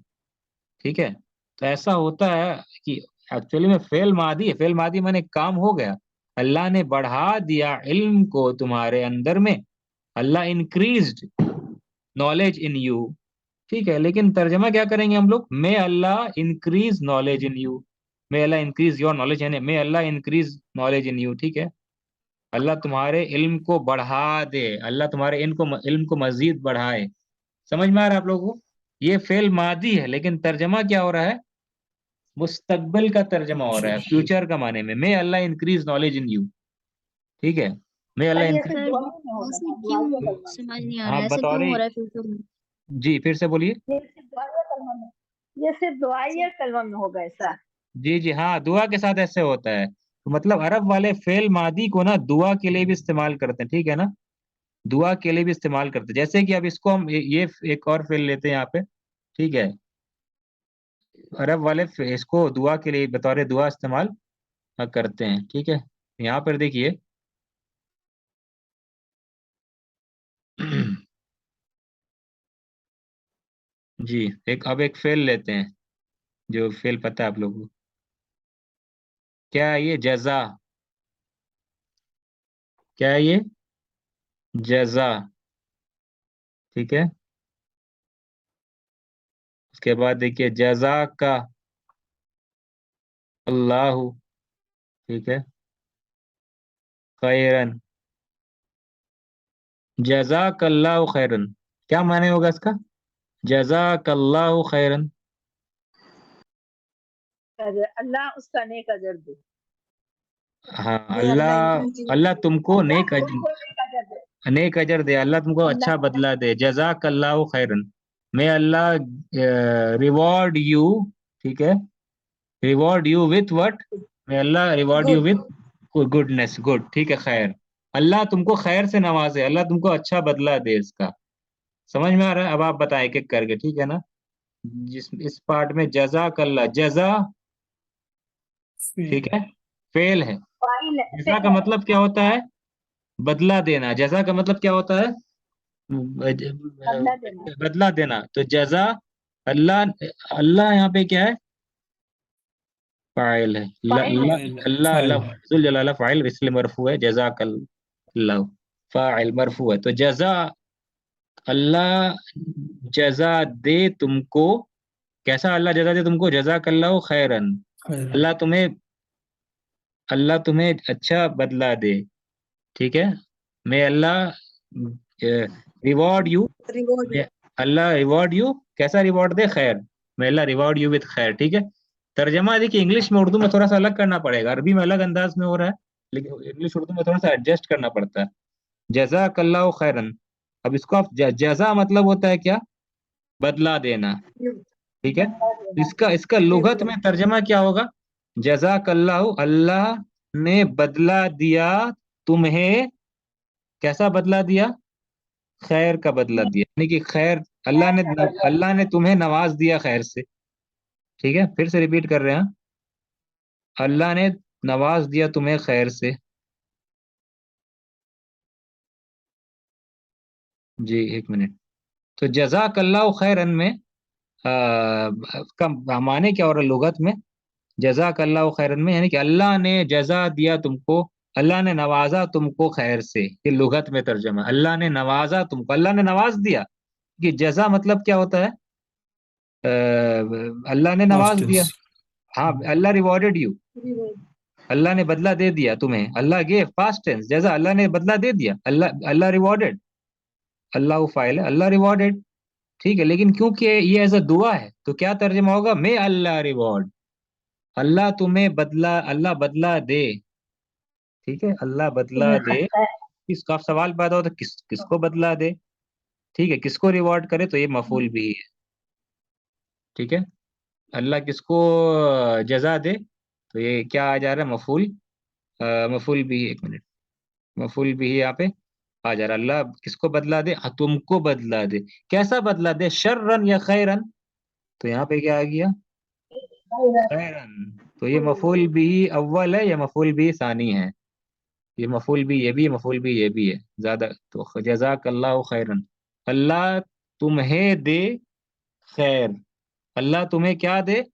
ठीक है। तो ऐसा होता है कि एक्चुअली में फेल मादी है, फेल मादी माने काम हो गया, अल्लाह ने बढ़ा दिया इल्म को तुम्हारे अंदर में, Allah increased knowledge in you, ठीक है। लेकिन तर्जमा क्या करेंगे हम लोग, may Allah increase knowledge in you, may Allah increase your knowledge, है may Allah increase knowledge in you, ठीक है। अल्लाह तुम्हारे इल्म को बढ़ा दे, अल्लाह तुम्हारे इल्म को मजीद बढ़ाए। समझ में आ रहा है आप लोगों को? ये फेल मादी है, लेकिन तर्जमा क्या हो रहा है, मुस्तकबिल का तर्जमा हो रहा है, फ्यूचर का माने में, मे Allah increase knowledge in you, ठीक है, मे सर अल्लाह ये इंक्रीज। सिर्फ सर दुआ में होगा ऐसे ना, क्यों? दुआया कलमा में? समझ नहीं आ रहा हाँ है, ऐसा बतौर, क्यों हो रहा है फ्यूचर में? जी फिर से बोलिए। ये सिर्फ दुआया कलमा में, ये सिर्फ दुआया कलमा में होगा ऐसा? जी जी हाँ, दुआ के साथ ऐसे होता है, तो मतलब अरब वाले फेल मादी को ना दुआ के लिए भी इस्तेमाल करते हैं, ठीक है ना, दुआ के लिए भी इस्तेमाल करते हैं। जैसे कि अब इसको हम ये एक और फेल लेते हैं यहाँ पे, ठीक है, अरब वाले इसको दुआ के लिए बतौर दुआ इस्तेमाल करते हैं, ठीक है। यहाँ पर देखिए जी, अब एक फेल लेते हैं, जो फेल पता है आप लोगों को, क्या है ये, जजा, क्या है ये, जजा, ठीक है। उसके बाद देखिए जजा का अल्लाह, ठीक है, खैरन, जज़ाकल्लाहु खैरन, क्या माने होगा इसका, जज़ाकल्लाहु खैरन। अल्लाह उसका नेक अजर दे, हाँ, मे अल्लाह अल्लाह, इंक्रीज अल्लाह तुमको अल्लाह तुमको नेक अजर दे, अल्लाह तुमको अच्छा अल्लाह बदला दे, जज़ाकल्लाहु खैरन, मे अल्लाह रिवॉर्ड यू, ठीक है, reward you with what, may Allah reward you good with goodness, good, ठीक है, खैर, अल्लाह तुमको खैर से नवाजे, अल्लाह तुमको अच्छा बदला दे इसका। समझ में आ रहा है? अब आप बताएं एक एक करके, ठीक है ना। जिस इस पार्ट में जज़ाकल्लाह, जज़ा, ठीक है, फेल है, फाइल जज़ा का फेल है, मतलब क्या होता है, बदला देना, जज़ा का मतलब क्या होता है, बदला देना। बदला देना, तो जज़ा, अल्लाह, अल्लाह यहाँ पे क्या है, फाइल है, फाइल है, अल्लाह, फाइल लफ्जुल जलाला फाइल, इसलिए मरफू है, जज़ाकल्लाह फाइल मरफू है, तो जज़ा, अल्लाह जज़ा दे तुमको, कैसा अल्लाह जज़ा दे तुमको, जज़ाकल्लाहु खैरन, खैर अल्लाह तुम्हें, अल्लाह तुम्हें अच्छा बदला दे, ठीक है, may Allah reward you, reward Allah reward you, कैसा रिवॉर्ड दे, खैर, may Allah reward you with खैर, ठीक है। तर्जमा देखिए इंग्लिश में उर्दू में थोड़ा सा अलग करना पड़ेगा, अरबी में अलग अंदाज में हो रहा है, लेकिन इंग्लिश उर्दू में थोड़ा सा एडजस्ट करना पड़ता है। जज़ाकल्लाहु खैरन, अब इसको आप जज़ा मतलब होता है क्या, बदला देना, ठीक है। बदला देना। इसका इसका लुगत में तर्जमा क्या होगा, जज़ाकल्लाहु, अल्लाह ने बदला दिया तुम्हें, कैसा बदला दिया, खैर का बदला दिया, यानी कि खैर, खैर का बदला अल्लाह ने तुम्हें नवाज दिया खैर से, ठीक है, फिर से रिपीट कर रहे हैं, अल्लाह ने नवाज दिया तुम्हें खैर से, जी एक मिनट। तो जज़ाकल्लाहु खैरन में का माने क्या हो रहा है लुगत में, जज़ाकल्लाहु खैरन में, यानी कि अल्लाह ने जज़ा दिया तुमको, अल्लाह ने नवाजा तुमको खैर से, ये लुगत में तर्जमा, अल्लाह ने नवाजा तुमको, अल्लाह ने नवाज दिया, कि जज़ा मतलब क्या होता है, अल्लाह ने पास्ट नवाज दिया, टेंस हाँ, अल्लाह रिवॉर्डेड यू, रिवॉर्ड अल्लाह ने बदला दे दिया तुम्हें, अल्लाह गिव, पास्ट टेंस, जज़ा, अल्लाह ने बदला दे दिया, अल्लाह, अल्लाह रिवॉर्डेड, अल्लाह फाइल है, अल्लाह रिवॉर्डेड, ठीक है। लेकिन क्योंकि ये एज अ दुआ है, तो क्या तर्जमा होगा, मे अल्लाह रिवॉर्ड, अल्लाह तुम्हें बदला, अल्लाह बदला दे, ठीक है, अल्लाह बदला तुम्हें दे, खैर, किसका सवाल पैदा होता है, किसको बदला दे, ठीक है, किसको रिवॉर्ड करे तो ये मफूल भी है। ठीक है, अल्लाह किसको जजा दे तो ये क्या आ जा रहा है, मफूल। मफूल भी, एक मिनट, मफूल भी यहाँ पे आ जा रहा है। अल्लाह किसको बदला दे, हाँ, तुमको बदला दे। कैसा बदला दे, शर्रन या खैरन, तो यहाँ पे क्या आ गया, खैरन। तो ये मफूल भी अव्वल है या मफूल भी सानी है, ये मफूल भी, ये भी मफूल भी, ये भी है ज्यादा। तो जज़ाकल्लाहु खैरन, अल्लाह तुम्हें दे खैर। अल्लाह तुम्हें क्या दे,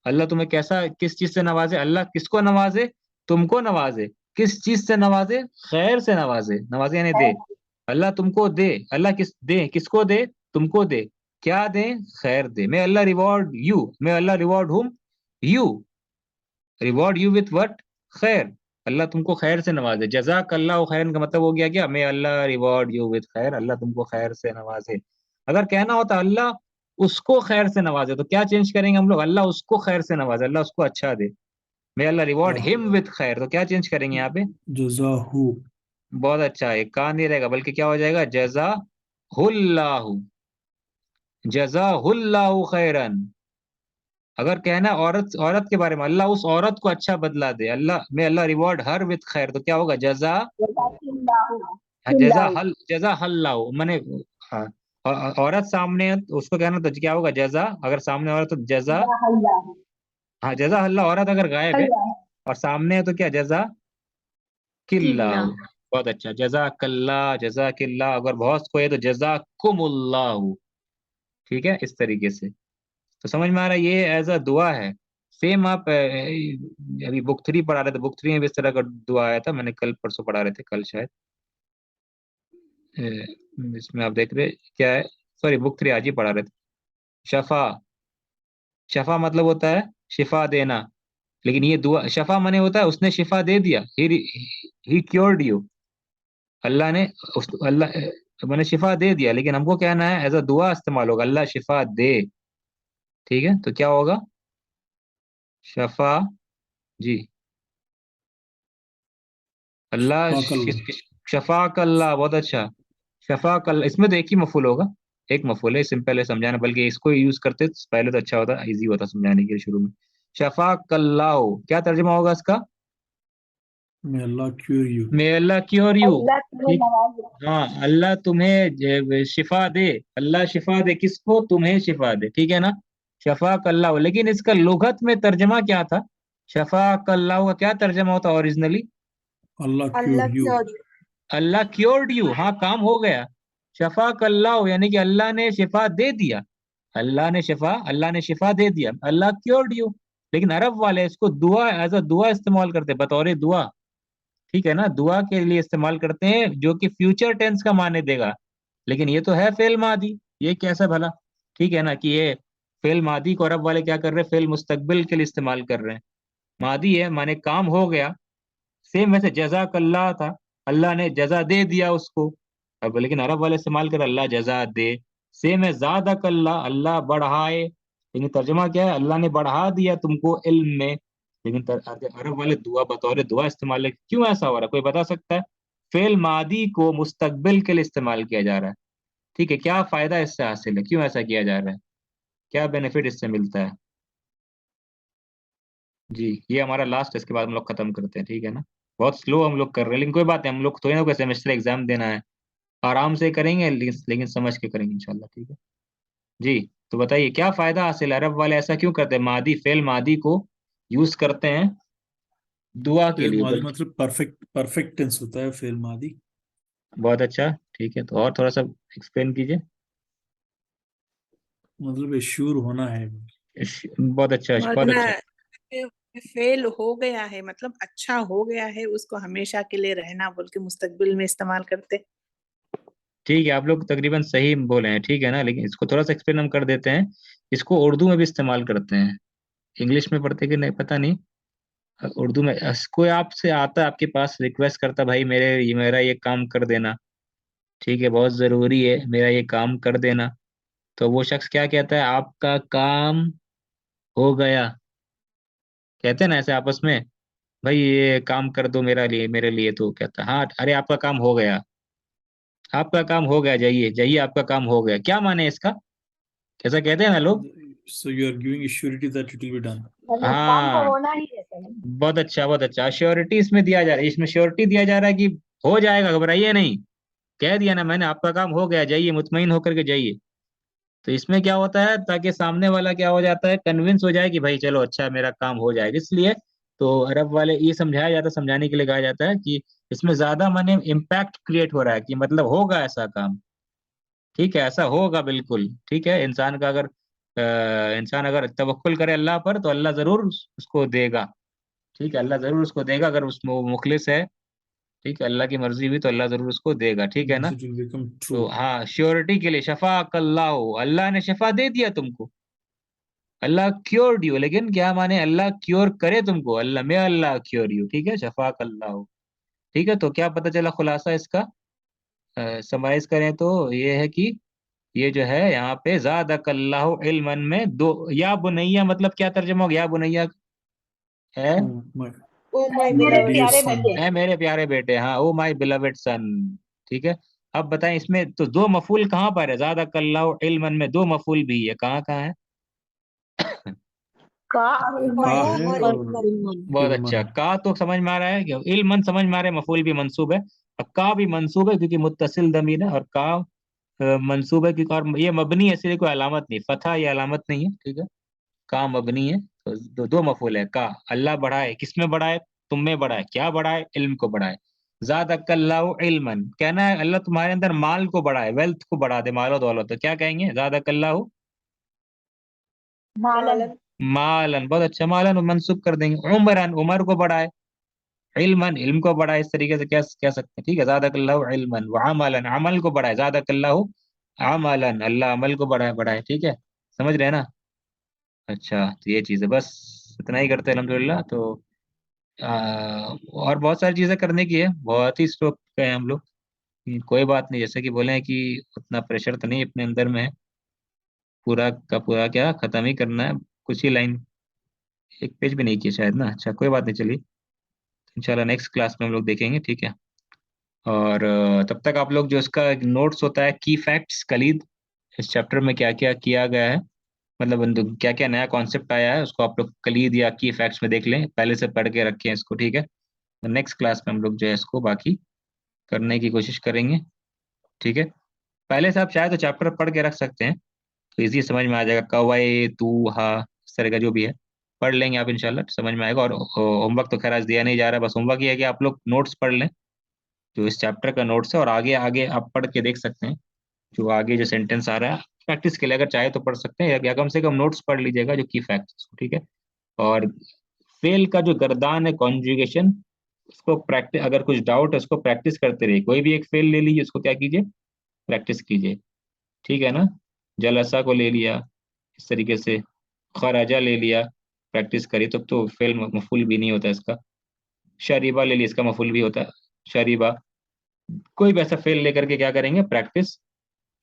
अल्लाह तुम्हें कैसा, किस चीज से नवाजे, अल्लाह किसको नवाजे, तुमको नवाजे। किस चीज से नवाजे, खैर से नवाजे, नवाजे यानी दे। अल्लाह तुमको दे, अल्लाह दे, किसको दे, तुमको दे। क्या दे, खैर दे। मैं Allah reward you, may Allah reward whom you, reward you with what, खैर। अल्लाह तुमको खैर से नवाजे। जज़ाक अल्लाह खैरन का मतलब हो गया क्या, मैं अल्लाह रिवॉर्ड यू विथ खैर, अल्लाह तुमको खैर से नवाजे। अगर कहना होता अल्लाह उसको खैर से नवाजे तो क्या चेंज करेंगे हम लोग, अल्लाह उसको खैर से नवाजे, अल्लाह उसको अच्छा दे। मैं अल्लाह रिवॉर्ड हिम विथ खैर, तो क्या चेंज करेंगे यहाँ पे, जज़ाहु। बहुत अच्छा है, का नहीं रहेगा बल्कि क्या हो जाएगा, जज़ा हुल्लाहु, जज़ा हुल्लाहु खैरन। अगर कहना औरत, औरत के बारे में, अल्लाह उस औरत को अच्छा बदला दे, अल्लाह में अल्लाह रिवॉर्ड हर विद खैर, तो क्या होगा, जजा, हाँ, जजा हल्लाहु माने, हाँ, औरत सामने है तो उसको कहना तो क्या होगा, जजा। अगर सामने औरत तो जजा, हाँ, जजा हल्ला। औरत अगर गायब है और सामने है तो क्या, जजा किल्ला। किल्लाहु। बहुत अच्छा, जजा कल्ला, जजा किल्ला। अगर बहुत कोई है तो जजा कुमुल्लाहु। ठीक है, इस तरीके से तो समझ में आ रहा है, ये एज अ दुआ है। सेम आप अभी बुक 3 पढ़ा रहे थे, बुक 3 में भी इस तरह का दुआ आया था, मैंने कल परसों पढ़ा रहे थे, कल शायद। इसमें आप देख रहे क्या है, सॉरी बुक 3 आज ही पढ़ा रहे थे। शफा, शफा मतलब होता है शिफा देना, लेकिन ये दुआ शफा माने होता है उसने शिफा दे दिया, ही क्योर्ड यू। अल्लाह ने अल्लाह मैंने शिफा दे दिया, लेकिन हमको कहना है एज अ दुआ इस्तेमाल होगा, अल्लाह शिफा दे। ठीक है, तो क्या होगा, शफा, जी, अल्लाह शफाकल्ला। शफाक अल्लाह, बहुत अच्छा। शफाक अल्लाह, इसमें तो एक ही मफूल होगा, एक मफूल है, सिंपल है समझाना, बल्कि इसको यूज करते तो पहले तो अच्छा होता, इजी होता समझाने के लिए शुरू में। शफाक अल्लाह, क्या तर्जुमा होगा इसका, may Allah cure you. May Allah cure you. Allah तुम्हें ठीक, नवाजे। हाँ, अल्लाह तुम्हें शिफा दे, अल्लाह शिफा दे, किसको, तुम्हें शिफा दे। ठीक है ना, शफाक अल्लाह। लेकिन इसका लुगत में तर्जमा क्या था, शफाक अल्लाह का क्या तर्जमा होता originally, Allah cure Allah you. की और अल्लाह क्योर्ड यू, हाँ, काम हो गया। शफा कल्लाह यानी कि अल्लाह ने शिफा दे दिया, अल्लाह ने शिफा, अल्लाह ने शिफा दे दिया, अल्लाह क्योर्ड यू। लेकिन अरब वाले इसको दुआ एज अ दुआ इस्तेमाल करते हैं, बतौर दुआ। ठीक है ना, दुआ के लिए इस्तेमाल करते हैं, जो कि फ्यूचर टेंस का माने देगा, लेकिन ये तो है फेल मादी, ये कैसा भला। ठीक है ना, कि ये फेल मादी को अरब वाले क्या कर रहे हैं, फेल मुस्तकबिल के लिए इस्तेमाल कर रहे हैं। मादी है माने काम हो गया, सेम वैसे जज़ाकल्लाह था, अल्लाह ने जजा दे दिया उसको। अब लेकिन अरब वाले इस्तेमाल कर अल्लाह जजा दे। सेम है ज़ादकल्ला, अल्लाह बढ़ाए, लेकिन तर्जमा क्या है, अल्लाह ने बढ़ा दिया तुमको इल्म में। लेकिन अरब वाले दुआ बतौर दुआ इस्तेमाल है, क्यों ऐसा हो रहा है, कोई बता सकता है। फेल मादी को मुस्तकबिल के लिए इस्तेमाल किया जा रहा है। ठीक है, क्या फायदा इससे हासिल है, क्यों ऐसा किया जा रहा है, क्या बेनिफिट इससे मिलता है। जी, ये हमारा लास्ट, इसके बाद हम लोग खत्म करते हैं, ठीक है ना। बहुत स्लो हम लोग कर रहे हैं, लेकिन कोई बात नहीं, हम लोग थोड़ी ना कोई सेमेस्टर एग्जाम देना है, आराम से करेंगे, लेकिन समझ के करेंगे इंशाल्लाह, ठीक है। जी, तो बताइए क्या फायदा हासिल है, अरब वाले ऐसा क्यों करते हैं, मादी, फेल मादी को यूज करते हैं दुआ के फेल लिए मादी बल्कि। मतलब परफेक्ट, परफेक्ट टेंस होता है फेल मादी। बहुत अच्छा, ठीक है, तो और थोड़ा सा एक्सप्लेन कीजिए। मतलब श्योर होना है। बहुत अच्छा, बहुत वरना अच्छा। फेल हो गया है मतलब अच्छा हो गया है, उसको हमेशा के लिए रहना बोल के मुस्तकबिल में इस्तेमाल करते। ठीक है, आप लोग तकरीबन सही बोले हैं, ठीक है ना, लेकिन इसको थोड़ा सा एक्सप्लेन हम कर देते हैं। इसको उर्दू में भी इस्तेमाल करते हैं, इंग्लिश में पढ़ते कि नहीं पता नहीं, उर्दू में कोई आपसे आता है आपके पास, रिक्वेस्ट करता, भाई मेरा ये काम कर देना, ठीक है, बहुत जरूरी है, मेरा ये काम कर देना। तो वो शख्स क्या कहता है, आपका काम हो गया, कहते हैं ना ऐसे आपस में, भाई ये काम कर दो मेरा लिए, मेरे लिए, तो कहता है हाँ, अरे आपका काम हो गया। आपका काम हो गया, जाइए जाइए, आपका काम हो गया, क्या माने इसका? ऐसा कहते हैं ना लोग। So you are giving a surety that it will be done. मतलब काम तो हाँ, होना ही रहता है। बहुत अच्छा बहुत अच्छा, श्योरिटी इसमें दिया जा रहा है, इसमें श्योरिटी दिया जा रहा है कि हो जाएगा, घबराइए नहीं। कह दिया ना मैंने, आपका काम हो गया, जाइए मुतमईन होकर के जाइए। तो इसमें क्या होता है, ताकि सामने वाला क्या हो जाता है, कन्विंस हो जाए कि भाई चलो अच्छा मेरा काम हो जाएगा, इसलिए तो अरब वाले ये समझाया जाता है, समझाने के लिए कहा जाता है कि इसमें ज्यादा माने इम्पैक्ट क्रिएट हो रहा है, कि मतलब होगा ऐसा काम। ठीक है, ऐसा होगा बिल्कुल। ठीक है, इंसान अगर तवक्कुल करे अल्लाह पर, तो अल्लाह जरूर उसको देगा। ठीक है, अल्लाह जरूर उसको देगा, अगर उसमें वो मुखलिस है। ठीक है, अल्लाह की मर्जी हुई तो अल्लाह जरूर उसको देगा। ठीक है Means ना? it will become तो true. हाँ, श्योरिटी के लिए शफा अल्लाह, अल्लाह ने शफा दे दिया तुमको, अल्लाह क्योर यू, लेकिन क्या माने अल्लाह क्योर करे तुमको, अल्लाह में अल्लाह क्योर यू। ठीक है, शफा अल्लाह। ठीक है, तो क्या पता चला खुलासा इसका? समराइज करें तो ये है कि ये जो है यहाँ पे ज़ादकल्लाहु इल्मन में दो, या बुनैया मतलब क्या तर्जुमा हो गया, या बुनैया है Oh my ओ माय मेरे dear प्यारे बिलोवेड son. बच्चे। है मेरे प्यारे बेटे, हाँ, ओ माय बिलवेड सन। ठीक है, अब बताएं इसमें तो दो मफूल कहाँ पर है, ज़ादकल्लाहु इल्मन में दो मफूल भी है, कहाँ कहाँ है? का और का इल्मन। का है और और इल्मन। बहुत अच्छा, इल्मन. का तो समझ में आ रहा है कि इल्मन समझ में आ रहा है, मफूल भी मंसूब है, और का भी मंसूब है क्योंकि मुत्तसिल दमीर है, और का मंसूब है क्योंकि, और ये मबनी है, इसलिए कोई अलामत नहीं, फतह ये अलामत नहीं है। ठीक है, का मबनी है, तो दो मफूल है का। अल्लाह बढ़ाए, किसमें बढ़ाए? तुम में बढ़ाए, क्या बढ़ाए? इल्म को बढ़ाए। ज़ादकल्लाहु इल्मन, कहना है अल्लाह तुम्हारे अंदर माल को बढ़ाए, वेल्थ को बढ़ा दे, मालो दौलत, तो क्या कहेंगे? ज़ादकल्लाहु मालन। मालन। मालन, बहुत अच्छा, मालन मंसूब कर देंगे। उमरन, उमर को बढ़ाए। इल्मन, इल्म को बढ़ाए, इस तरीके से क्या कह सकते हैं। ठीक है, ज़ादकल्लाहु इल्मन। व अमलन, अमल को बढ़ाए, ज़ादकल्लाहु अमलन, अल्लाह अमल को बढ़ाए बढ़ाए। ठीक है, समझ रहे हैं ना? अच्छा, तो ये चीज़ है, बस इतना ही करते हैं अल्हम्दुलिल्लाह। तो और बहुत सारी चीज़ें करने की है, बहुत ही स्ट्रोक पे हैं हम लोग। कोई बात नहीं, जैसे कि बोले हैं कि उतना प्रेशर तो नहीं अपने अंदर में है, पूरा का पूरा क्या खत्म ही करना है, कुछ ही लाइन, एक पेज भी नहीं किया शायद ना। अच्छा, कोई बात नहीं, चलिए इंशाल्लाह नेक्स्ट क्लास में हम लोग देखेंगे। ठीक है, और तब तक आप लोग जो इसका नोट्स होता है की फैक्ट्स कलीद, इस चैप्टर में क्या क्या किया गया है, मतलब क्या क्या नया कॉन्सेप्ट आया है, उसको आप लोग कलीद या की फैक्ट्स में देख लें, पहले से पढ़ के रखें इसको। ठीक है, नेक्स्ट क्लास में हम लोग जो है इसको बाकी करने की कोशिश करेंगे। ठीक है, पहले से आप चाहे तो चैप्टर पढ़ के रख सकते हैं, तो इजी समझ में आ जाएगा, कवाए तू हा, इस तरह का जो भी है पढ़ लेंगे आप, इंशाल्लाह समझ में आएगा। और होमवर्क तो खैर आज दिया नहीं जा रहा, बस होमवर्क ये है कि आप लोग नोट्स पढ़ लें, जो इस चैप्टर का नोट्स है, और आगे आगे आप पढ़ के देख सकते हैं, जो आगे जो सेंटेंस आ रहा है, प्रैक्टिस के लिए अगर चाहे तो पढ़ सकते हैं, या कम से कम नोट्स पढ़ लीजिएगा जो की फैक्ट्स। ठीक है, और फेल का जो गर्दान है कॉन्जुगेशन, उसको प्रैक्टिस, अगर कुछ डाउट है उसको प्रैक्टिस करते रहिए, कोई भी एक फेल ले लीजिए, उसको क्या कीजिए, प्रैक्टिस कीजिए। ठीक है ना? जलसा को ले लिया, इस तरीके से खराजा ले लिया, प्रैक्टिस करिए, तब तो फेल मफूल भी नहीं होता इसका। शरीबा ले लिया, इसका मफूल भी होता है शरीबा। कोई भी ऐसा फेल लेकर के क्या करेंगे, प्रैक्टिस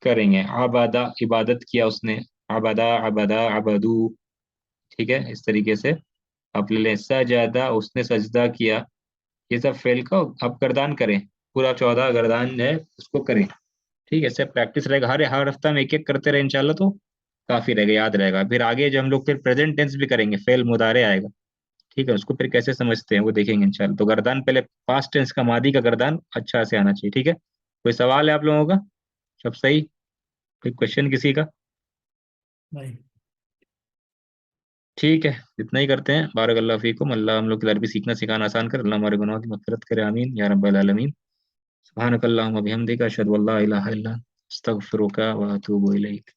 करेंगे। आबादा, इबादत किया उसने, आबादा आबादा आबादू। ठीक है, इस तरीके से आप ले लें। सजादा, उसने सजदा किया, ये सब फेल का आप गर्दान करें, पूरा 14 गर्दान है उसको करें। ठीक है, इससे प्रैक्टिस रहेगा, हर हर हफ्ता में एक एक करते रहे इंशाल्लाह, तो काफी रहेगा, याद रहेगा। फिर आगे जो हम लोग फिर प्रेजेंट टेंस भी करेंगे, फेल मुदारे आएगा। ठीक है, उसको फिर कैसे समझते हैं वो देखेंगे इंशाल्लाह। तो गर्दान पहले, पास्ट टेंस का मादी का गर्दान अच्छा से आना चाहिए। ठीक है, कोई सवाल है आप लोगों का? सब सही? कोई क्वेश्चन किसी का? नहीं. ठीक है, इतना ही करते हैं। बारक अल्लाह फीकुम, अल्लाह हम लोग की अरबी सीखना सिखाना आसान कर, अल्लाह हमारे गुनाहों की मगफिरत करे, आमीन या रब्बल आलमीन। सुब्हानक अल्लाहुम्मा बिहम्दिका, अशहदु अल्ला इलाहा इल्ला अंत, अस्तगफिरुका व अतूबु इलैक।